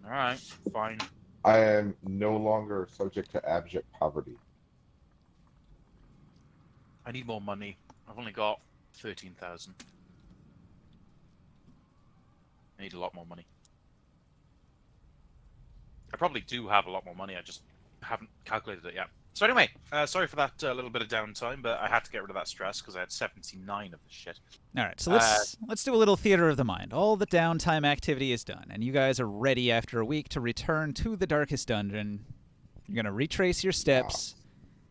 All right, fine. I am no longer subject to abject poverty. I need more money. I've only got 13,000. I need a lot more money. I probably do have a lot more money. I just haven't calculated it yet. So anyway, sorry for that little bit of downtime, but I had to get rid of that stress because I had 79 of this shit. All right, so let's do a little theater of the mind. All the downtime activity is done, and you guys are ready after a week to return to the darkest dungeon. You're gonna retrace your steps.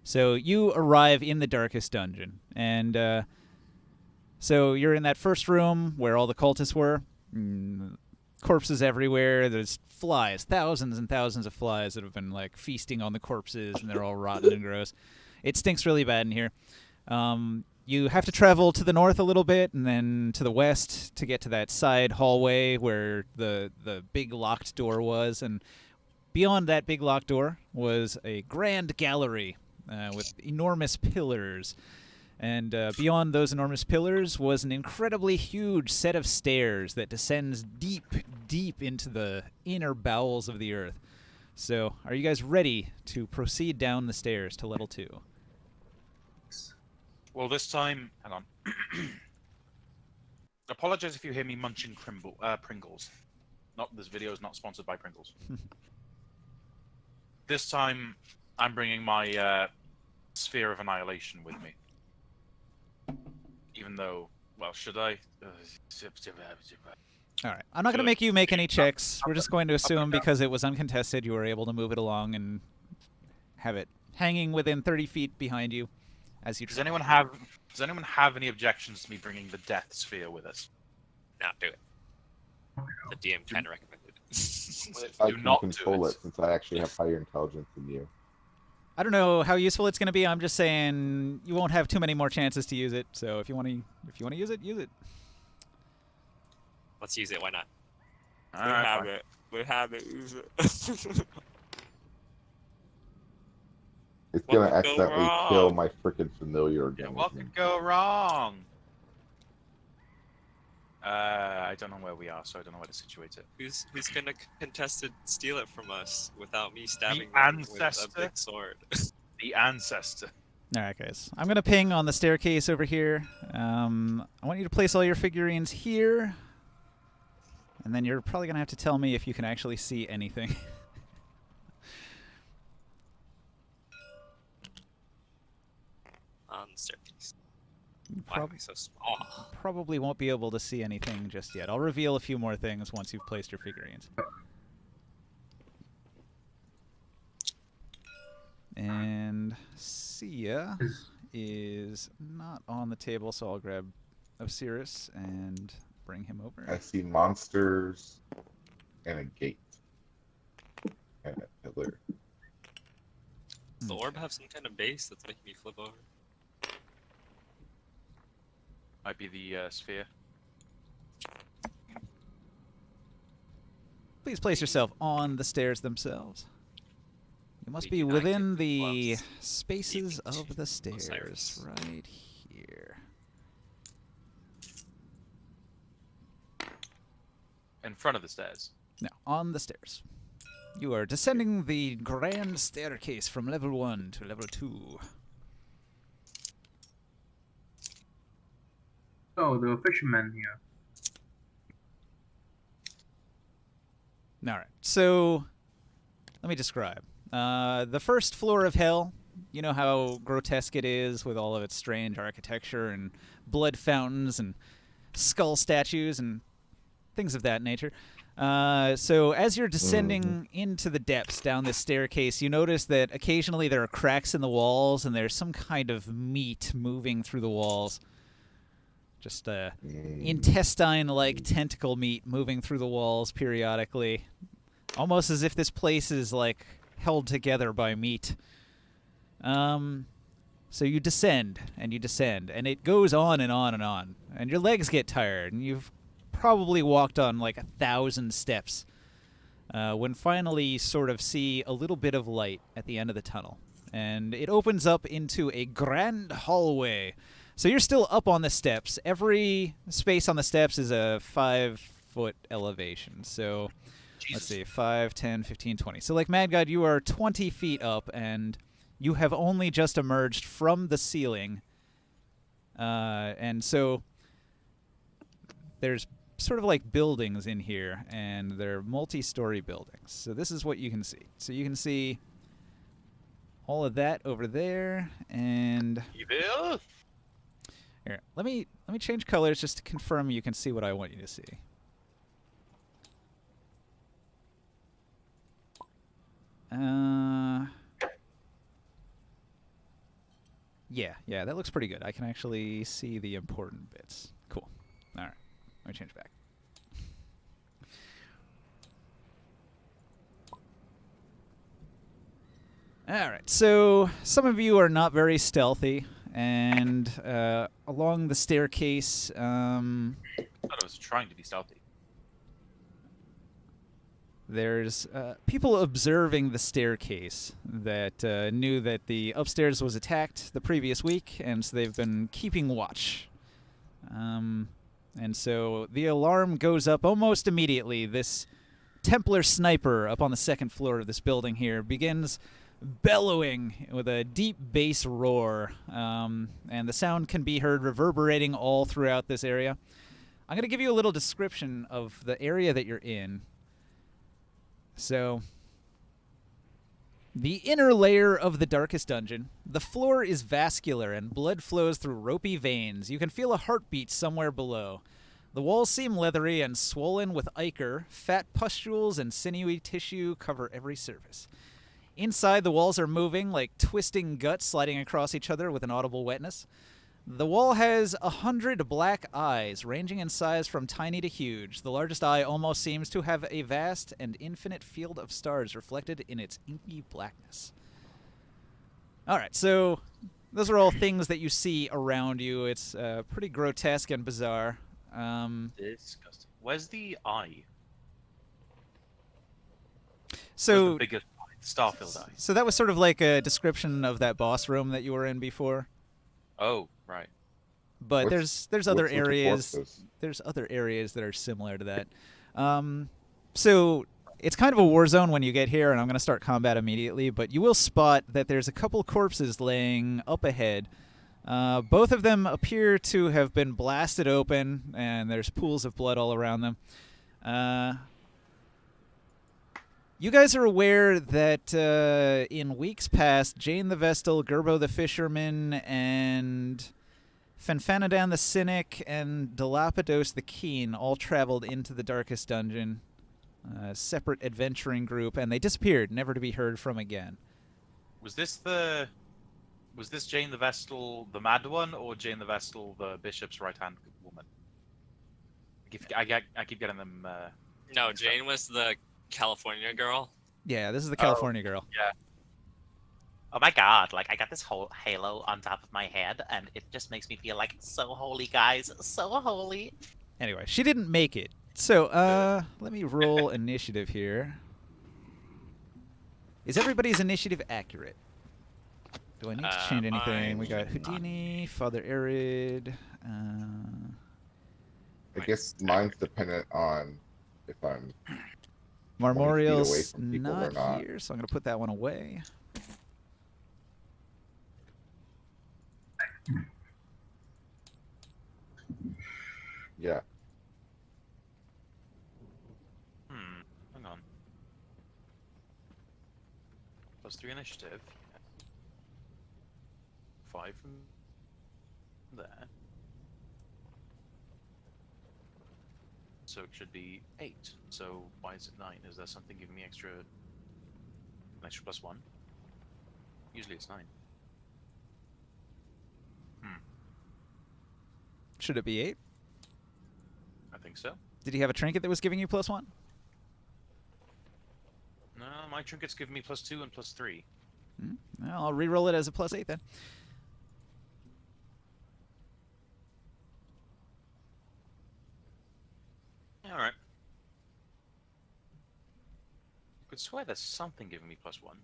So you arrive in the darkest dungeon, and so you're in that first room where all the cultists were. Corpses everywhere. There's flies, thousands and thousands of flies that have been like feasting on the corpses, and they're all rotten and gross. It stinks really bad in here. You have to travel to the north a little bit and then to the west to get to that side hallway where the big locked door was, and beyond that big locked door was a grand gallery with enormous pillars. And beyond those enormous pillars was an incredibly huge set of stairs that descends deep, deep into the inner bowels of the earth. So, are you guys ready to proceed down the stairs to level 2? Well, this time, hang on. Apologize if you hear me munching Pringles. This video is not sponsored by Pringles. This time, I'm bringing my Sphere of Annihilation with me. Even though, well, should I? All right. I'm not going to make you make any checks. We're just going to assume because it was uncontested, you were able to move it along and have it hanging within 30 feet behind you as you. Does anyone have any objections to me bringing the Death Sphere with us? No, do it. The DM kind of recommended it. I Do can not control do it since I actually have higher intelligence than you. I don't know how useful it's going to be. I'm just saying you won't have too many more chances to use it. So if you want to use it, use it. Let's use it. Why not? All right, fine. We have it. Use it. It's What gonna could go accidentally wrong? kill my freaking familiar Yeah, again. what with me. could go wrong? I don't know where we are, so I don't know where to situate it. Who's gonna contested steal it from us without me stabbing The them with a ancestor? big sword? The Ancestor. All right, guys. I'm going to ping on the staircase over here. I want you to place all your figurines here. And then you're probably going to have to tell me if you can actually see anything. On the staircase. You Why am I so small? probably won't be able to see anything just yet. I'll reveal a few more things once you've placed your figurines. And Sia is not on the table, so I'll grab Osiris and bring him over. I see monsters and a gate and a pillar. Does the orb have some kind of base that's making me flip over? Might be the sphere. Please place yourself on the stairs themselves. You must We be do not within get the gloves. spaces Evening of the stairs, Osiris. right here. In front of the stairs. No, on the stairs. You are descending the grand staircase from level 1 to level 2. Oh, the fisherman here. All right. So let me describe. The first floor of hell, you know how grotesque it is with all of its strange architecture and blood fountains and skull statues and things of that nature. So as you're descending into the depths down this staircase, you notice that occasionally there are cracks in the walls and there's some kind of meat moving through the walls. Just intestine-like tentacle meat moving through the walls periodically. Almost as if this place is, like, held together by meat. So you descend, and it goes on and on and on. And your legs get tired, and you've probably walked on, like, 1,000 steps. When finally you sort of see a little bit of light at the end of the tunnel. And it opens up into a grand hallway. So you're still up on the steps. Every space on the steps is a 5-foot elevation. So let's see, 5, 10, 15, 20. So like Mad God, you are 20 feet up, and you have only just emerged from the ceiling. And so there's sort of like buildings in here, and they're multi-story buildings. So this is what you can see. So you can see all of that over there, and Evil. here, let me change colors just to confirm you can see what I want you to see. Yeah, that looks pretty good. I can actually see the important bits. Cool. All right, let me change back. All right, so some of you are not very stealthy, and along the staircase, I thought I was trying to be stealthy. there's people observing the staircase that knew that the upstairs was attacked the previous week, and so they've been keeping watch. And so the alarm goes up almost immediately. This Templar sniper up on the second floor of this building here begins bellowing with a deep bass roar, and the sound can be heard reverberating all throughout this area. I'm going to give you a little description of the area that you're in. So, the inner layer of the darkest dungeon. The floor is vascular and blood flows through ropey veins. You can feel a heartbeat somewhere below. The walls seem leathery and swollen with ichor. Fat pustules and sinewy tissue cover every surface. Inside, the walls are moving like twisting guts sliding across each other with an audible wetness. The wall has 100 black eyes, ranging in size from tiny to huge. The largest eye almost seems to have a vast and infinite field of stars reflected in its inky blackness. All right, so those are all things that you see around you. It's pretty grotesque and bizarre. Disgusting. Where's the eye? Where's So, the biggest eye? Starfield eye. so that was sort of like a description of that boss room that you were in before. Oh, right. But there's other what's with the areas. corpses? There's other areas that are similar to that. So it's kind of a war zone when you get here, and I'm going to start combat immediately. But you will spot that there's a couple corpses laying up ahead. Both of them appear to have been blasted open, and there's pools of blood all around them. You guys are aware that in weeks past, Jane the Vestal, Gerbo the Fisherman, and Fanfanadan the Cynic, and Dilapidos the Keen all traveled into the Darkest Dungeon, a separate adventuring group, and they disappeared, never to be heard from again. Was this Jane the Vestal, the mad one, or Jane the Vestal, the bishop's right-hand woman? I keep getting them. No, Jane was the California girl. Yeah, this is the California girl. Yeah. Oh my god, like I got this whole halo on top of my head and it just makes me feel like it's so holy, guys. So holy. Anyway, she didn't make it. So, let me roll initiative here. Is everybody's initiative accurate? Do I need to change anything? We got Houdini, Father Arid. I guess mine's dependent on if I'm 20 feet away Marmorial's from people or not not. here, so I'm going to put that one away. Yeah. Hang on. +3 initiative. 5 from there. So it should be 8. So why is it 9? Is there something giving me an extra +1? Usually it's 9. Should it be 8? I think so. Did he have a trinket that was giving you +1? No, my trinkets give me +2 and +3. Well, I'll re-roll it as a +8 then. Alright. I could swear there's something giving me +1.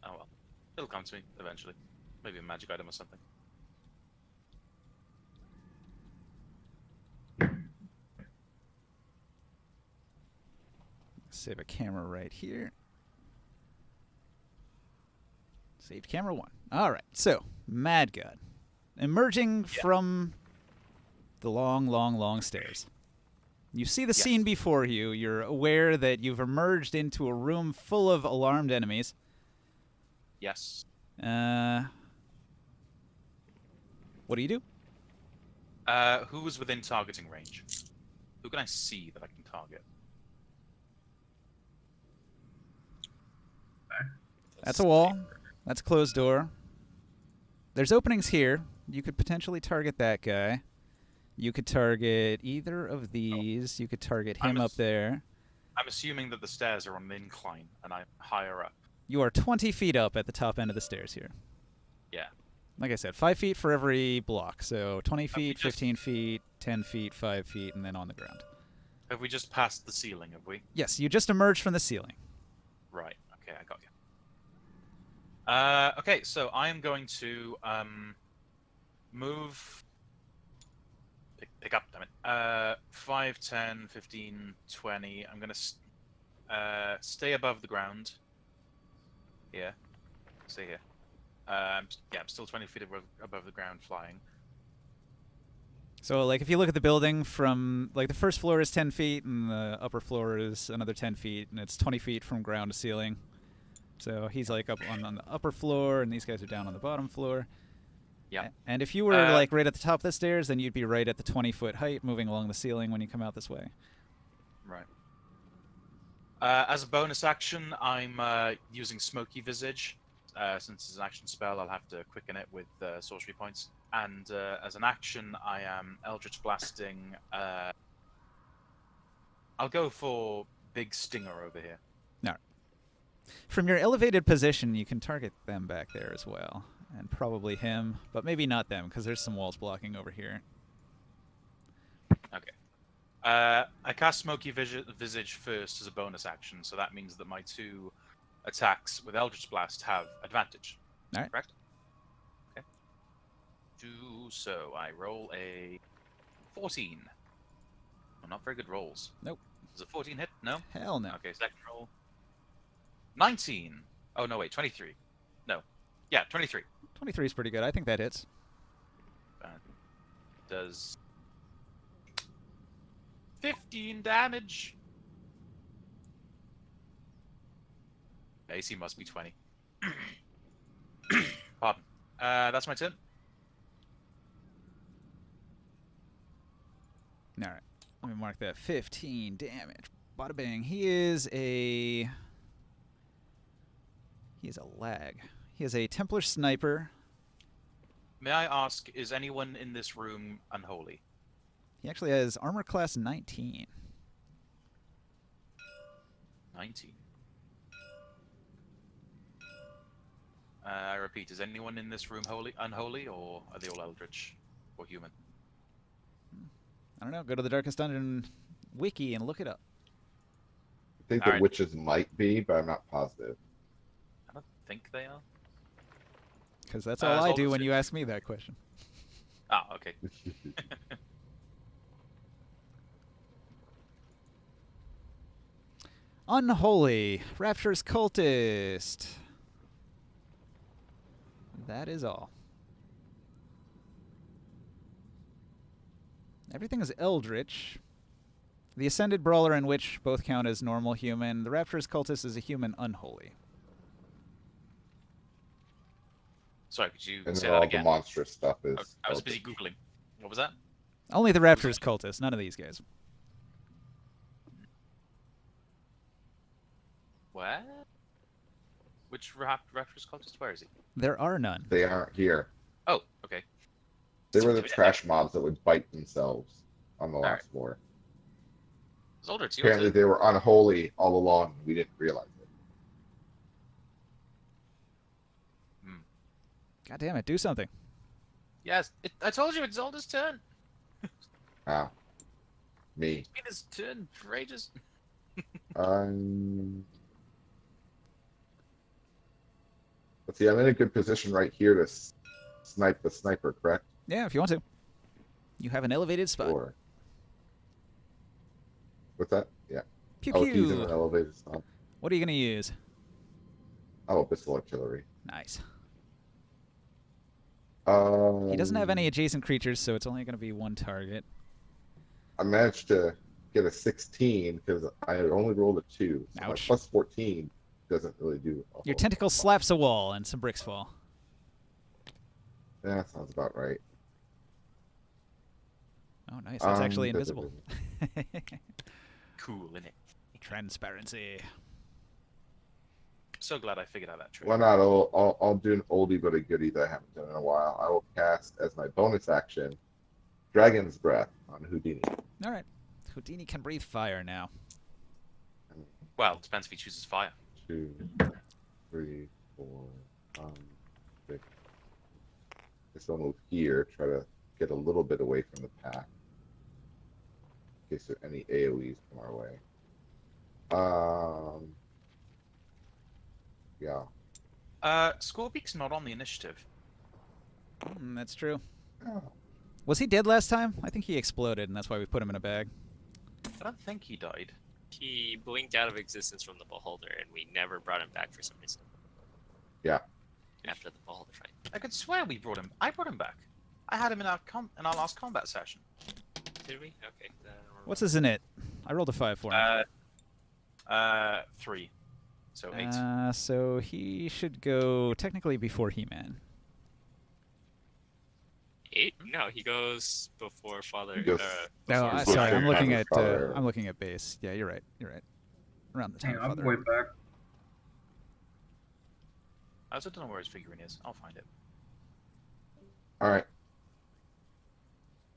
Oh well. It'll come to me eventually. Maybe a magic item or something. Save a camera right here. Saved camera 1. All right, so Mad God, emerging from the long, long, long stairs. You see the scene before you. You're aware that you've emerged into a room full of alarmed enemies. Yes. What do you do? Who is within targeting range? Who can I see that I can target? That's a wall. That's a closed door. There's openings here. You could potentially target that guy. You could target either of these. You could target him up there. I'm assuming that the stairs are on an incline and I'm higher up. You are 20 feet up at the top end of the stairs here. Yeah. Like I said, 5 feet for every block. So 20 feet, 15 feet, 10 feet, 5 feet, and then on the ground. Have we just passed the ceiling, have we? Yes, you just emerged from the ceiling. Right. Okay, I got you. Okay, so I am going to move... Pick up, damn it. 5, 10, 15, 20. I'm going to stay above the ground. Here. Stay here. I'm still 20 feet above the ground flying. So, like, if you look at the building from, like, the first floor is 10 feet, and the upper floor is another 10 feet, and it's 20 feet from ground to ceiling. So he's, like, up on the upper floor, and these guys are down on the bottom floor. Yeah. And if you were, like, right at the top of the stairs, then you'd be right at the 20-foot height, moving along the ceiling when you come out this way. Right. As a bonus action, I'm using Smoky Visage. Since it's an action spell, I'll have to quicken it with sorcery points. And as an action, I am Eldritch Blasting. I'll go for Big Stinger over here. All right. From your elevated position, you can target them back there as well. And probably him, but maybe not them, because there's some walls blocking over here. Okay. I cast Smoky Visage first as a bonus action, so that means that my 2 attacks with Eldritch Blast have advantage. All right. Correct? Okay. Do so. I roll a 14. Well, not very good rolls. Nope. Does a 14 hit? No? Hell no. Okay, second roll. 19. Oh, no, wait, 23. No. Yeah, 23. 23 is pretty good. I think that hits. Does 15 damage. AC must be 20. Pardon. That's my turn. All right. Let me mark that. 15 damage. Bada bang. He is a lag. He is a Templar sniper. May I ask, is anyone in this room unholy? He actually has armor class 19. 19. I repeat, is anyone in this room unholy, or are they all eldritch or human? I don't know. Go to the Darkest Dungeon wiki and look it up. I think All the right. witches might be, but I'm not positive. I don't think they are. Because that's all I hold do on when a you sec. ask me that question. Ah, okay. Unholy. Rapture's cultist. That is all. Everything is eldritch. The Ascended Brawler and Witch both count as normal human. The Rapturous Cultist is a human unholy. Sorry, could you And say then that all again? the monstrous stuff is. I was busy googling. What was that? Only the Rapturous Cultist, none of these guys. Where? Which Raptor's cultist? Where is he? There are none. They aren't here. Oh, okay. They were the trash mobs that would bite themselves on the Alright. last floor. Zolder, it's your Apparently, turn. they were unholy all along. We didn't realize it. God damn it, do something. Yes, I told you it's Zolder's turn. Ah, me. It's been his turn for ages. Let's see. I'm in a good position right here to snipe the sniper. Correct? Yeah, if you want to. You have an elevated spot. Or what's that? Yeah. Pew Oh, he's in an pew. elevated spot. What are you going to use? Oh, pistol artillery. Nice. Um, He doesn't have any adjacent creatures, so it's only going to be one target. I managed to get a 16 because I only rolled a 2. So my Ouch. plus 14 doesn't really do. a Your whole tentacle lot. slaps a wall and some bricks fall. Yeah, that sounds about right. Oh, nice. That's actually da- da- invisible. Cool, innit? Transparency. So glad I figured out that trick. Why not? I'll do an oldie but a goodie that I haven't done in a while. I will cast as my bonus action Dragon's Breath on Houdini. All right. Houdini can breathe fire now. Well, it depends if he chooses fire. 2, 3, 4, 5, 6. Guess I'll move here, try to get a little bit away from the pack. In case there are any AoEs come our way. Yeah. Scorbeak's not on the initiative. That's true. Oh, Was he dead last time? I think he exploded, and that's why we put him in a bag. I don't think he died. He blinked out of existence from the beholder, and we never brought him back for some reason. Yeah. After the beholder fight. I could swear we brought him. I brought him back. I had him in our last combat session. Did we? Okay. Then What's his init? I rolled a 5 for him. 3. So 8. So he should go technically before He-Man. 8? No, he goes before Father. He goes- No, Before sorry, I'm looking at Father. I'm looking at base. Yeah, you're right. You're right. Around the time Hey, of I'm Father. way back. I also don't know where his figurine is. I'll find it. all right.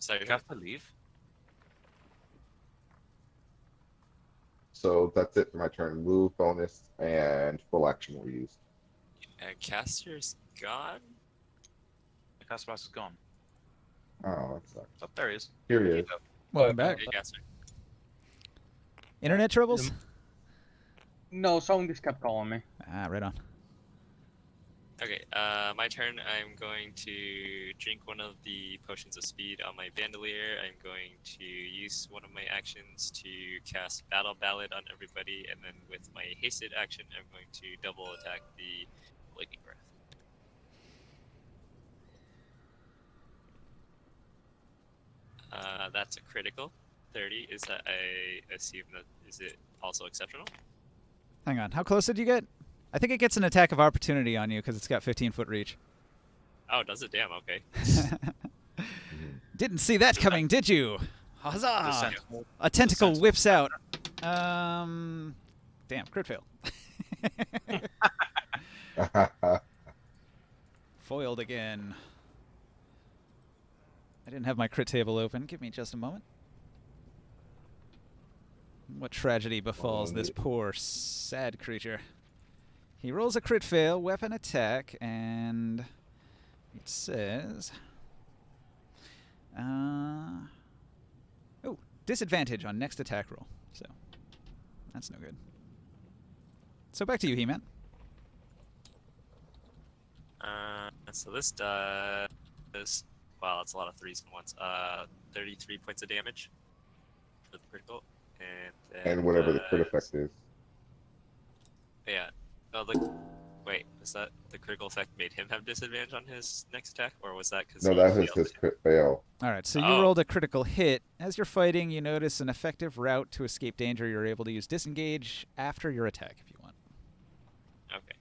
Sorry, Do you have to leave? So that's it for my turn. Move, bonus, and full action were used. Caster's gone? The cast blast is gone. Oh, that sucks. Oh, there he is. Here he is. Welcome back. Okay, Caster. Internet troubles? No, someone just kept calling me. Ah, right on. Okay, my turn. I'm going to drink one of the potions of speed on my bandolier. I'm going to use one of my actions to cast Battle Ballad on everybody, and then with my hasted action, I'm going to double attack the Lightning Breath. That's a critical 30. Is that I assume that is it also exceptional? Hang on. How close did you get? I think it gets an attack of opportunity on you because it's got 15-foot reach. Oh, does it? Damn. Okay. Didn't see that coming, did you? The Huzzah! sentinel. A tentacle sentinel. whips out. Damn, crit fail. Foiled again. I didn't have my crit table open. Give me just a moment. What tragedy befalls this poor, sad creature? He rolls a crit fail, weapon attack, and it says... oh, disadvantage on next attack roll. So, that's no good. So back to you, He-Man. So this does. Wow, that's a lot of 3s and 1s. 33 points of damage for the critical, and then, and whatever the crit effect is. Yeah. Oh, the. Wait. Is that the critical effect made him have disadvantage on his next attack, or was that because No, that was his crit fail. All right, so you Oh. rolled a critical hit. As you're fighting, you notice an effective route to escape danger. You're able to use disengage after your attack if you want. Okay.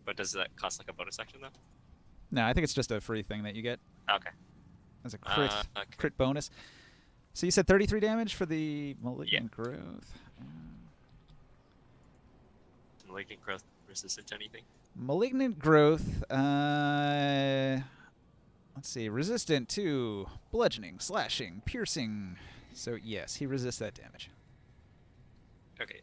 But does that cost like a bonus action though? No, I think it's just a free thing that you get Okay. as a crit Okay. crit bonus. So you said 33 damage for the malignant growth. Malignant growth resistant to anything? Malignant growth, let's see, resistant to bludgeoning, slashing, piercing. So yes, he resists that damage. Okay.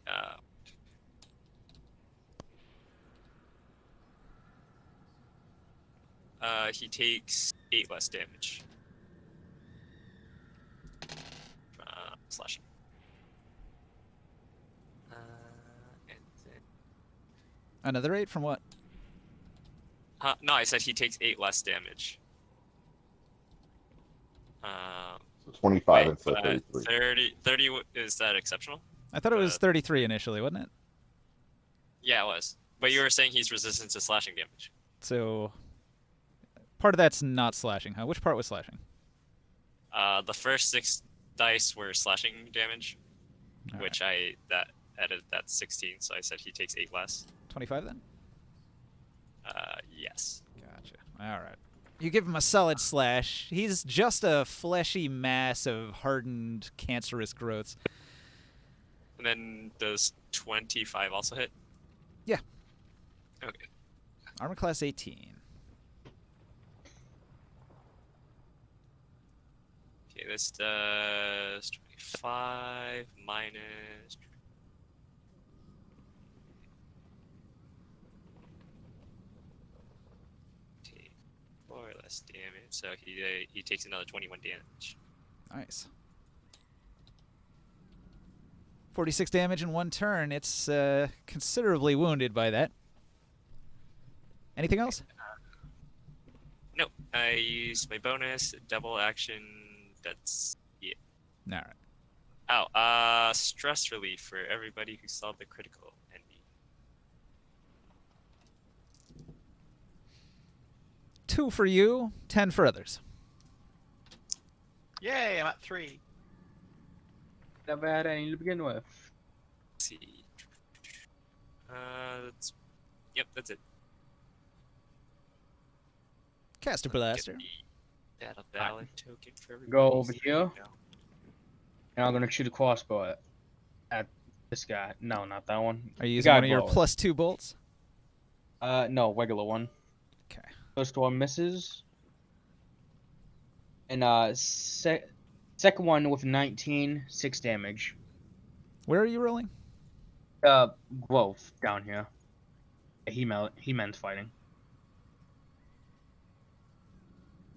He takes 8 less damage. Slashing. And then... Another 8 from what? No, I said he takes 8 less damage. So 25 wait, instead of 33. 30, is that exceptional? I thought it was 33 initially, wasn't it? Yeah, it was. But you were saying he's resistant to slashing damage. So part of that's not slashing, huh? Which part was slashing? The first 6 dice were slashing damage, All which I added that 16, so I said he takes 8 less. 25 then? Yes. Gotcha. All right. You give him a solid slash. He's just a fleshy mass of hardened, cancerous growths. And then does 25 also hit? Yeah. Okay. Armor class 18. Okay, this does 25 minus... Take 4 less damage, so he takes another 21 damage. Nice. 46 damage in one turn. It's considerably wounded by that. Anything else? Nope. I use my bonus, double action, that's it. All right. Oh, stress relief for everybody who saw the critical enemy. 2 for you, 10 for others. Yay, I'm at 3. Never had any to begin with. Let's see. That's... Yep, that's it. Cast a blaster. That a valid token for everybody. Go over here. And I'm gonna shoot a crossbow at this guy. No, not that one. Are you The using guy one of your below it. +2 bolts? No, regular one. Okay. First one misses. And second one with 19, 6 damage. Where are you rolling? Growth down here. He-Man's fighting.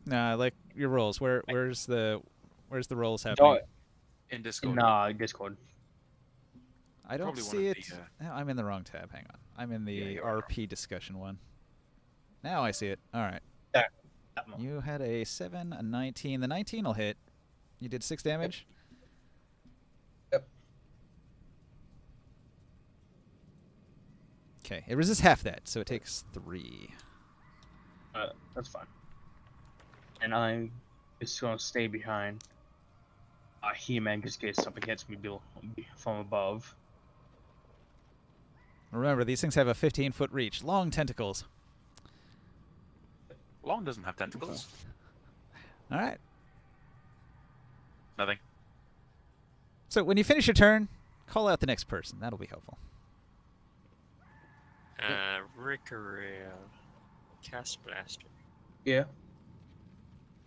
Nah, like your rolls. Where's the rolls happening? In Discord. In Discord. I don't Probably one see of it. the, No, I'm in the wrong tab. Hang on. I'm in the Yeah, you are. RP discussion one. Now I see it. All right. That one. You had a 7, a 19. The 19 will hit. You did 6 damage? Yep. Okay. It resists half that, so it takes 3. That's fine. And I'm just gonna stay behind. He-Man, just in case something hits me from above. Remember, these things have a 15-foot reach. Long tentacles. Long doesn't have tentacles. All right. Nothing. So when you finish your turn, call out the next person. That'll be helpful. Rickarel. Cast blaster. Yeah.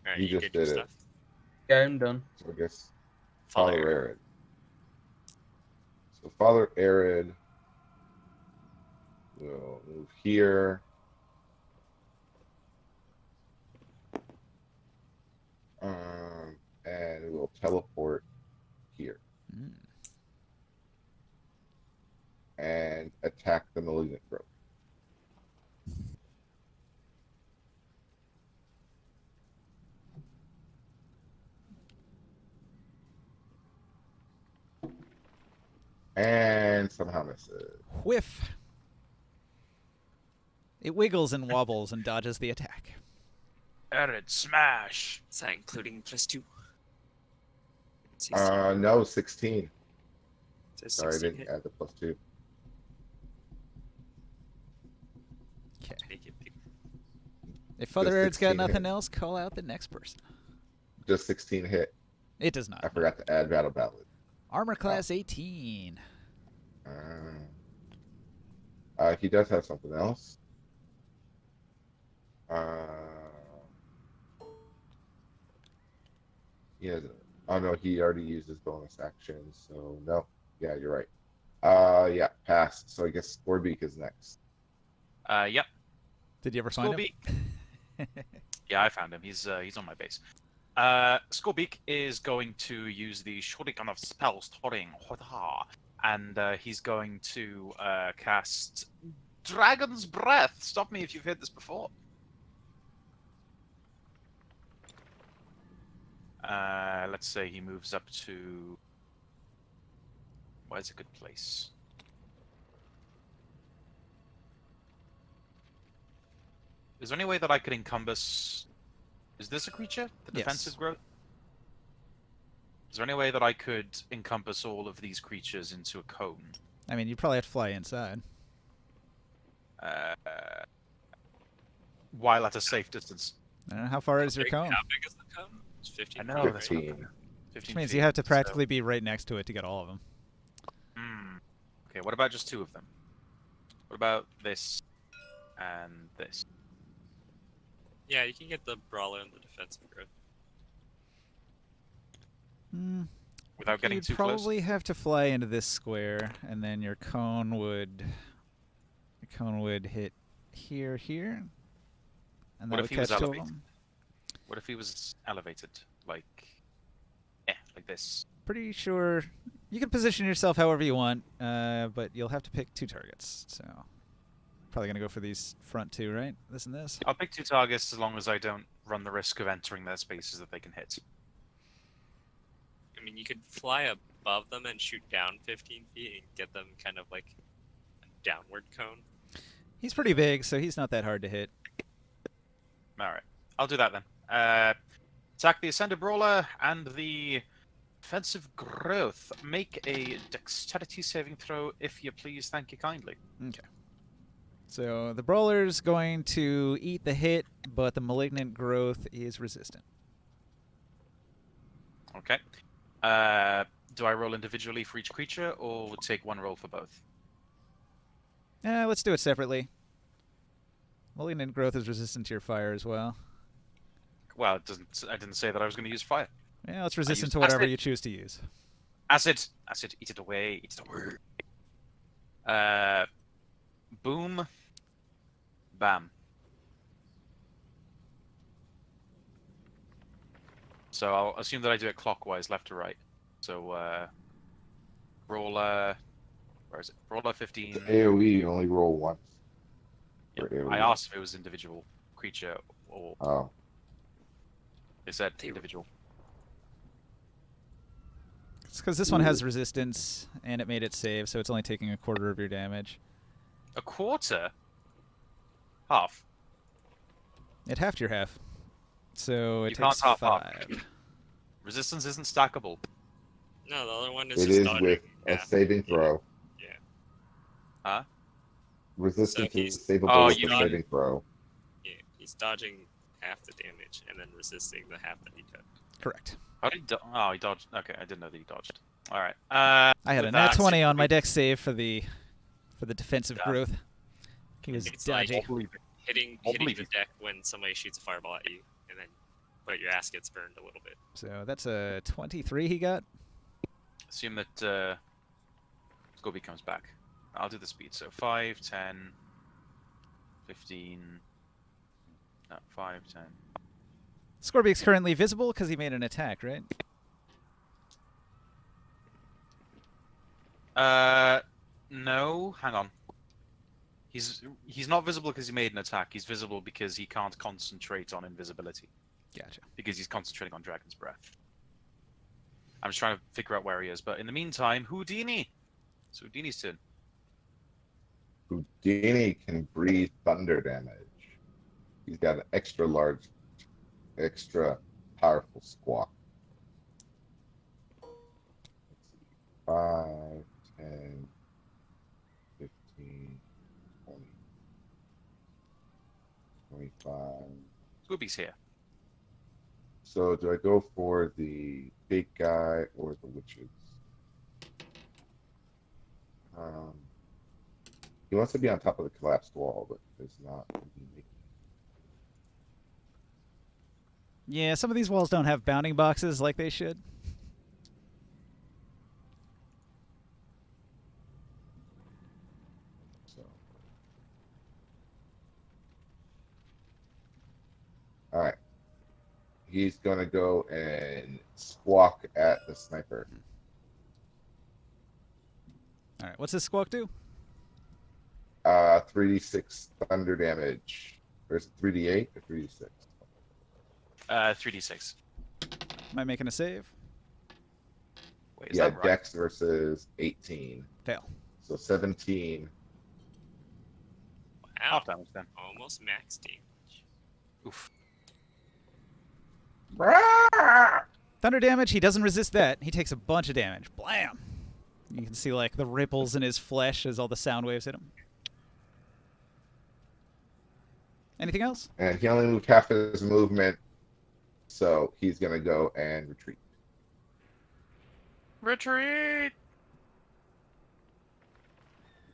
Alright, You you just get your did it. stuff. Yeah, I'm done. So I guess Father Father Arid. Arid. So Father Arid will move here. And it will teleport here Mm. and attack the malignant growth. And somehow misses. Whiff. It wiggles and wobbles and dodges the attack. Arid smash. Is that including +2? 16. No, 16. Does Sorry, I 16 didn't hit? add the +2. Okay. Make it big. If Father Does Aird's got 16 nothing hit? else, call out the next person. Just 16 hit. It does not. I forgot to add Battle Ballad. Armor class 18. He does have something else. He has. Oh no, he already used his bonus action, so no. Yeah, you're right. Yeah, pass. So I guess Scorbeak is next. Yep. Did you ever find Scorbeak. him? Yeah, I found him. He's on my base. Scorbeak is going to use the Shuriken of Spells, and he's going to cast Dragon's Breath. Stop me if you've heard this before. Let's say he moves up to... Where's a good place? Is there any way that I could encompass... Is this a creature? The Yes. defensive growth? Is there any way that I could encompass all of these creatures into a cone? I mean, you probably have to fly inside. While at a safe distance. I don't know, how far is your cone? How big is the cone? It's 15. I know, that's what 15. 15 Which means feet, you have to so- practically be right next to it to get all of them. Okay, what about just two of them? What about this and this? Yeah, you can get the brawler and the defensive growth. Without getting You'd too close? probably have to fly into this square, and then your cone would... The cone would hit here, and that What would if he was catch two of elevated? them. What if he was elevated? Like this. Pretty sure you can position yourself however you want, but you'll have to pick two targets. So probably gonna go for these front two, right? This and this. I'll pick two targets as long as I don't run the risk of entering their spaces that they can hit. I mean, you could fly above them and shoot down 15 feet and get them kind of like a downward cone. He's pretty big, so he's not that hard to hit. Alright, I'll do that then. Attack the Ascended Brawler and the Defensive Growth. Make a Dexterity saving throw, if you please. Thank you kindly. Okay. So the brawler's going to eat the hit, but the malignant growth is resistant. Okay. Do I roll individually for each creature, or take one roll for both? Let's do it separately. Malignant growth is resistant to your fire as well. Well, it doesn't. I didn't say that I was going to use fire. Yeah, it's resistant used to whatever acid. you choose to use. Acid, eat it away, eat it away. Boom, bam. So I'll assume that I do it clockwise, left to right. So roller, where is it? Roller 15. It's AOE, you only roll once. Yeah, for AoE. I asked if it was individual creature, or Oh, they said individual. It's because this one has resistance, and it made it save, so it's only taking a quarter of your damage. A quarter? Half. It halved your half. So it You can't takes half 5. Resistance isn't stackable. No, the other one is it just is dodging. with a Yeah. saving throw. Yeah. Huh? Resistance So is he's- savable Oh, with you a mean- saving throw. Yeah, he's dodging half the damage and then resisting the half that he took. Correct. How did he oh, he dodged. Okay, I didn't know that he dodged. All right. I had a with nat that, 20 on my Scorbeak- dex save for the defensive Yeah. growth. He was It's like- dodgy. Hitting believe the you. deck when somebody shoots a fireball at you, and then but your ass gets burned a little bit. So that's a 23 he got. Assume that Scorby comes back. I'll do the speed. So 5, 10, 15. No, 5, 10. Scorbeak's currently visible because he made an attack, right? No. Hang on. He's not visible because he made an attack. He's visible because he can't concentrate on invisibility. Gotcha. Because he's concentrating on Dragon's Breath. I'm just trying to figure out where he is. But in the meantime, Houdini. It's Houdini's turn. Houdini can breathe thunder damage. He's got an extra powerful squawk. Let's see. 5, 10, 15, 20, 25. Scooby's here. So do I go for the big guy or the witches? He wants to be on top of the collapsed wall, but there's not. Yeah, some of these walls don't have bounding boxes like they should. So. All right. He's gonna go and squawk at the sniper. All right, what's this squawk do? 3d6 thunder damage. Or is it 3d8 or 3d6? 3d6. Am I making a save? Wait, is Yeah, that right? Dex versus 18. Fail. So 17. Wow. Half damage then. Almost max damage. Oof. Thunder damage, he doesn't resist that. He takes a bunch of damage. Blam! You can see like the ripples in his flesh as all the sound waves hit him. Anything else? And he only moved half of his movement, so he's gonna go and retreat. Retreat!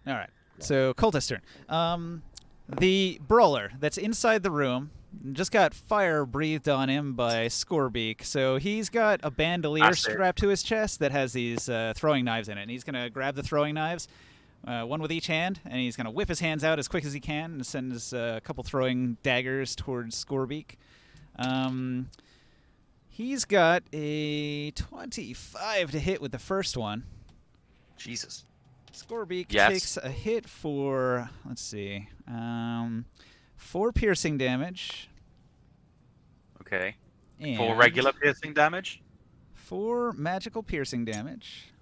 All right. So cultist turn. The brawler that's inside the room just got fire breathed on him by Scorebeak. So he's got a bandolier That's it. strapped to his chest that has these throwing knives in it. And he's gonna grab the throwing knives, one with each hand, and he's gonna whip his hands out as quick as he can and sends a couple throwing daggers towards Scorebeak. He's got a 25 to hit with the first one. Jesus. Scorebeak Yes. takes a hit for, let's see, 4 piercing damage. Okay. And For regular piercing damage? 4 magical piercing damage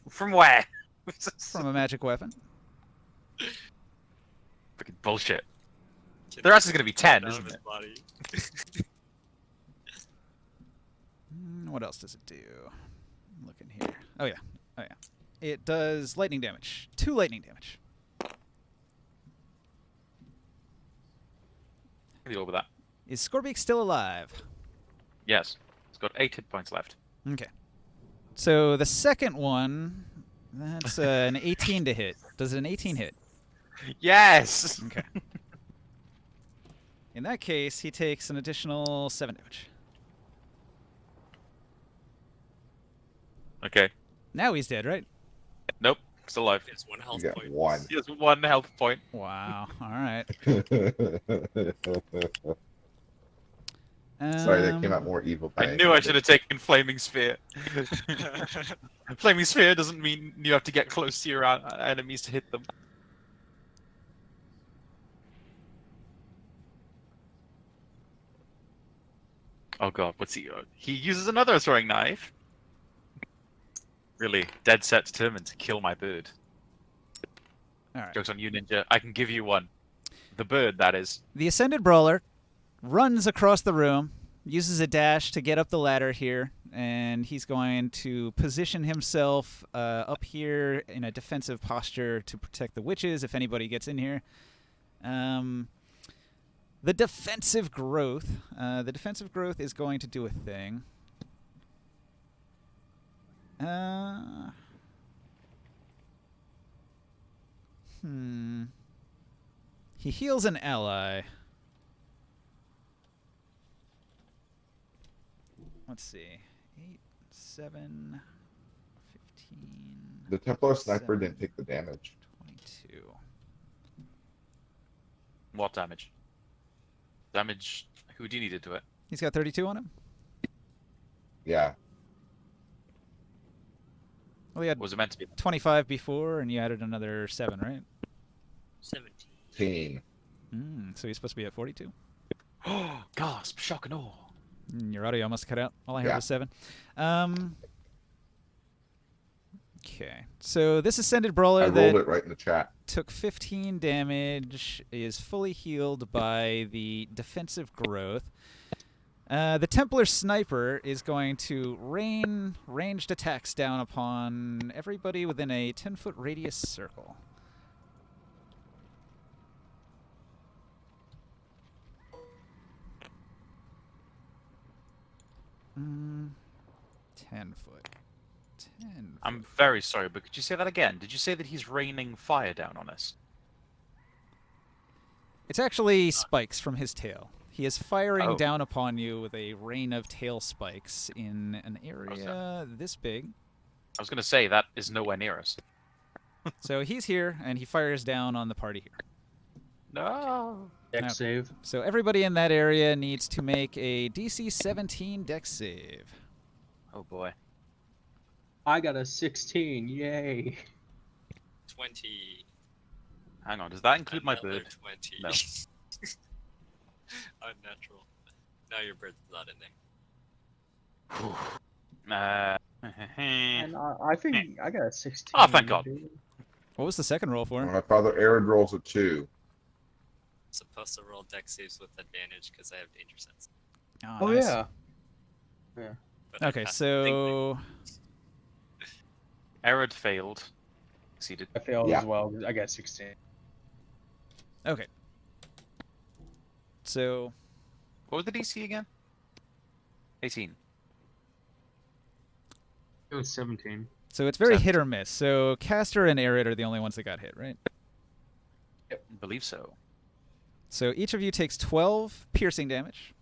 From where? from a magic weapon. Freaking bullshit. The rest is going to be 10, Out of isn't his it? body. What else does it do? I'm looking here. Oh yeah. It does lightning damage. 2 lightning damage. Can deal with that. Is Scorebeak still alive? Yes. It's got 8 hit points left. Okay. So the second one, that's an 18 to hit. Does an 18 hit? Yes! Okay. In that case, he takes an additional 7 damage. Okay. Now he's dead, right? Nope. Still alive. He has 1 health You got point. 1. He has 1 health point. Wow. All right. Sorry, that came out more evil. I knew I should have taken Flaming Sphere. Flaming Sphere doesn't mean you have to get close to your enemies to hit them. Oh god, what's he? He uses another throwing knife. Really, dead set determined to kill my bird. All right. Joke's on you, Ninja. I can give you one. The bird, that is. The Ascended Brawler runs across the room, uses a dash to get up the ladder here, and he's going to position himself up here in a defensive posture to protect the witches if anybody gets in here. The defensive growth. The defensive growth is going to do a thing. He heals an ally. Let's see. 8, 7, 15. The Templar Sniper 7, didn't take the damage. 22. What damage? Damage Houdini did to it. He's got 32 on him? Yeah. Well, he had Was it meant to be? 25 before, and you added another 7, right? 17. So he's supposed to be at 42. Oh, gasp, shock and awe. Your audio must cut out. All I heard Yeah. was 7. Okay. So this ascended I brawler rolled that it right in the chat. took 15 damage is fully healed by the defensive growth. The Templar Sniper is going to rain ranged attacks down upon everybody within a 10-foot radius circle. Mm, 10 foot. 10 I'm foot. very sorry, but could you say that again? Did you say that he's raining fire down on us? It's actually spikes from his tail. He is firing Oh. down upon you with a rain of tail spikes in an How's area this big. I was going to say that is nowhere near us. So he's here, and he fires down on the party here. No. Dex Okay. save. So everybody in that area needs to make a DC 17 Dex save. Oh boy. I got a 16. Yay. 20. Hang on, does that include my Another bird? 20. No. Unnatural. Now your bird's not in there. And I think I got a 16. Oh, thank God. dude. What was the second roll for? My Father Arid rolls a 2. Supposed to roll deck saves with advantage because I have danger sense. Oh nice. yeah. But I Okay, passed the thing. so Erod failed. Succeeded. I failed Yeah. as well. I got 16. okay. So What was the DC again? 18. It was 17. it's very 17. hit or miss. So Caster and Arid are the only ones that got hit, right? I believe so. So each of you takes 12 piercing damage.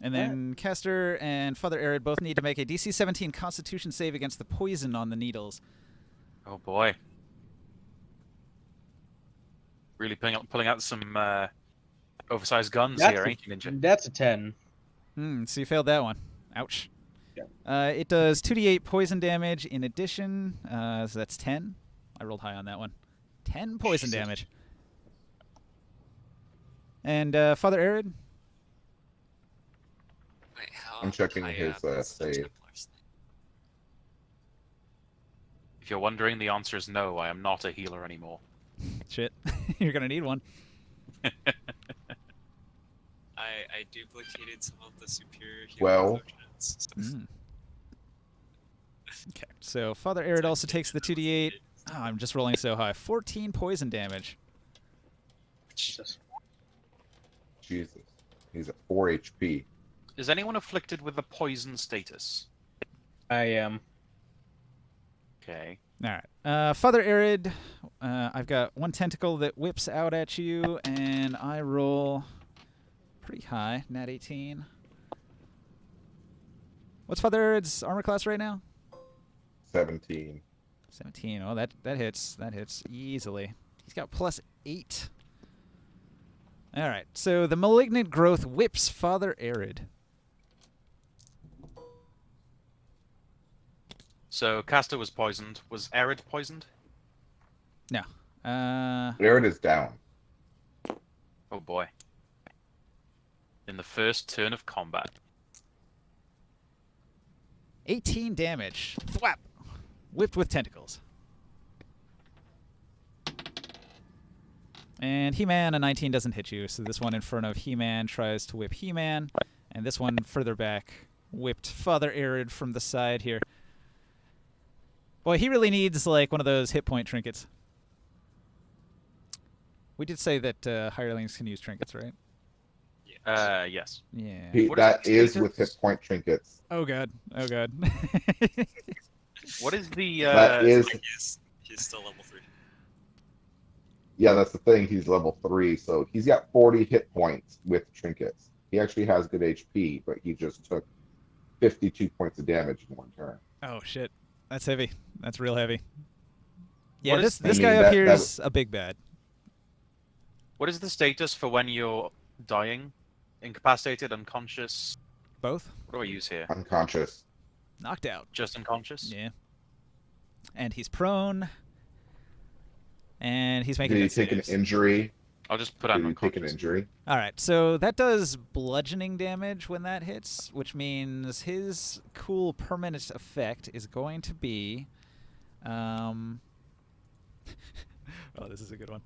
And then Caster and Father Arid both need to make a DC 17 Constitution save against the poison on the needles. Oh boy. Really pulling out some oversized guns That's here, a- ain't you, Ninja? That's a 10. So you failed that one. Ouch. Yeah. It does 2d8 poison damage in addition. So that's 10. I rolled high on that one. 10 poison damage. And Father Arid? Wait, how I'm checking high his, up is the save. Templar's thing? If you're wondering, the answer is no. I am not a healer anymore. Shit. You're going to need one. I duplicated some of the superior healing Well. potions. Mm. Okay, so Father Arid also takes the 2d8. Oh, I'm just rolling so high. 14 poison damage. Jesus. Jesus. He's at 4 HP. Is anyone afflicted with the poison status? I am. Okay. All right. Father Arid, I've got one tentacle that whips out at you, and I roll pretty high, nat 18. What's Father Arid's armor class right now? 17. 17. Oh, that hits. That hits easily. He's got +8. All right. So the malignant growth whips Father Arid. So Caster was poisoned. Was Arid poisoned? No. Arid is down. Oh boy. In the first turn of combat. 18 damage. Thwap. Whipped with tentacles. And He-Man, a 19 doesn't hit you, so this one in front of He-Man tries to whip He-Man, and this one further back whipped Father Arid from the side here. Boy, he really needs, like, one of those hit point trinkets. We did say that hirelings can use trinkets, right? Yes. Yeah. What is That the is status? with hit point trinkets. Oh, God. Oh, God. What is the That is, Like he's still level 3. yeah, that's the thing. He's level 3, so he's got 40 hit points with trinkets. He actually has good HP, but he just took 52 points of damage in one turn. Oh, shit. That's heavy. That's real heavy. Yeah, What this is- this I guy mean, up that- here that is a big bad. What is the status for when you're dying? Incapacitated, unconscious? Both? What do I use here? Unconscious. Knocked out. Just unconscious? Yeah. And he's prone. And he's Did making he death take an saves. injury? I'll just put So on you take an unconscious. injury. All right, so that does bludgeoning damage when that hits, which means his cool permanent effect is going to be. Oh, this is a good one.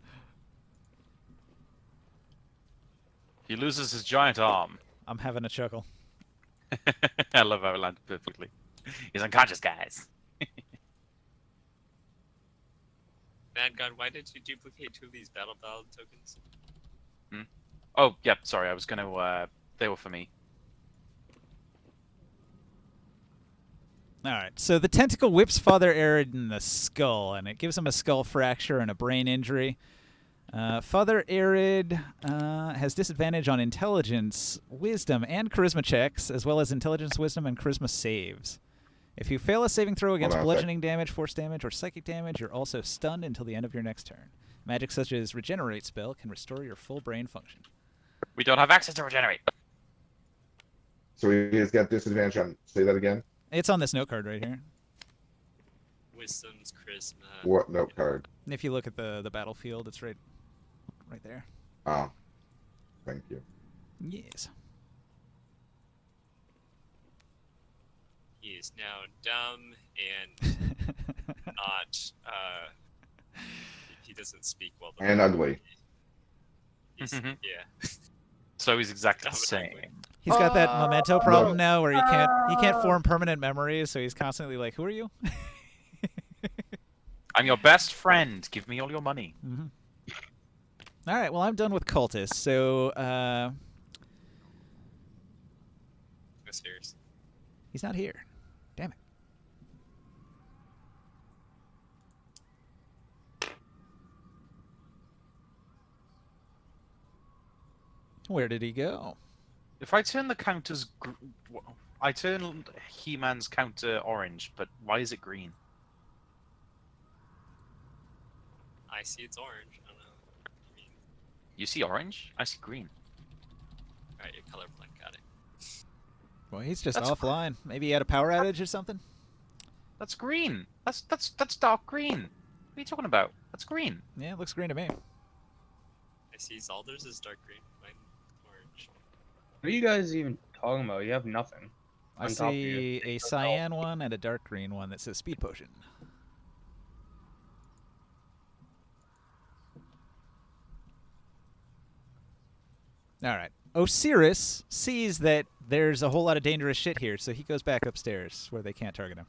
He loses his giant arm. I'm having a chuckle. I love how it landed perfectly. He's unconscious, guys. Bad God, why did you duplicate 2 of these battle ballad tokens? Oh, yep. Sorry, I was gonna. They were for me. All right, so the tentacle whips Father Arid in the skull, and it gives him a skull fracture and a brain injury. Father Arid has disadvantage on intelligence, wisdom, and charisma checks, as well as intelligence, wisdom, and charisma saves. If you fail a saving throw against on a sec. bludgeoning damage, force damage, or psychic damage, you're also stunned until the end of your next turn. Magic such as Regenerate spell can restore your full brain function. We don't have access to regenerate. So he's got disadvantage on. Say that again. It's on this note card right here. Wisdom's charisma. What note card? And if you look at the battlefield, it's right there. Oh, thank you. Yes. He is now dumb and not. He doesn't speak well. And ugly. He's, yeah. So he's exactly the Dumb and same. ugly. He's got that memento problem No. now where he can't form permanent memories, so he's constantly like, "Who are you?" I'm your best friend. Give me all your money. Mm-hmm. All right, well, I'm done with cultists, so No, serious. he's not here. Damn it. Where did he go? If I turn the counters, I turn He-Man's counter orange, but why is it green? I see it's orange. I don't know. You mean, You see orange? I see green. alright, you're colorblind. Got it. Well, he's just That's offline. Maybe he had a power outage or something. That's green. That's dark green. What are you talking about? That's green. Yeah, it looks green to me. I see Zalders is dark green. Mine orange. What are you guys even talking about? You have nothing. I On top of see you. a cyan one and a dark green one that says speed potion. All right. Osiris sees that there's a whole lot of dangerous shit here, so he goes back upstairs where they can't target him.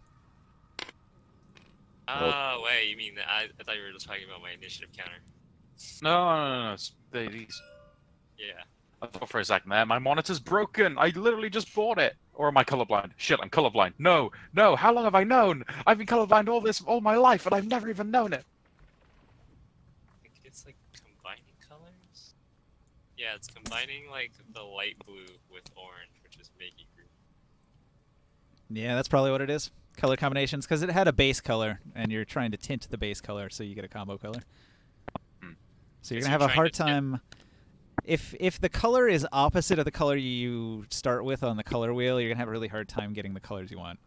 Oh, wait, you mean I thought you were just talking about my initiative counter. No. These. Yeah. I thought for a second there, my monitor's broken. I literally just bought it. Or am I colorblind? Shit, I'm colorblind. No. How long have I known? I've been colorblind all my life, and I've never even known it. I think it's like combining colors? Yeah, it's combining like the light blue with orange, which is making green. Yeah, that's probably what it is. Color combinations, because it had a base color, and you're trying to tint the base color so you get a combo color. So you're Okay, gonna have a trying hard to tint- time. If the color is opposite of the color you start with on the color wheel, you're gonna have a really hard time getting the colors you want.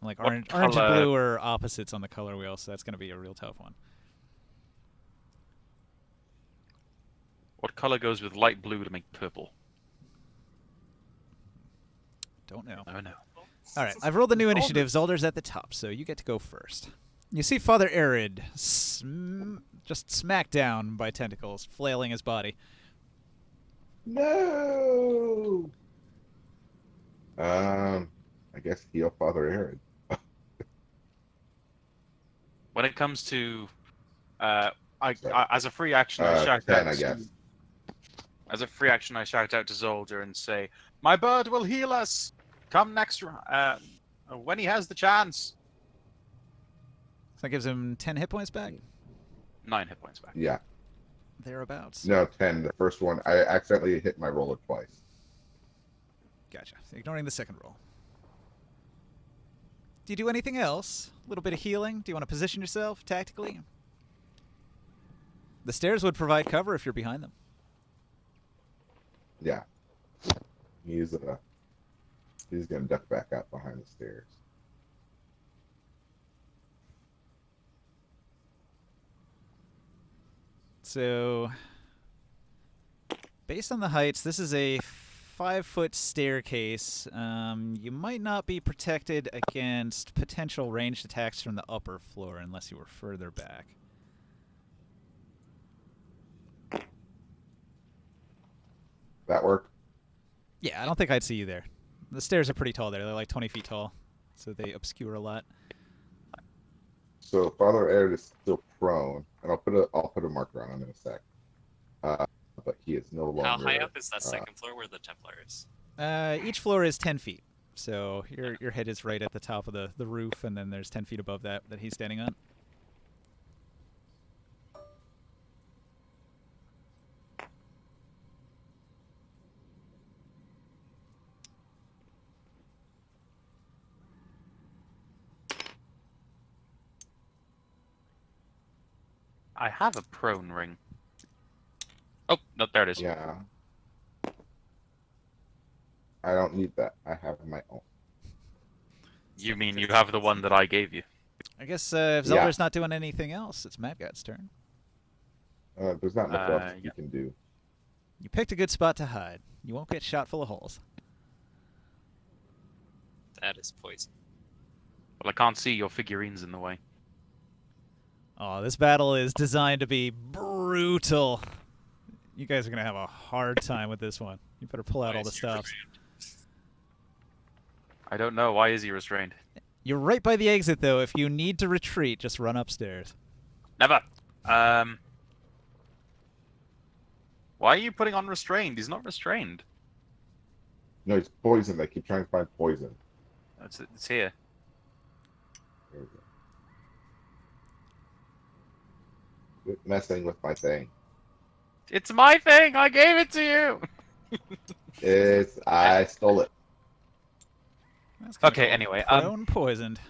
Like What orange and color- blue are opposites on the color wheel, so that's gonna be a real tough one. What color goes with light blue to make purple? Don't know. I don't know. All right, I've rolled the new initiative. Zolder's at the top, so you get to go first. You see Father Arid just smacked down by tentacles, flailing his body. No. I guess heal Father Arid. When it comes to, I Sorry. as a free action, I shout 10, out I to- guess. As a free action, I shout out to Zolder and say, "My bird will heal us. Come next when he has the chance." So that gives him 10 hit points back? 9 hit points back. Yeah. Thereabouts. No, 10. The first one, I accidentally hit my roller twice. Gotcha. So ignoring the second roll. Do you do anything else? A little bit of healing? Do you want to position yourself tactically? The stairs would provide cover if you're behind them. Yeah. He's gonna duck back out behind the stairs. So, based on the heights, this is a 5-foot staircase. You might not be protected against potential ranged attacks from the upper floor unless you were further back. That work? Yeah, I don't think I'd see you there. The stairs are pretty tall there. They're like 20 feet tall, so they obscure a lot. So Father Arid is still prone, and I'll put a marker on him in a sec. But he is no longer. How high up is that second floor where the Templar is? Each floor is 10 feet. So your head is right at the top of the roof, and then there's 10 feet above that he's standing on. I have a prone ring. Oh, no, there it is. Yeah. I don't need that. I have my own. You mean you have the one that I gave you? I guess if Zelda's not doing anything else, it's Madgat's turn. There's not much else you can do. You picked a good spot to hide. You won't get shot full of holes. That is poison. Well, I can't see your figurines in the way. Oh, this battle is designed to be brutal. You guys are going to have a hard time with this one. You better pull out all the stops. I don't know. Why is he restrained? You're right by the exit, though. If you need to retreat, just run upstairs. Never. Why are you putting on restrained? He's not restrained. No, he's poisoned. I keep trying to find poison. It's here. There we go. Quit messing with my thing. It's my thing. I gave it to you. I stole it. Okay. Anyway, prone poisoned.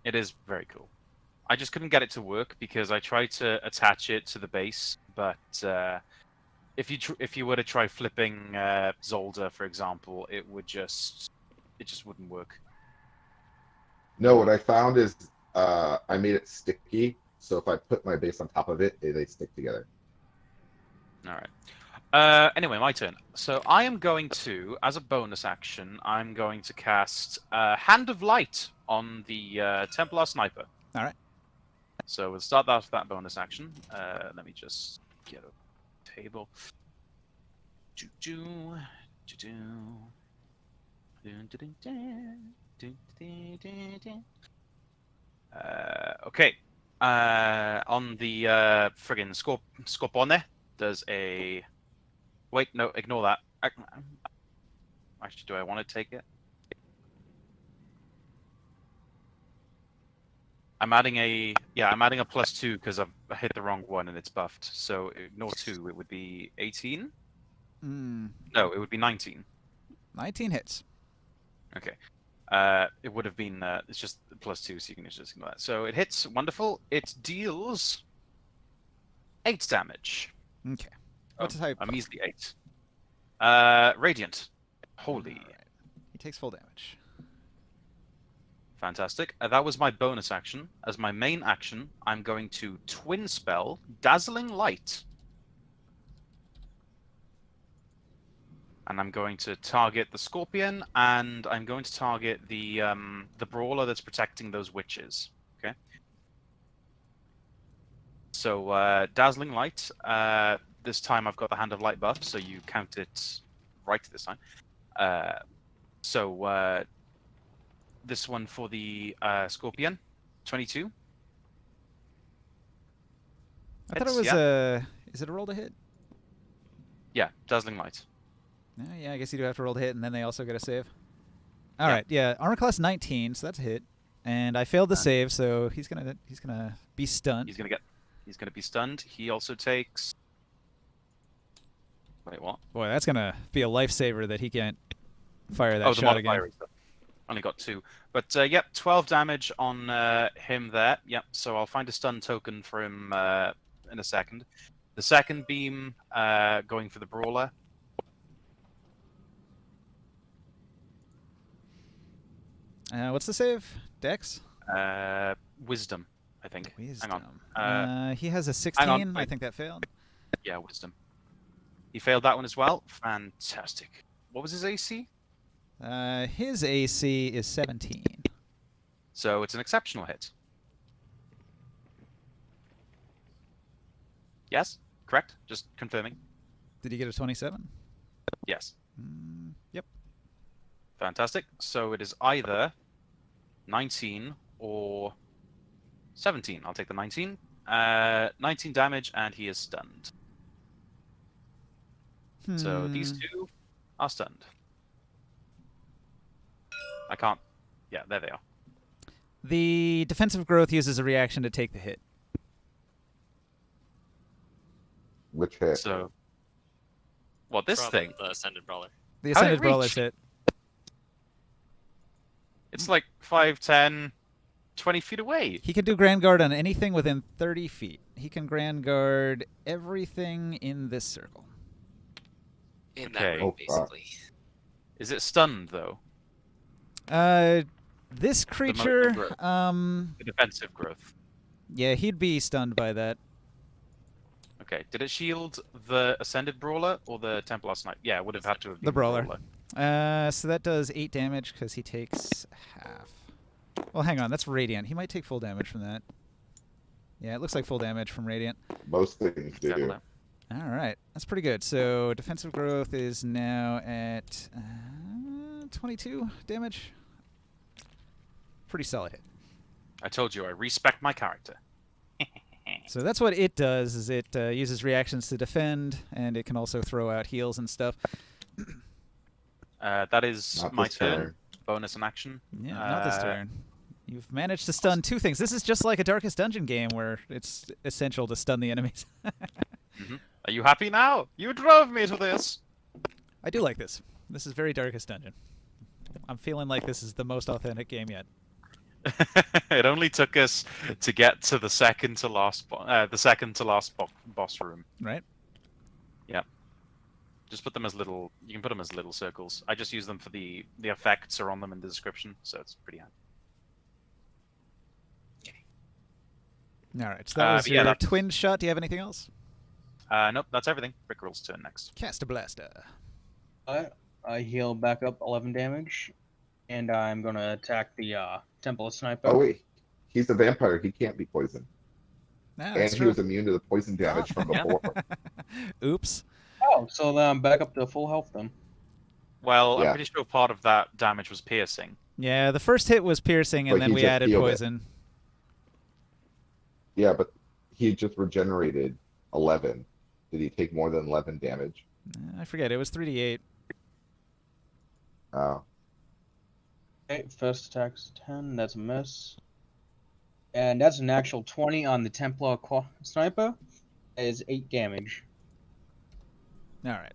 It is very cool. I just couldn't get it to work because I tried to attach it to the base, but if you were to try flipping Zolda, for example, it just wouldn't work. No, what I found is I made it sticky, so if I put my base on top of it, they stick together. All right. Anyway, my turn. So I am going to, as a bonus action, I'm going to cast Hand of Light on the Templar Sniper. All right. So we'll start that with that bonus action. Let me just get a table. Okay. On the friggin' Scorpone, there's a... Wait, no, ignore that. Actually, do I want to take it? I'm adding a +2 because I've hit the wrong one and it's buffed. So ignore 2. It would be 18. No, it would be 19. 19 hits. Okay. It would have been. It's just +2, so you can just ignore that. So it hits. Wonderful. It deals 8 damage. Okay. What type? A measly 8. Radiant. Holy. Right. He takes full damage. Fantastic. That was my bonus action. As my main action, I'm going to twin spell Dazzling Light. And I'm going to target the Scorpion, and I'm going to target the Brawler that's protecting those witches. Okay? So, Dazzling Light. This time I've got the Hand of Light buff, so you count it right this time. This one for the Scorpion, 22. I thought it was a... Is it a roll to hit? Yeah, Dazzling Light. Yeah, I guess you do have to roll to hit, and then they also get a save. All right, yeah, armor class 19, so that's a hit. And I failed the save, so he's gonna be stunned. He's gonna be stunned. He also takes... Wait, what? Boy, that's gonna be a lifesaver that he can't fire that shot again. Only got 2. But, yep, 12 damage on him there. Yep, so I'll find a stun token for him in a second. The second beam going for the Brawler. What's the save? Dex? Wisdom, I think. Wisdom. Hang on. He has a 16. I think that failed. Yeah, wisdom. He failed that one as well. Fantastic. What was his AC? His AC is 17. So it's an exceptional hit. Yes, correct. Just confirming. Did he get a 27? Yes. Yep. Fantastic. So it is either 19 or 17. I'll take the 19. 19 damage, and he is stunned. So these two are stunned. I can't. Yeah, there they are. The defensive growth uses a reaction to take the hit. Which hit? So, well, this From thing. the Ascended Brawler. The How did it Ascended Brawler's reach? hit. It's like 5, 10, 20 feet away. He can do Grand Guard on anything within 30 feet. He can Grand Guard everything in this circle. In Okay. that ring, Oh, basically. Is it stunned, though? This growth. creature, The defensive growth. yeah, he'd be stunned by that. Okay. Did it shield the Ascended Brawler or the Templar Sniper? Yeah, it would have had to have been The Brawler. So that does 8 damage because he takes half. Well, hang on, that's Radiant. He might take full damage from that. Yeah, it looks like full damage from Radiant. Most things do. Definitely. All right, that's pretty good. So defensive growth is now at 22 damage. Pretty solid hit. I told you I respect my character. So that's what it does. Is it uses reactions to defend, and it can also throw out heals and stuff. That is Not my this turn. turn. Bonus and action. Yeah, not this turn. You've managed to stun 2 things. This is just like a Darkest Dungeon game where it's essential to stun the enemies. Are you happy now? You drove me to this. I do like this. This is very Darkest Dungeon. I'm feeling like this is the most authentic game yet. It only took us to get to the second to last boss room. Right? Yeah. Just put them as little. You can put them as little circles. I just use them for the effects are on them in the description, so it's pretty handy. All right. So that was but yeah, your that's- twin shot. Do you have anything else? Nope, that's everything. Rickroll's turn next. Cast a blaster. I heal back up 11 damage, and I'm gonna attack the Temple Sniper. Oh wait, he's a vampire. He can't be poisoned, Ah, and that's he true. was immune to the poison damage from Yeah. before. Oops. Oh, so then I'm back up to full health then. Well, Yeah. I'm pretty sure part of that damage was piercing. Yeah, the first hit was piercing, and But then he we just added healed it. poison. Yeah, but he just regenerated 11. Did he take more than 11 damage? I forget. It was 3d8. Oh, Okay, first attack's 10. That's a miss. And that's an actual 20 on the Templar Sniper. That is 8 damage. All right.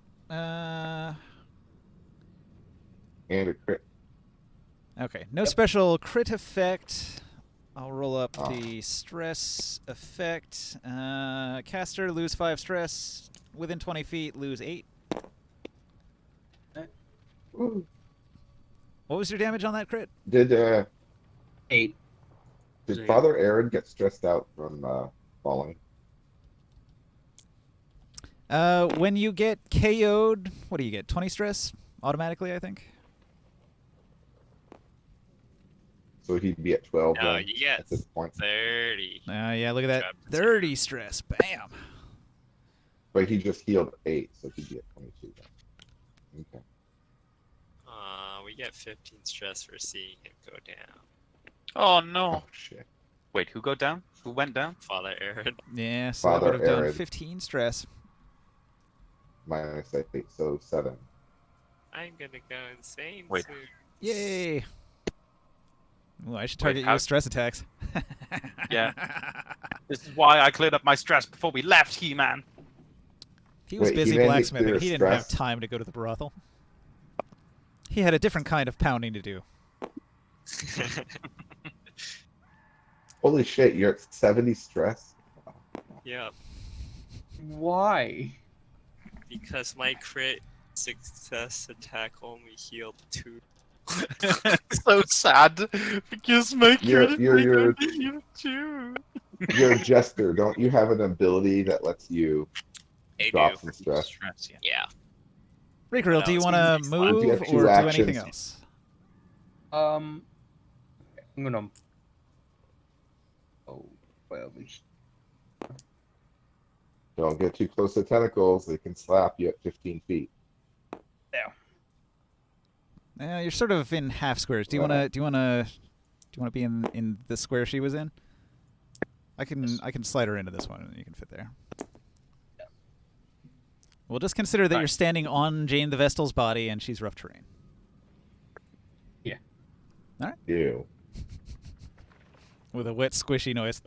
and a crit. Okay. No special crit effect. I'll roll up Oh. the stress effect. Caster, lose 5 stress. Within 20 feet, lose 8. Woo. What was your damage on that crit? Did 8. did Father Aaron get stressed out from falling? When you get KO'd, what do you get? 20 stress automatically, I think. So he'd be at 12 No, then, you get at this point. 30. Yeah, look at that. Trapped. 30 stress. Bam. But he just healed 8, so he'd be at 22 then. Okay. We get 15 stress for seeing him go down. Oh no! Oh shit. Wait, who go down? Who went down? Father Aaron. Yeah, so Father that would have done Aaron. 15 stress. Minus 8, so 7. I'm gonna go insane Wait. soon. Yay! Ooh, I should Wait, target you how- with stress attacks. Yeah. This is why I cleared up my stress before we left, He-Man. He was Wait, he busy didn't blacksmithing. clear He didn't have stress? time to go to the brothel. He had a different kind of pounding to do. Holy shit, you're at 70 stress? Yeah, Why? because my crit success attack only healed 2. So sad because my You're- you're- healed too. You're a jester. Don't you have an ability that lets you They drop do. some stress. Stress, yeah. Yeah. Rickrill, No, do you it's want to easy slap. You move have two or do anything actions. else? I'm gonna. Oh, well, Don't get too close to tentacles. They can slap you at 15 feet. You're sort of in half squares. Do you want to? Do you want to? Do you want to be in the square she was in? I can slide her into this one, and you can fit there. We'll just consider that you're standing on Jane the Vestal's body, and she's rough terrain. Yeah. All right. Ew. With a wet, squishy noise.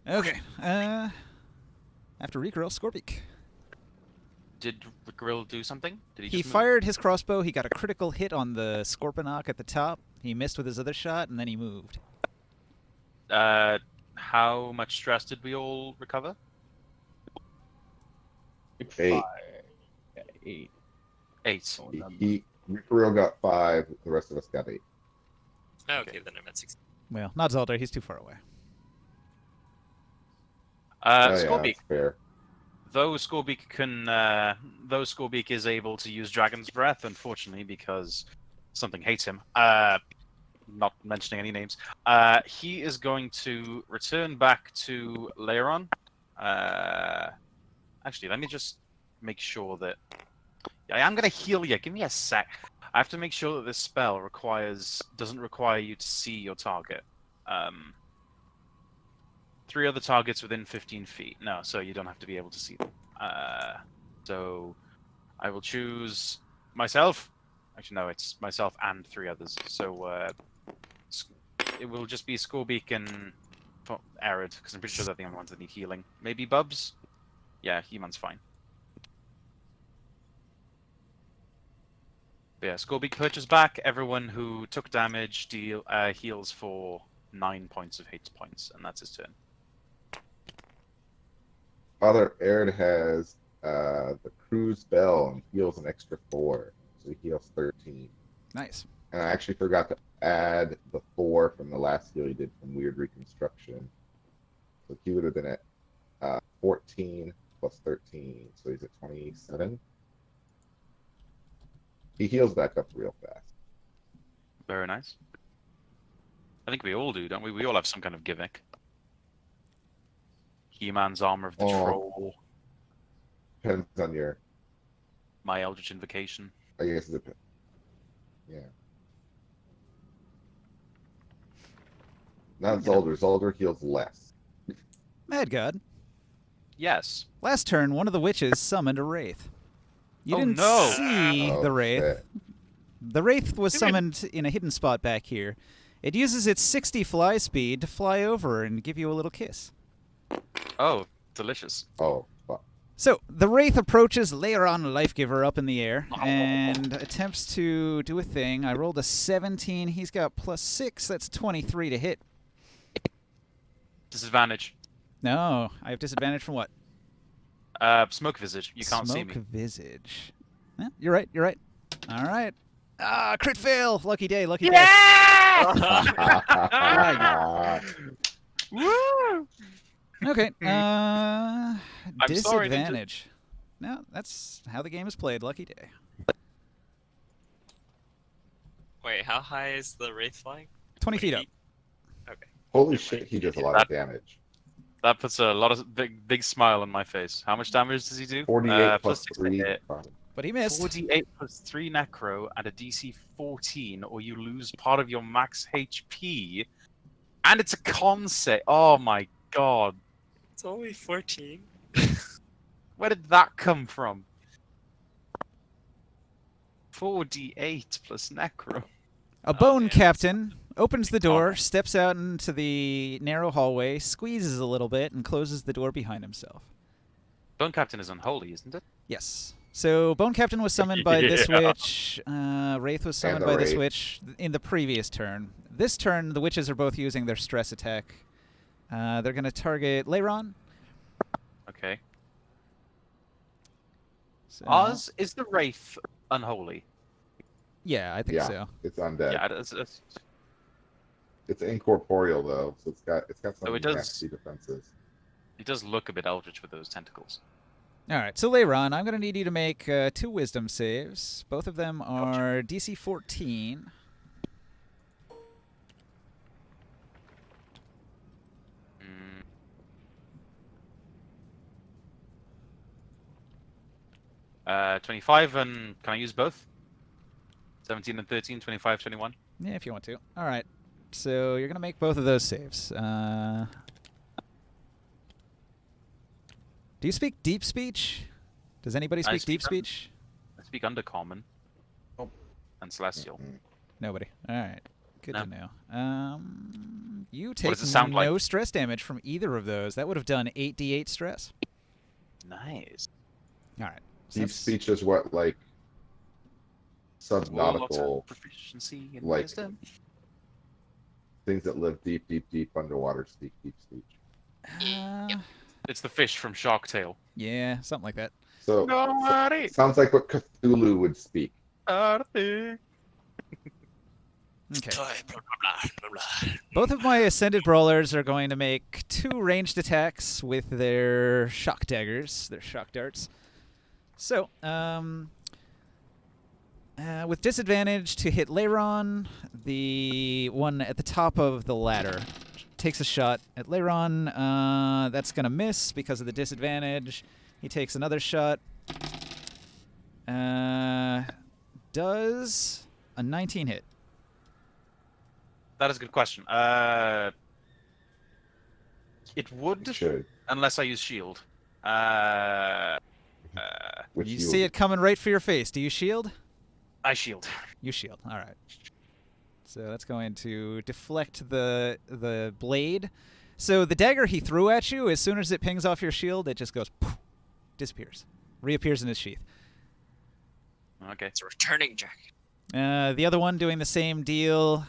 Okay. After Rickrill, Scorpic. Did Grill do something? Did he? He just move? fired his crossbow. He got a critical hit on the Scorponok at the top. He missed with his other shot, and then he moved. How much stress did we all recover? 8. 8. 8. Rickrill got 5. The rest of us got 8. Okay, then I'm at 16. Well, not Zalder. He's too far away. Yeah, Scorpic. that's fair. Though Scorpic is able to use Dragon's Breath, unfortunately, because something hates him. Not mentioning any names. He is going to return back to Leiron. Actually, let me just make sure that I'm going to heal you. Give me a sec. I have to make sure that this spell doesn't require you to see your target. 3 other targets within 15 feet. No, so you don't have to be able to see them. So I will choose myself. Actually, no, it's myself and 3 others. So it will just be Scorpic and Arid, because I'm pretty sure they're the only ones that need healing. Maybe Bubs? Yeah, He-Man's fine. But yeah, Scorpic perches back. Everyone who took damage heals for 9 points of hate points, and that's his turn. Father Aird has the Cruise Bell and heals an extra 4. So he heals 13. Nice. And I actually forgot to add the 4 from the last heal he did from Weird Reconstruction. So he would have been at 14 plus 13. So he's at 27. He heals back up real fast. Very nice. I think we all do, don't we? We all have some kind of gimmick. He-Man's Armor of the Troll. Depends on your... My Eldritch Invocation. I guess it depends. Yeah. Not Zolder. Zolder heals less. Mad God. Yes. Last turn, one of the witches summoned a wraith. You Oh, didn't no. see Oh, the wraith. shit. The wraith was summoned in a hidden spot back here. It uses its 60 fly speed to fly over and give you a little kiss. Oh, delicious. Oh, fuck. So, the wraith approaches Leiron Lifegiver up in the air and attempts to do a thing. I rolled a 17. He's got +6. That's 23 to hit. Disadvantage. No, I have disadvantage from what? Smoke Visage. You can't see me. Smoke Visage. Yeah, you're right. You're right. All right. Ah, crit fail. Lucky day. Lucky day. Woo! Okay. sorry, Ninja. Disadvantage. No, that's how the game is played. Lucky day. Wait, how high is the Wraith flying? 20 feet up. Okay. Holy shit, he does a lot of damage. That puts a lot of big smile on my face. How much damage does he do? 48 plus 6 to 3. hit. But he missed. 48 plus 3 necro and a DC 14, or you lose part of your max HP. And it's a con save. Oh my god. It's only 14. Where did that come from? 4d8 plus necro. A bone man. captain opens the door, steps out into the narrow hallway, squeezes a little bit, and closes the door behind himself. Bone Captain is unholy, isn't it? Yes. So Bone Captain was summoned by this Yeah. witch. Wraith was summoned the by this Wraith. witch in the previous turn. This turn, the witches are both using their stress attack. They're going to target Leiron. Okay. So, Oz, is the Wraith unholy? Yeah, I think Yeah. so. It's undead. Yeah, it's It's incorporeal though, so it's got some So it does- nasty defenses. He does look a bit eldritch with those tentacles. All right, so Leiron, I'm going to need you to make 2 wisdom saves. Both of them are DC 14. Mm. 25, and can I use both? 17 and 13, 25, 21. Yeah, if you want to. All right, so you're going to make both of those saves. Do you speak deep speech? Does anybody speak deep speech? I speak Undercommon. Oh. And Celestial. Nobody. All right. Good to know. You take does it sound no like? stress damage from either of those. That would have done 8d8 stress. Nice. All right. So Deep that's- speech is what, like, Warlock's subnautical, proficiency in like, wisdom. things that live deep, deep, deep underwater speak deep speech. It's the fish from Shark Tale. Yeah, something like that. So, Nobody. sounds like what Cthulhu would speak. Okay. Blah, blah, blah, blah. Both of my ascended brawlers are going to make 2 ranged attacks with their shock daggers, their shock darts. So, with disadvantage to hit Leiron, the one at the top of the ladder takes a shot at Leiron. That's going to miss because of the disadvantage. He takes another shot. Does a 19 hit? That is a good question. It would, It should. unless I use shield. Which You see it coming right for your face. Do you shield? I shield. You shield. All right. So that's going to deflect the blade. So the dagger he threw at you, as soon as it pings off your shield, it just goes poof, disappears, reappears in his sheath. Okay. It's a returning jacket. The other one doing the same deal.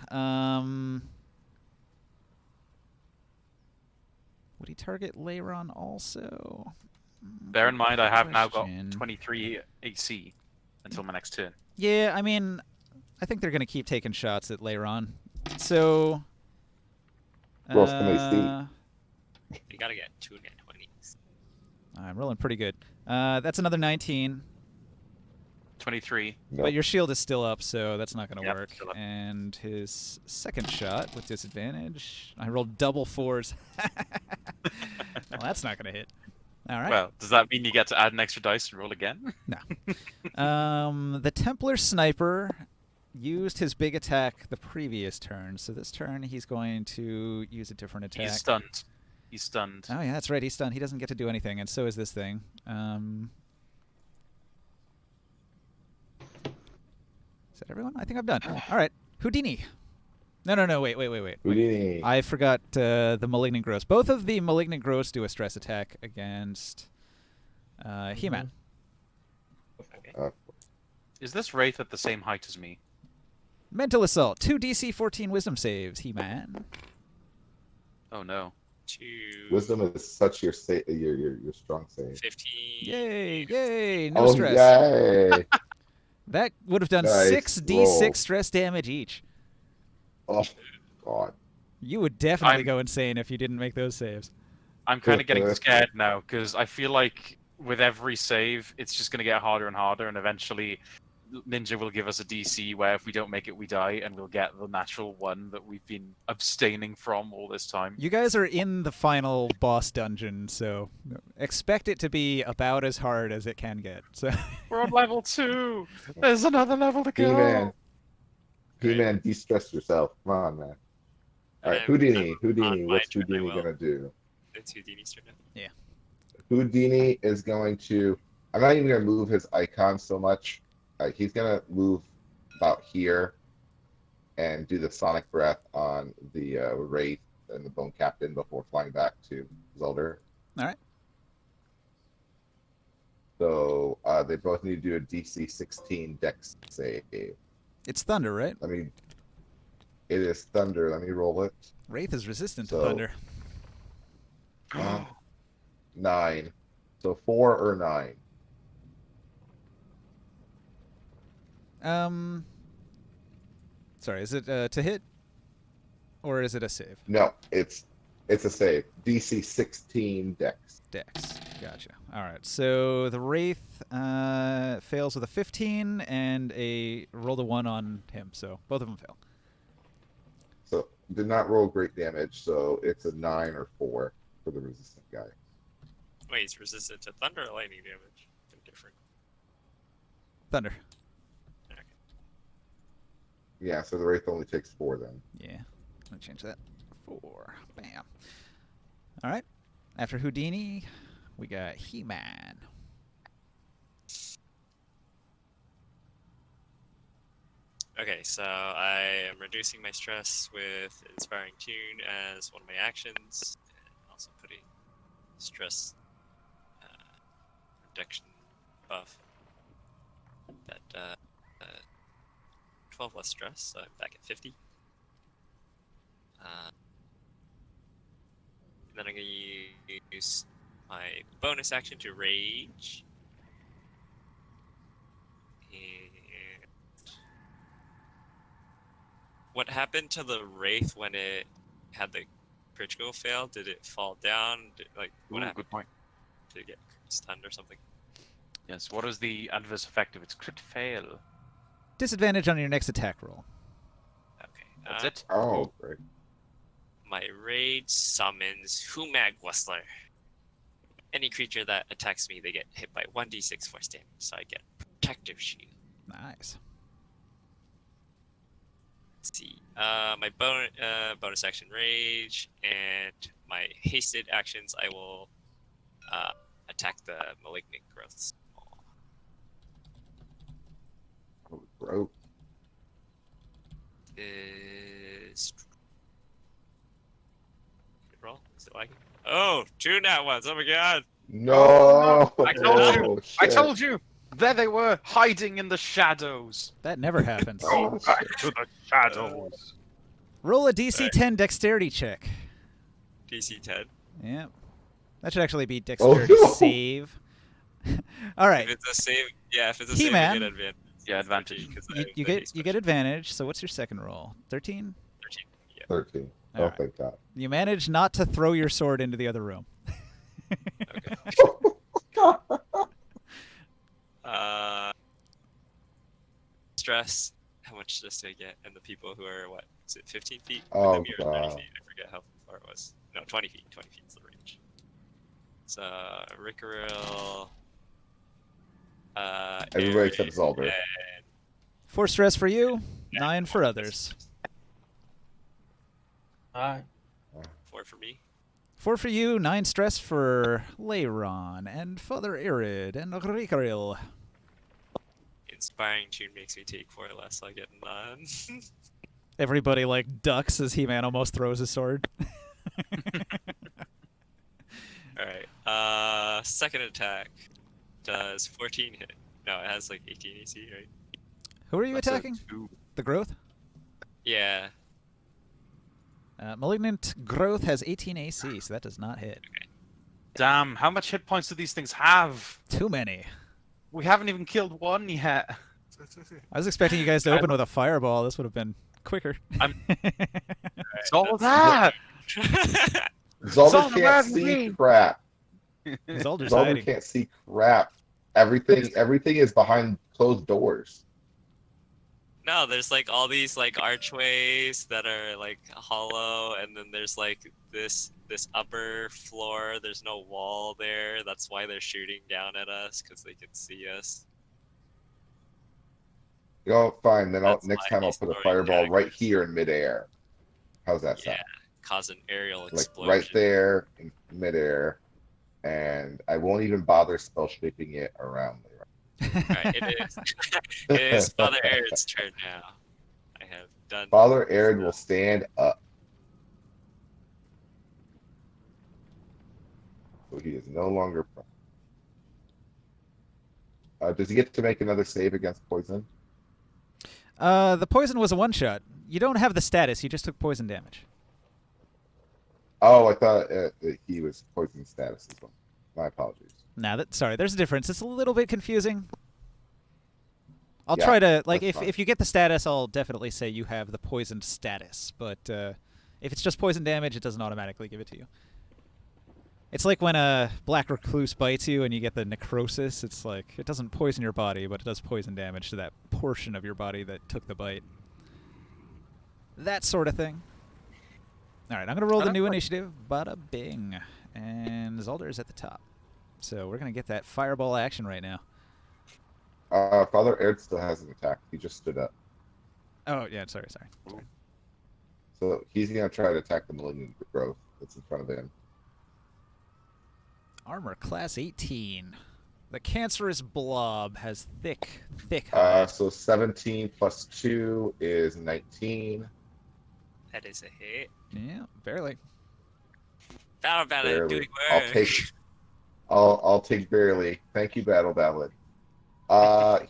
Would he target Leiron also? Bear in mind, I have now got Question. 23 AC until my next turn. Yeah, I mean, I think they're going to keep taking shots at Leiron. So. Who else can they see? You gotta get 2 net 20s. I'm rolling pretty good. That's another 19. 23. No. But your shield is still up, so that's not going to Yep, work. still up. And his second shot with disadvantage, I rolled double 4s. Well, that's not going to hit. All right. Well, does that mean you get to add an extra dice and roll again? The Templar Sniper used his big attack the previous turn, so this turn he's going to use a different attack. He's stunned. He's stunned. Oh, yeah, that's right. He's stunned. He doesn't get to do anything, and so is this thing. Is that everyone? I think I'm done. All right. Houdini. No, wait. Houdini. I forgot the Malignant Gross. Both of the Malignant Gross do a stress attack against He-Man. Is this Wraith at the same height as me? Mental Assault. 2 DC 14 Wisdom saves, He-Man. Oh no. 2. Wisdom is such your strong save. 15. Yay, no Oh, stress. yay! That would have done Nice 6 D6 roll. stress damage each. Oh, God. You would definitely I'm- go insane if you didn't make those saves. I'm kind of getting scared now because I feel like with every save, it's just going to get harder and harder, and eventually Ninja will give us a DC where if we don't make it, we die, and we'll get the natural one that we've been abstaining from all this time. You guys are in the final boss dungeon, so expect it to be about as hard as it can get. So We're on level 2! There's another level to go! He-Man. He-Man, de-stress yourself. Come on, man. All right, Houdini. on my What's turn, I Houdini will. gonna do? It's Houdini's turn now. Houdini is going to. I'm not even gonna move his icon so much. He's gonna move about here and do the sonic breath on the Wraith and the Bone Captain before flying back to Zolder. All right. So they both need to do a DC 16 Dex save. it's thunder, right? Let me. It is thunder. Let me roll it. Wraith is resistant to So- thunder. 9. So 4 or 9. Sorry, is it to hit? Or is it a save? No, it's It's a save. DC 16 Dex. Dex. Gotcha. All right. So the Wraith fails with a 15 and rolled a 1 on him. So both of them fail. So did not roll great damage, so it's a 9 or 4 for the resistant guy. Wait, he's resistant to thunder or lightning damage? They're different. Thunder. Okay. Yeah, so the Wraith only takes 4 then. Yeah. I'm going to change that. 4. Bam. All right. After Houdini, we got He-Man. Okay, so I am reducing my stress with Inspiring Tune as one of my actions, and also putting stress reduction buff. That 12 less stress, so I'm back at 50. And then I'm going to use my bonus action to rage. And what happened to the Wraith when it had the critical fail? Did it fall down? What Ooh, happened? good point. Did it get stunned or something? Yes. What is the adverse effect of its crit fail? Disadvantage on your next attack roll. Okay. That's it. Oh, great. My rage summons Humag Whistler. Any creature that attacks me, they get hit by 1d6 force damage, so I get protective shield. Nice. Let's see. My bonus action rage and my hasted actions, I will attack the malignant growths. Oh, bro. Is roll? Is it lagging? Oh, 2 nat ones. Oh my god. No! I told you. Oh, I shit. told you. There they were, hiding in the shadows. That never happens. Oh, Back to the shadows. Roll a DC 10 dexterity check. DC 10. Yeah. That should actually be dexterity no. save. All right. If it's a save, yeah, if it's a He-Man. save, I get advantage. Yeah, advantage. 13, 'cause I You, have you the get haste you get special. advantage. So what's your second roll? 13? 13. Yeah. 13. All Oh, right. thank God. You manage not to throw your sword into the other room. Okay. Stress. How much stress do I get? And the people who are what? Is it 15 feet? Oh, With them, you're 30 God. feet. I forget how far it was. No, 20 feet. 20 feet is the range. So Rickaril. Everybody except Zalder. And 4 stress for you, 9 for others. Alright. 4 for me. 4 for you, 9 stress for Leiron and Father Arid and Rikaril. Inspiring Tune makes me take 4 less, so I get none. Everybody like ducks as He-Man almost throws his sword. Alright. Second attack does 14 hit. No, it has like 18 AC, right? Who are you That's a attacking? 2. The Growth? Yeah. Malignant Growth has 18 AC, so that does not hit. Damn, how much hit points do these things have? Too many. We haven't even killed one yet. I was expecting you guys to open with a fireball. This would have been quicker. It's all that. Zalder Zalder, can't where see are we? crap. Zalder's Zalder hiding. can't see crap. Everything is behind closed doors. No, there's like all these like archways that are like hollow, and then there's like this upper floor. There's no wall there. That's why they're shooting down at us, because they can see us. Oh, fine. Then That's next why time I'll he's put a throwing fireball right daggers. here in midair. How's that Yeah, sound? cause an aerial Like explosion. right there in midair, and I won't even bother spell shaping it around there. Right, it is. It is Father Aaron's turn now. I have done. Father Aaron will stand up. So he is no longer prone. Does he get to make another save against poison? The poison was a one-shot. You don't have the status. You just took poison damage. Oh, I thought he was poison status as well. My apologies. Nah, sorry. There's a difference. It's a little bit confusing. I'll Yeah, try to like that's fine. if you get the status, I'll definitely say you have the poisoned status. But If it's just poison damage, it doesn't automatically give it to you. It's like when a black recluse bites you and you get the necrosis. It's like it doesn't poison your body, but it does poison damage to that portion of your body that took the bite. That sort of thing. All right, I'm going to roll the new initiative. Bada bing. And Zolder's at the top. So we're going to get that fireball action right now. Father Erd still hasn't attacked. He just stood up. Oh, yeah, sorry. So he's going to try to attack the malignant growth that's in front of him. Armor class 18. The cancerous blob has thick. So 17 plus 2 is 19. That is a hit. Yeah, barely. Battle Ballad Barely. doing work. I'll take barely. Thank you, Battle Ballad.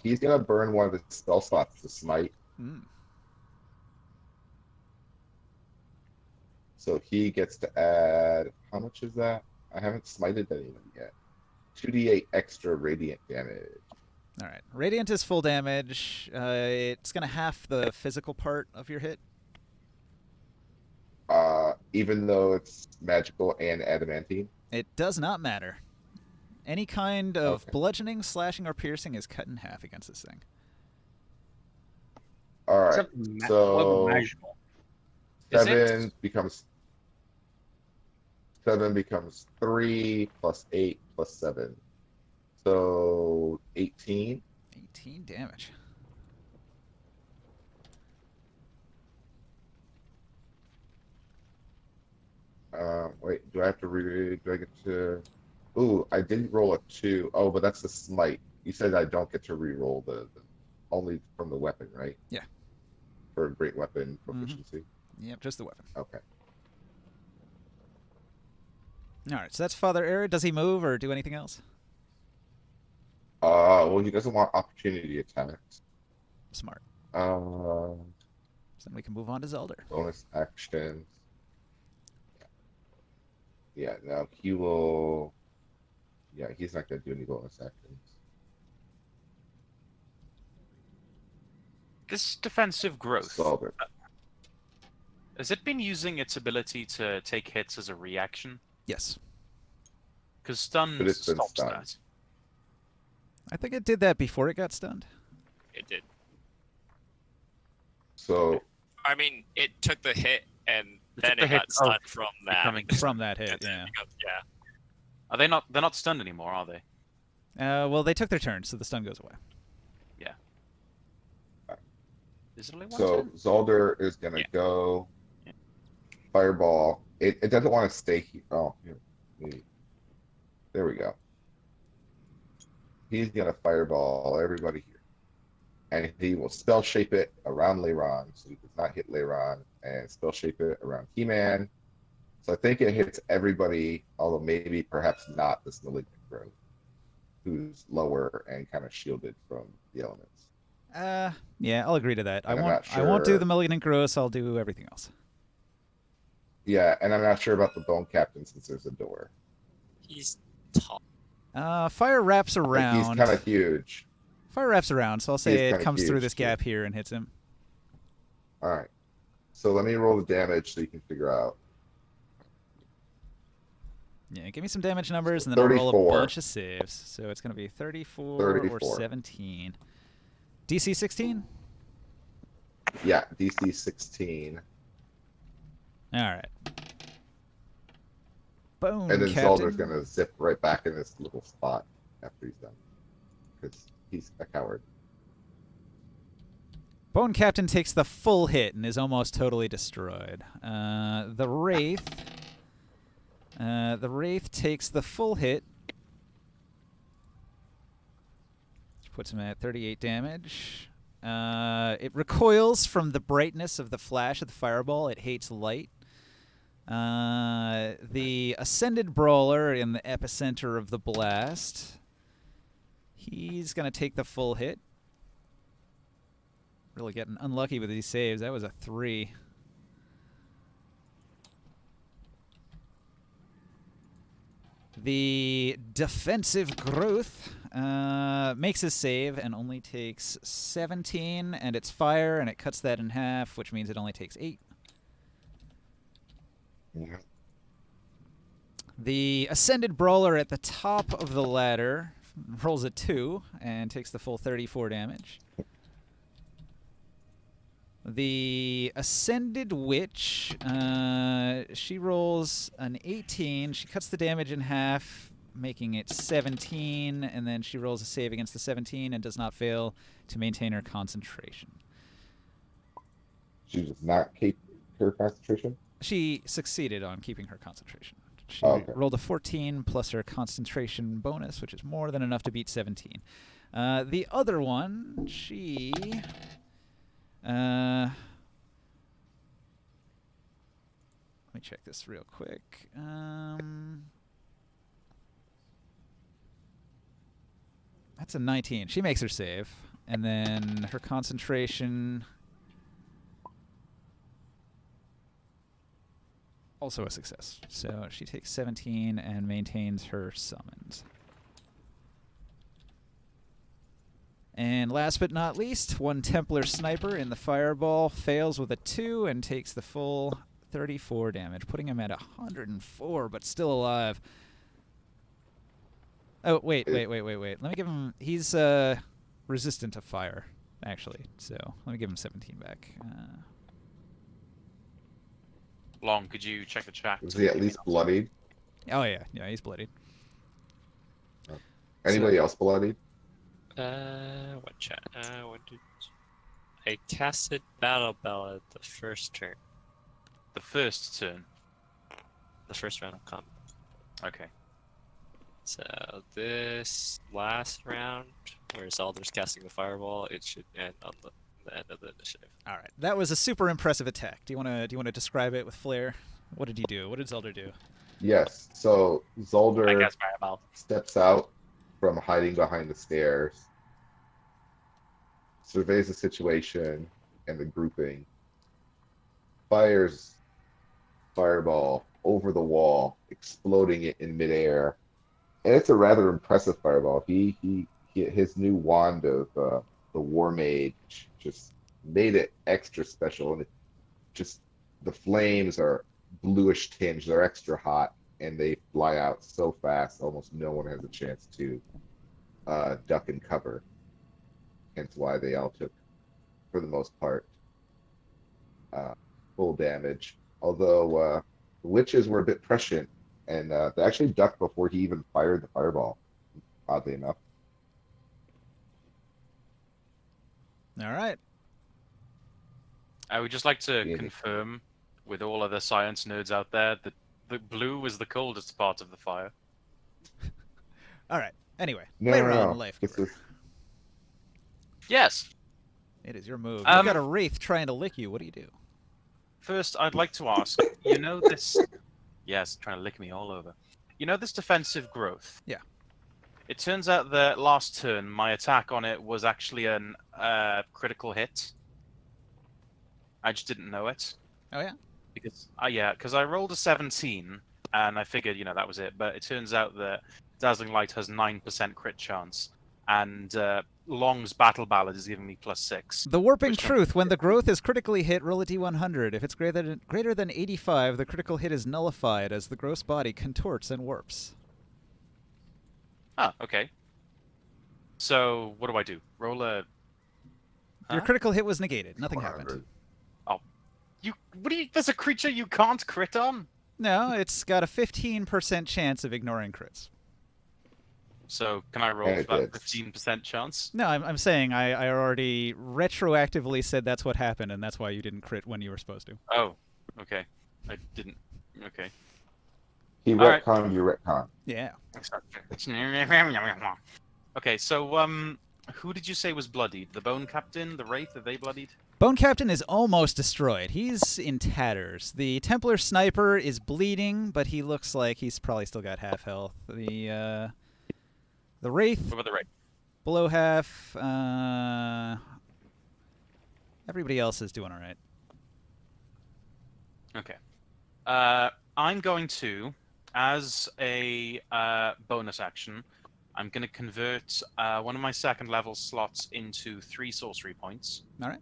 He's gonna burn one of his spell slots to smite. So he gets to add, how much is that? I haven't smited anyone yet. 2d8 extra radiant damage. All right. Radiant is full damage. It's going to half the physical part of your hit. Even though it's magical and adamantine? It does not matter. Any kind of bludgeoning, slashing, or piercing is cut in half against this thing. All right. So magical. 7 becomes 3 plus 8 plus 7. So 18. 18 damage. Wait, do I have to do I get to? Ooh, I didn't roll a 2. Oh, but that's the smite. You said I don't get to re-roll the only from the weapon, right? Yeah. For a great weapon proficiency. Yep, just the weapon. Okay. All right, so that's Father Arid. Does he move or do anything else? Well, he doesn't want opportunity attacks. Smart. So then we can move on to Zelda. Bonus actions. Yeah, no, he will. Yeah, he's not going to do any bonus actions. This defensive growth. Zelda. Has it been using its ability to take hits as a reaction? Yes. Because stun But it's been stops stunned. that. I think it did that before it got stunned. It did. So. I mean, it took the hit and then the it hit got stunned from that. From that hit, yeah. Yeah. Are they not? They're not stunned anymore, are they? Well, they took their turn, so the stun goes away. Yeah. Is it only one So turn? Zolder is going to go fireball. It doesn't want to stay here. Oh, here. There we go. He's going to fireball everybody here. And he will spell shape it around Leiron, so he does not hit Leiron, and spell shape it around He-Man. So I think it hits everybody, although maybe perhaps not this malignant growth, who's lower and kind of shielded from the elements. Yeah, I'll agree to that. I And I'm won't. not I won't do sure- the malignant growth. I'll do everything else. Yeah, and I'm not sure about the Bone Captain since there's a door. He's tall. Fire wraps Like, around. he's kind of huge. Fire wraps around, so I'll He's say it kinda comes through huge, this too. gap here and hits him. All right. So let me roll the damage so you can figure out. Yeah, give me some damage numbers, and then I'll roll a 34. bunch of saves. So it's going to be 34 or 34. 17. DC 16? Yeah, DC 16. All right. Boom, And then Captain. Zolder's going to zip right back in this little spot after he's done. Because he's a coward. Bone Captain takes the full hit and is almost totally destroyed. The Wraith takes the full hit, which puts him at 38 damage. It recoils from the brightness of the flash of the fireball. It hates light. The Ascended Brawler in the epicenter of the blast, he's going to take the full hit. Really getting unlucky with these saves. That was a 3. The defensive growth makes his save and only takes 17, and it's fire, and it cuts that in half, which means it only takes 8. Yeah. The Ascended Brawler at the top of the ladder rolls a 2 and takes the full 34 damage. The Ascended Witch, she rolls an 18. She cuts the damage in half, making it 17, and then she rolls a save against the 17 and does not fail to maintain her concentration. She does not keep her concentration. She succeeded on keeping her concentration. She Okay. rolled a 14 plus her concentration bonus, which is more than enough to beat 17. The other one, she... let me check this real quick. That's a 19. She makes her save. And then her concentration... also a success. So she takes 17 and maintains her summons. And last but not least, one Templar Sniper in the Fireball fails with a 2 and takes the full 34 damage, putting him at 104, but still alive. Oh, wait. Let me give him... He's resistant to fire, actually. So let me give him 17 back. Long, could you check the chat? Is he at least bloodied? Oh, yeah. Yeah, he's bloodied. Anybody else bloodied? What chat? What did I casted Battle Ballad the first turn, The first turn. the first round of combat. Okay. So this last round, where Zalder's casting the fireball, it should end on the end of the initiative. All right. That was a super impressive attack. Do you want to describe it with flair? What did he do? What did Zelda do? Yes. So I Zolder guess fireball. steps out from hiding behind the stairs, surveys the situation and the grouping, fires fireball over the wall, exploding it in midair. And it's a rather impressive fireball. His new wand of the War Mage just made it extra special, and it just the flames are bluish tinge. They're extra hot, and they fly out so fast, almost no one has a chance to duck and cover. Hence why they all took, for the most part, full damage. Although the witches were a bit prescient, and they actually ducked before he even fired the fireball, oddly enough. All right. I would just like to Yeah. confirm with all other science nerds out there that the blue was the coldest part of the fire. All right. Anyway, No, later no, on, no. Life This Giver. is Yes. It is your move. Um, You've got a wraith trying to lick you. What do you do? First, I'd like to ask, you know this... Yes, trying to lick me all over. You know this defensive growth? Yeah. It turns out that last turn, my attack on it was actually an critical hit. I just didn't know it. Oh, yeah? Because I rolled a 17, and I figured, that was it. But it turns out that Dazzling Light has 9% crit chance, and Long's Battle Ballad is giving me +6. The Warping Which one? Truth. When the growth is critically hit, roll a d100. If it's greater than 85, the critical hit is nullified as the gross body contorts and warps. Ah, okay. So, what do I do? Roll a... Your Huh? critical hit was negated. Nothing happened. There's a creature you can't crit on? No, it's got a 15% chance of ignoring crits. So, can I roll Yeah, for that it is. 15% chance? No, I'm saying I already retroactively said that's what happened, and that's why you didn't crit when you were supposed to. Oh, okay. I didn't... Okay. he All right. retconned your retcon. Yeah. Okay, so, who did you say was bloodied? The Bone Captain? The Wraith? Are they bloodied? Bone Captain is almost destroyed. He's in tatters. The Templar Sniper is bleeding, but he looks like he's probably still got half health. The Wraith, What about the Wraith? below half. Everybody else is doing all right. Okay. I'm going to, as a bonus action, I'm going to convert one of my second level slots into 3 sorcery points. All right.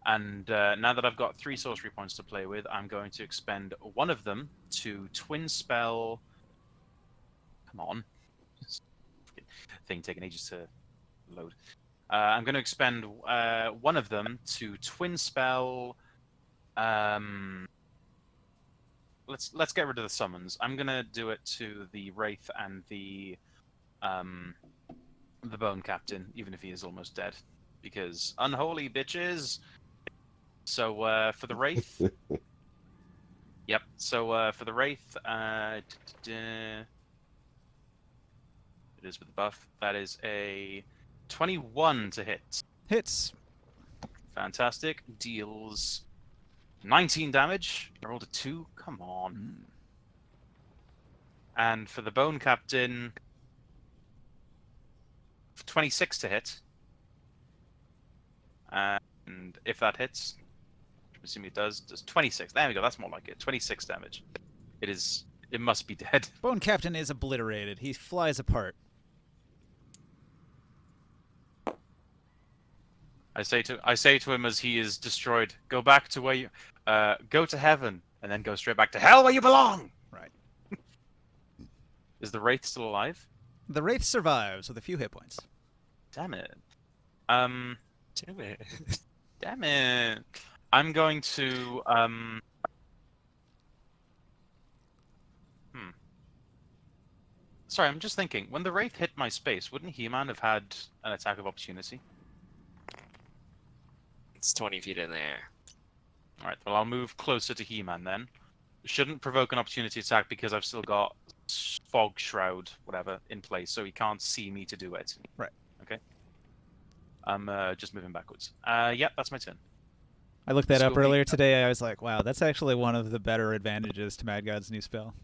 And now that I've got 3 sorcery points to play with, I'm going to expend one of them to twin spell. Come on. Thing taking ages to load. I'm going to expend one of them to twin spell. Let's get rid of the summons. I'm going to do it to the Wraith and the Bone Captain, even if he is almost dead. Because unholy bitches. So for the Wraith. Yep. So for the Wraith, it is with the buff. That is a 21 to hit. Hits. Fantastic. Deals 19 damage. I rolled a 2. Come on. And for the Bone Captain, 26 to hit. And if that hits, I'm assuming it does 26. There we go. That's more like it. 26 damage. It must be dead. Bone Captain is obliterated. He flies apart. I say to him as he is destroyed, go back to where you, go to heaven, and then go straight back to hell where you belong. Right. Is the Wraith still alive? The Wraith survives with a few hit points. Damn it. Damn it. Damn it. I'm going to Sorry, I'm just thinking. When the Wraith hit my space, wouldn't He-Man have had an attack of opportunity? It's 20 feet in the air. Alright, well I'll move closer to He-Man then. Shouldn't provoke an opportunity attack because I've still got Fog Shroud, whatever, in place, so he can't see me to do it. Right. Okay. I'm just moving backwards. Yep, that's my turn. I looked that up Scooby. earlier today. I was like, wow, that's actually one of the better advantages to Mad God's new spell.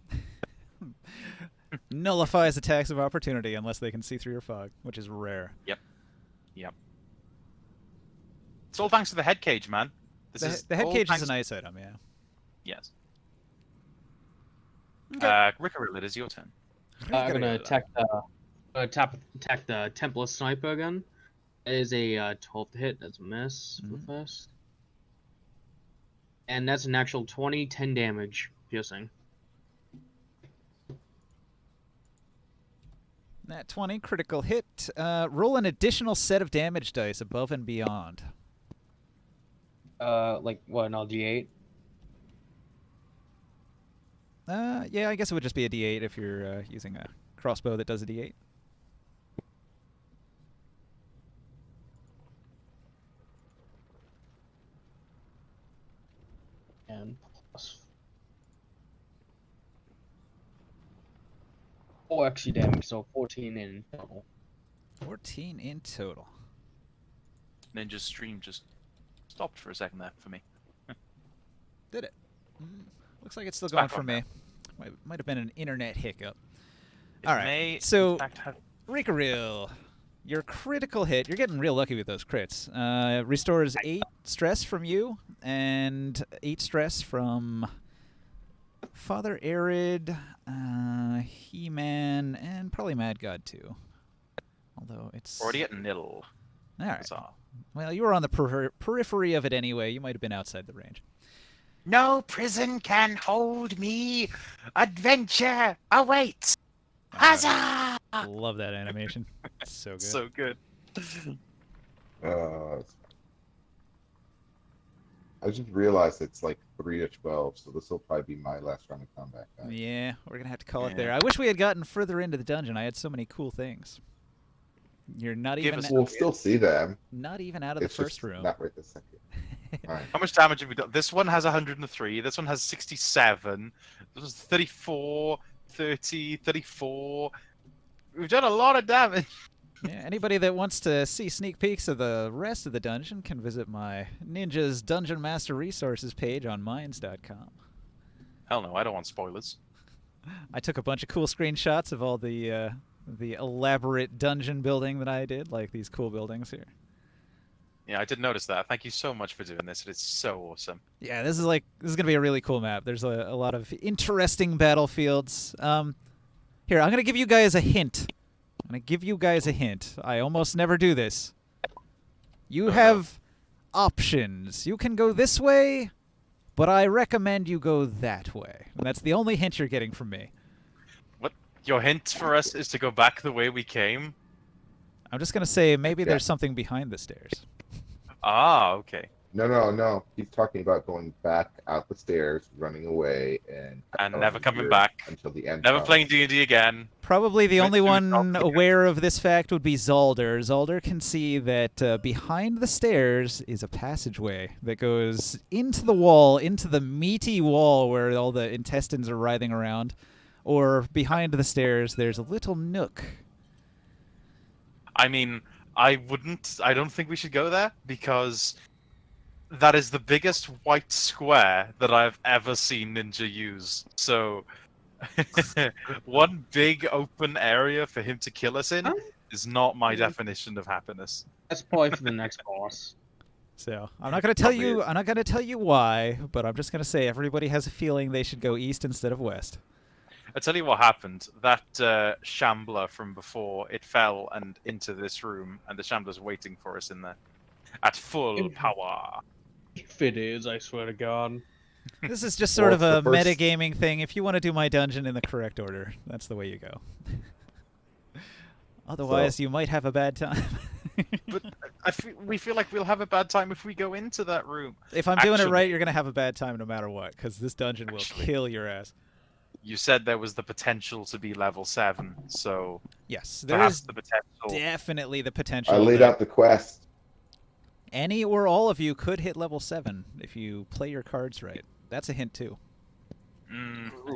Nullifies attacks of opportunity unless they can see through your fog, which is rare. Yep. It's all thanks to the head cage, man. The head all cage is thanks- a nice item, yeah. Yes. Okay. Rickaroo, it is your turn. I'm gonna attack the Templar Sniper again. It is a 12 to hit. That's a miss for the first. And that's an actual 20, 10 damage piercing. That 20 critical hit. Roll an additional set of damage dice above and beyond. Like what, an LG8? Yeah, I guess it would just be a D8 if you're using a crossbow that does a D8. And plus 4 XP damage, so 14 in total. 14 in total. Ninja's stream just stopped for a second there for me. Did it? Looks like it's still It's going back for on me. Might have been an internet hiccup. It All right. may, in So, fact, have... Rickaroo, your critical hit, you're getting real lucky with those crits. Restores 8 stress from you and 8 stress from Father Arid, He-Man, and probably Mad God too. Although it's already at nil. All right. Bizarre. Well, you were on the periphery of it anyway. You might have been outside the range. No prison can hold me. Adventure awaits. Huzzah! Love that animation. It's so good. So good. I just realized it's like 3 to 12, so this will probably be my last round of combat. Guys. Yeah, we're gonna have to call it Yeah. there. I wish we had gotten further into the dungeon. I had so many cool things. You're not Give even us- We'll still see them. not even out of It's the first just room. not right this second. All right. How much damage have we done? This one has 103. This one has 67. This was 34, 30, 34. We've done a lot of damage. Yeah, anybody that wants to see sneak peeks of the rest of the dungeon can visit my Ninja's Dungeon Master Resources page on Minds.com. Hell no, I don't want spoilers. I took a bunch of cool screenshots of all the elaborate dungeon building that I did, like these cool buildings here. Yeah, I did notice that. Thank you so much for doing this. It is so awesome. Yeah, this is gonna be a really cool map. There's a lot of interesting battlefields. Here, I'm gonna give you guys a hint. I almost never do this. You have options. You can go this way, but I recommend you go that way. And that's the only hint you're getting from me. What? Your hint for us is to go back the way we came? I'm just going to say maybe Yeah. there's something behind the stairs. Ah, okay. No. He's talking about going back out the stairs, running away, and Never coming here back. until the end. Never comes. playing D&D again. Probably the only Went through one South aware of this fact would be Zalder. Zalder can see that behind the stairs is a passageway that goes into the wall, into the meaty wall where all the intestines are writhing around. Or behind the stairs, there's a little nook. I mean, I don't think we should go there because that is the biggest white square that I've ever seen Ninja use. So, one big open area for him to kill us in Huh? is not my definition of happiness. That's probably for the next boss. So I'm not going to tell Probably you. is. I'm not going to tell you why, but I'm just going to say everybody has a feeling they should go east instead of west. I tell you what happened. That shambler from before, it fell and into this room, and the shambler's waiting for us in there at full power. If it is, I swear to God. This is just sort Well, of it's a the first- metagaming thing. If you want to do my dungeon in the correct order, that's the way you go. Otherwise, you might have a bad time. But we feel like we'll have a bad time if we go into that room. If I'm doing it Actually- right, you're going to have a bad time no matter what, because this dungeon will Actually. kill your ass. You said there was the potential to be level 7, so Yes, there perhaps is the potential. definitely the potential. I laid that out the quest. any or all of you could hit level 7 if you play your cards right. That's a hint, too.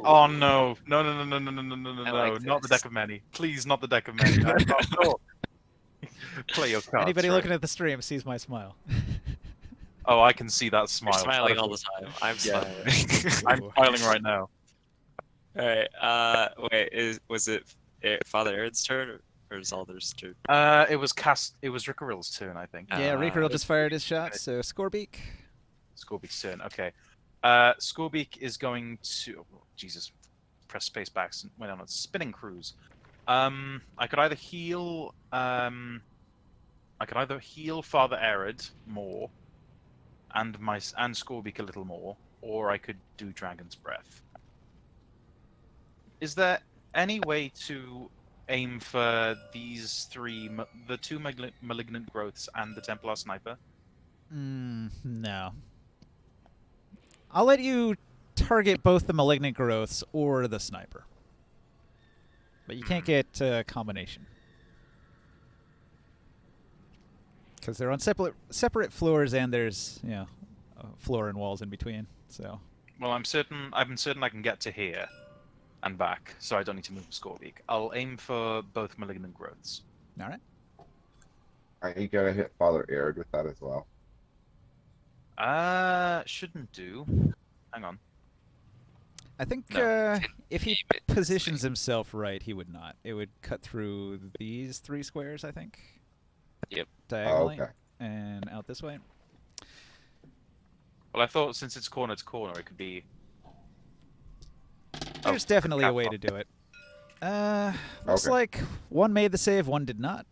Oh no! No! I like Not the this. deck of many. Please, not the deck of many. No. Play your cards. Anybody right. looking at the stream sees my smile. Oh, I can see that smile. You're smiling all the time. I'm Yeah. smiling. I'm smiling right now. All right. Wait. Was it Father Aaron's turn or Zalder's turn? It was Rickaril's turn, I think. Yeah, Reeker Uh, just fired his shot, so Scorebeak. Scorbeak's turn. Okay. Scorbeak is going to. Oh, Jesus. Press space back and went on a spinning cruise. I could either heal. I could either heal Father Arid more, and Scorbeak a little more, or I could do Dragon's Breath. Is there any way to aim for these three, the two malignant growths and the Templar Sniper? No. I'll let you target both the malignant growths or the sniper. But you can't get a combination. Because they're on separate floors and there's, a floor and walls in between. So Well, I'm certain I can get to here and back, so I don't need to move the Scorbeak. I'll aim for both malignant growths. all right. Are you gonna hit Father Arid with that as well? Shouldn't do. Hang on. I think No, if he aim it. positions himself right, he would not. It would cut through these 3 squares, I think. Yep. Oh, Diagonally okay. and out this way. Well, I thought since it's corner to corner, it could be. There's definitely a way to do it. Looks Okay. like one made the save, one did not.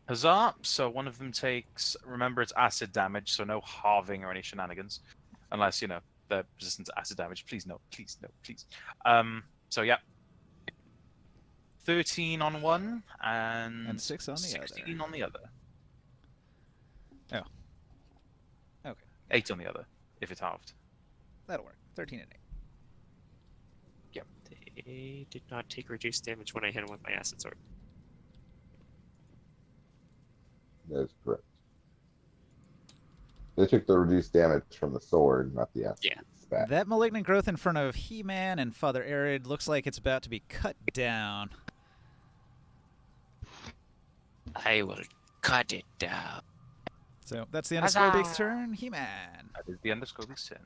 Huzzah! So one of them takes. Remember, it's acid damage, so no halving or any shenanigans, unless they're resistant to acid damage. Please no, please no, please. So yeah. 13 on one and 6 on the 16 on the other. Oh. Okay. 8 on the other, if it's halved. That'll work. 13 and 8. Yep. They did not take reduced damage when I hit him with my acid sword. That is correct. They took the reduced damage from the sword, not the acid Yeah. spat. That malignant growth in front of He-Man and Father Arid looks like it's about to be cut down. I will cut it down. So that's the end of Huzzah! Scorbeak's turn. He-Man. That is the end of Scorbeak's turn.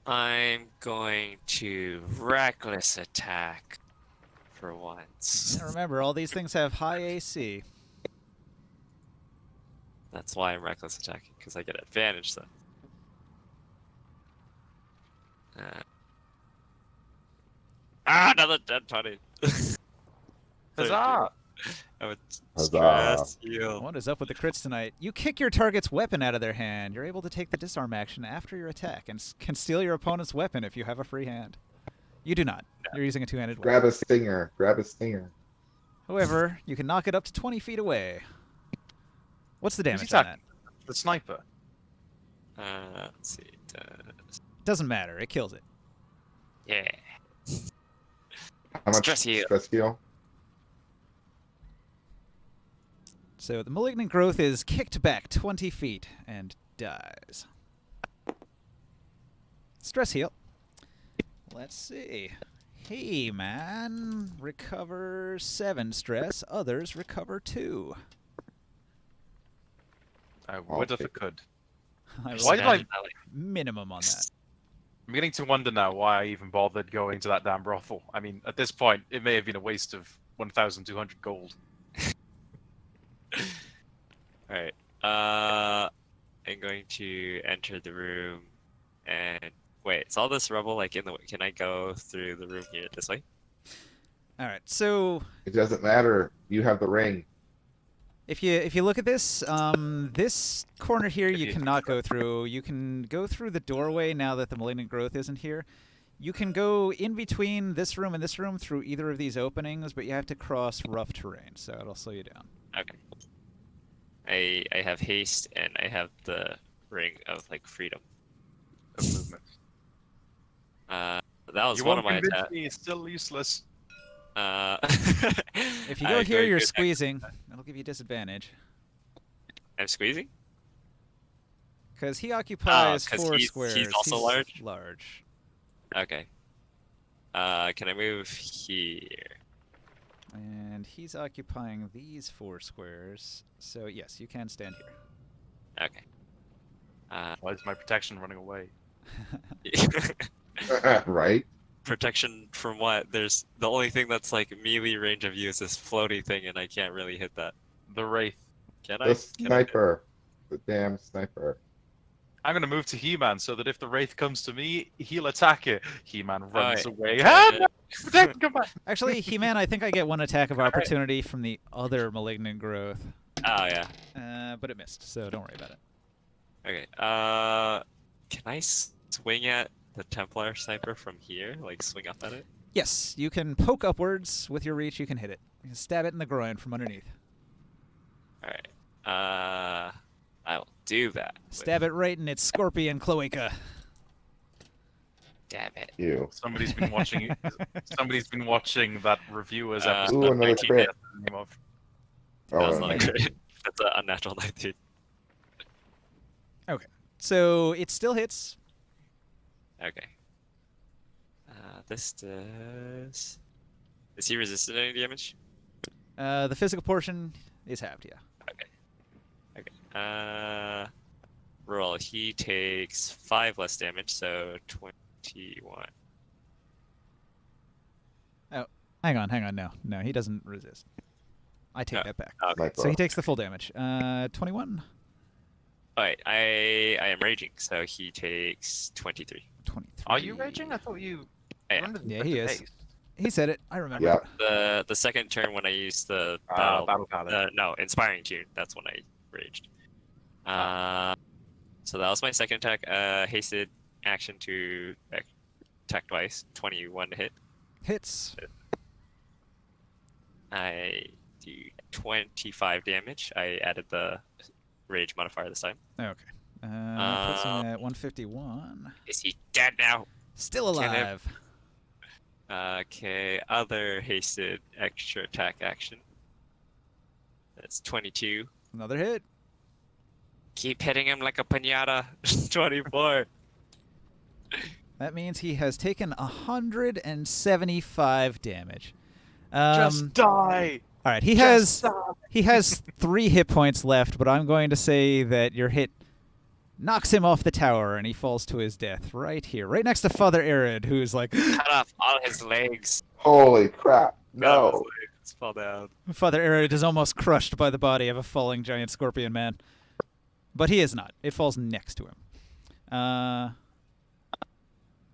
I'm going to reckless attack for once. And remember, all these things have high AC. That's why I'm reckless attacking, because I get advantage then. Another dead 20. Huzzah! I would Huzzah. stress heal. What is up with the crits tonight? You kick your target's weapon out of their hand. You're able to take the disarm action after your attack and can steal your opponent's weapon if you have a free hand. You do not. You're using a two-handed weapon. Grab a stinger. Grab a stinger. However, you can knock it up to 20 feet away. What's the Who's damage on that? attacking? The sniper. Let's see. Doesn't matter. It kills it. Yeah. How much Stress heal. stress heal? So the malignant growth is kicked back 20 feet and dies. Stress heal. Let's see. Hey, man. Recover 7 stress. Others recover 2. I would if Okay. I could. I Why did rolled I? minimum on that. I'm beginning to wonder now why I even bothered going to that damn brothel. I mean, at this point, it may have been a waste of 1,200 gold. Alright. I'm going to enter the room and wait, is all this rubble like in the way? Can I go through the room here this way? All right. So It doesn't matter. You have the ring. if you look at this, this corner here If you you- cannot go through. You can go through the doorway now that the malignant growth isn't here. You can go in between this room and this room through either of these openings, but you have to cross rough terrain, so it'll slow you down. Okay. I have haste and I have the ring of like freedom. Of movement. That was You one won't of my convince attacks. me. It's still useless. If you go here, you're squeezing. That'll give you disadvantage. I'm squeezing? Because he occupies 'cause 4 he's squares. also large? Large. Okay. Can I move here? And he's occupying these 4 squares. So yes, you can stand here. Okay. Why is my protection running away? Right? Protection from what? There's the only thing that's like melee range of you is this floaty thing, and I can't really hit that. The Wraith. Can The I? Can I? sniper. The damn sniper. I'm gonna move to He-Man so that if the Wraith comes to me, he'll attack it. He-Man runs Alright. away. Ah, no! Protect, come back! Actually, He-Man, I think I get 1 attack of opportunity from the other malignant growth. Oh yeah. But it missed, so don't worry about it. Okay. Can I swing at the Templar sniper from here? Like swing up at it? Yes, you can poke upwards with your reach. You can hit it. You can stab it in the groin from underneath. All right. I will do that. Stab it right in its scorpion cloaca. Damn it. You. Somebody's been watching. Somebody's been watching that reviewers Ooh, episode. another 19 crit. that's the name of. Oh, That's and not a I- crit. That's an unnatural 19. So it still hits. Okay. This does. Is he resistant to any damage? The physical portion is halved, yeah. Okay. Roll. He takes 5 less damage, so 21. Hang on. No, he doesn't resist. I take Oh, that back. Okay. So he takes the full damage. 21? Alright, I am raging, so he takes 23. 23. Are you raging? I thought you. Yeah. Remember the Yeah, he is. haste. He said it. I remember. Yep. The second turn when I used the Battle Paladin. no, inspiring tune, that's when I raged. So that was my second attack. Hasted action to attack twice. 21 to hit. Hits. I do 25 damage. I added the rage modifier this time. Okay. Puts him at 151. Is he dead now? Still Can I- alive. Okay, other hasted extra attack action. That's 22. Another hit. Keep hitting him like a pinata. 24. That means he has taken 175 damage. Just die. All right, he Just has 3 hit points left, but I'm going to say that your hit knocks him off the tower and he falls to his death right here, right next to Father Arid, who's like, Cut off all his legs. Holy crap. Cut off No. his legs. Fall down. Father Arid is almost crushed by the body of a falling giant scorpion man. But he is not. It falls next to him. All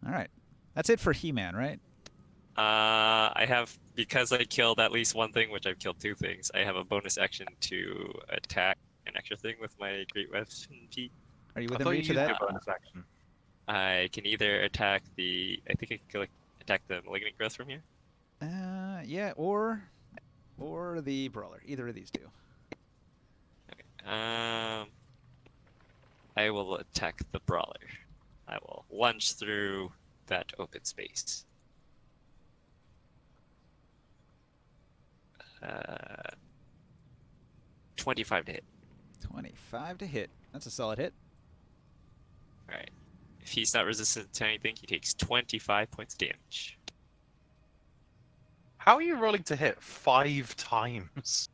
right. That's it for He-Man, right? I have, because I killed at least one thing, which I've killed 2 things. I have a bonus action to attack an extra thing with my great weapon feat. Are you I within thought you reach of used that? your bonus action. I can either attack the. I think I can attack the malignant growth from here. Yeah, or the brawler. Either of these two. I will attack the brawler. I will lunge through that open space. 25 to hit. 25 to hit. That's a solid hit. Alright. If he's not resistant to anything, he takes 25 points of damage. How are you rolling to hit 5 times?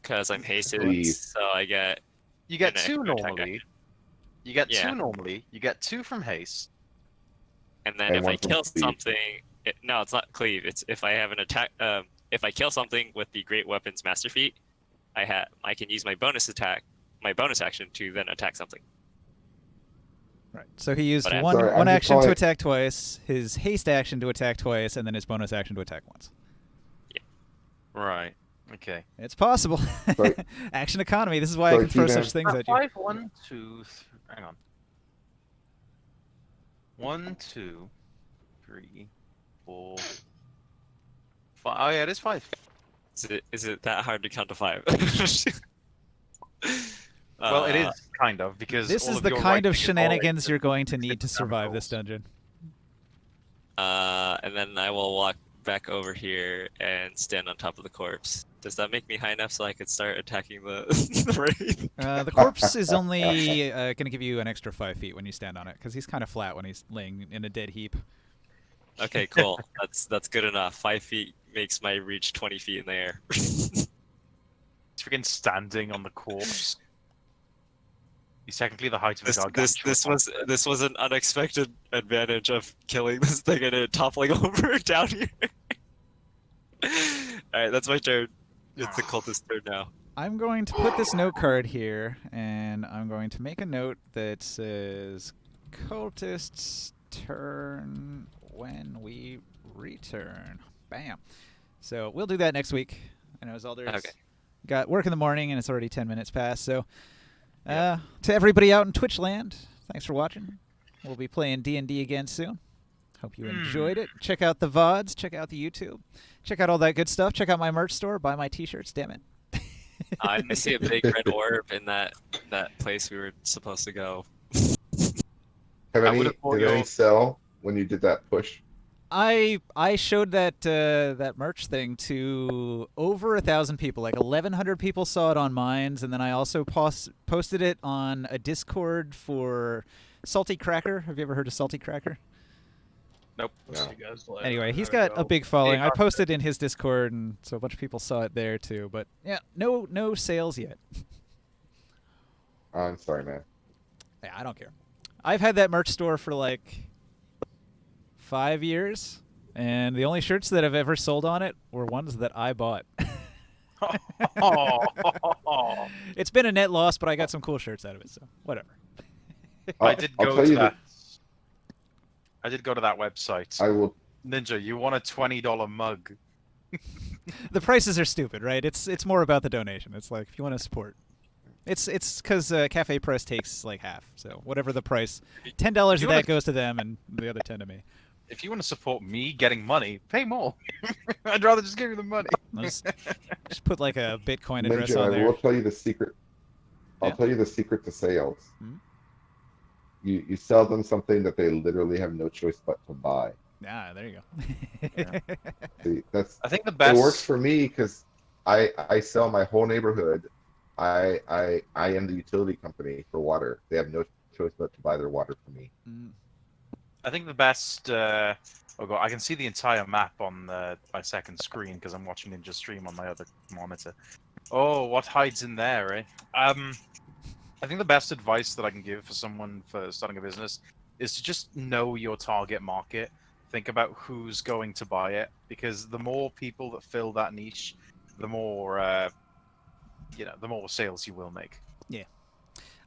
Because I'm hasted, Please. so I get. You get an 2 extra attack normally. action. You get Yeah. 2 normally. You get 2 from haste. And then And if one I from kill cleave. something, no, it's not cleave. It's if I have an attack. If I kill something with the Great Weapons Master Feat, I can use my bonus action to then attack something. Right. So he used But I'm one sorry, I'm one just action to calling- attack twice, his haste action to attack twice, and then his bonus action to attack once. Right. Okay. It's possible. Sorry. Action economy. This is why I Sorry, can throw T-Man. such things at you. 5, 1, 2, hang on. 1, 2, 3, 4, 5. Oh yeah, it is 5. Is it that hard to count to 5? Well, it is kind of because This all is of the your kind of writing is all shenanigans like you're going to need to specific survive this chemicals. dungeon. And then I will walk back over here and stand on top of the corpse. Does that make me high enough so I could start attacking the, the wraith? The corpse is only going to give you an extra 5 feet when you stand on it, because he's kind of flat when he's laying in a dead heap. Okay, cool. That's good enough. 5 feet makes my reach 20 feet in the air. He's freaking standing on the corpse. He's technically the height of a gargantuan. This was an unexpected advantage of killing this thing and it toppling over down here. Alright, that's my turn. It's the cultist's turn now. I'm going to put this note card here, and I'm going to make a note that says cultist's turn when we return. Bam. So we'll do that next week. I know Zalder's Okay. got work in the morning, and it's already 10 minutes past. So to everybody out in Twitch land, thanks for watching. We'll be playing D&D again soon. Hope you enjoyed it. Check out the VODs. Check out the YouTube. Check out all that good stuff. Check out my merch store. Buy my t-shirts. Damn it. I see a big red orb in that place we were supposed to go. Have I any, would've bought did any your- sell when you did that push? I showed that merch thing to over 1,000 people. Like 1,100 people saw it on Minds, and then I also posted it on a Discord for Salty Cracker. Have you ever heard of Salty Cracker? Nope. No. Anyway, he's got a big following. I posted in his Discord, and so a bunch of people saw it there too. But yeah, no sales yet. I'm sorry, man. Yeah, I don't care. I've had that merch store for like 5 years, and the only shirts that I've ever sold on it were ones that I bought. It's been a net loss, but I got some cool shirts out of it, so whatever. I did I'll go tell to you that. I did go to that website. I will. Ninja, you want a $20 mug? The prices are stupid, right? It's more about the donation. It's like if you want to support. It's because Cafe Press takes like half, so whatever the price, $10 of You that wanna- goes to them, and the other 10 to me. If you want to support me getting money, pay more. I'd rather just give you the money. I'll just put like a Bitcoin address Ninja, on I there. will tell you the secret. I'll Yeah. tell you the secret to sales. Hmm? You sell them something that they literally have no choice but to buy. Ah, there you go. See, that's I think the best. it works for me because I sell my whole neighborhood. I am the utility company for water. They have no choice but to buy their water from me. Mm. I think the best. Oh god, I can see the entire map on my second screen because I'm watching Ninja stream on my other monitor. Oh, what hides in there, eh? I think the best advice that I can give for someone for starting a business is to just know your target market. Think about who's going to buy it, because the more people that fill that niche, the more the more sales you will make.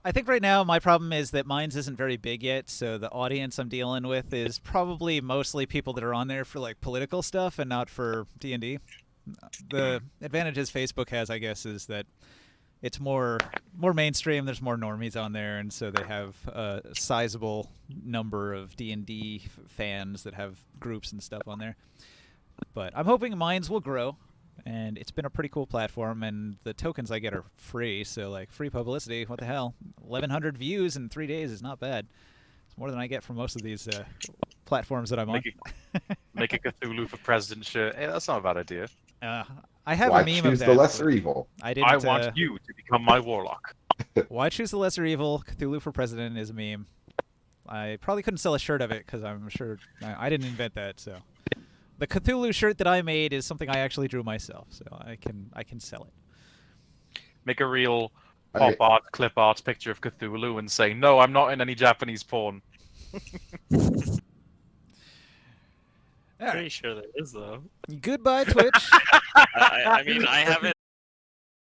I think right now my problem is that Minds isn't very big yet, so the audience I'm dealing with is probably mostly people that are on there for like political stuff and not for D&D. The advantages Facebook has, I guess, is that it's more mainstream. There's more normies on there, and so they have a sizable number of D&D fans that have groups and stuff on there. But I'm hoping Minds will grow, and it's been a pretty cool platform, and the tokens I get are free, so like free publicity. What the hell? 1,100 views in 3 days is not bad. It's more than I get from most of these platforms that I'm on. Make a Cthulhu for president shirt. Hey, that's not a bad idea. I have Why a meme choose of that. the lesser but evil? I didn't. I want you to become my warlock. Why choose the lesser evil? Cthulhu for president is a meme. I probably couldn't sell a shirt of it because I'm sure I didn't invent that. So the Cthulhu shirt that I made is something I actually drew myself, so I can sell it. Make a real pop art, clip art picture of Cthulhu and say, "No, I'm not in any Japanese porn." Pretty sure there is though. Goodbye, Twitch. I mean, I haven't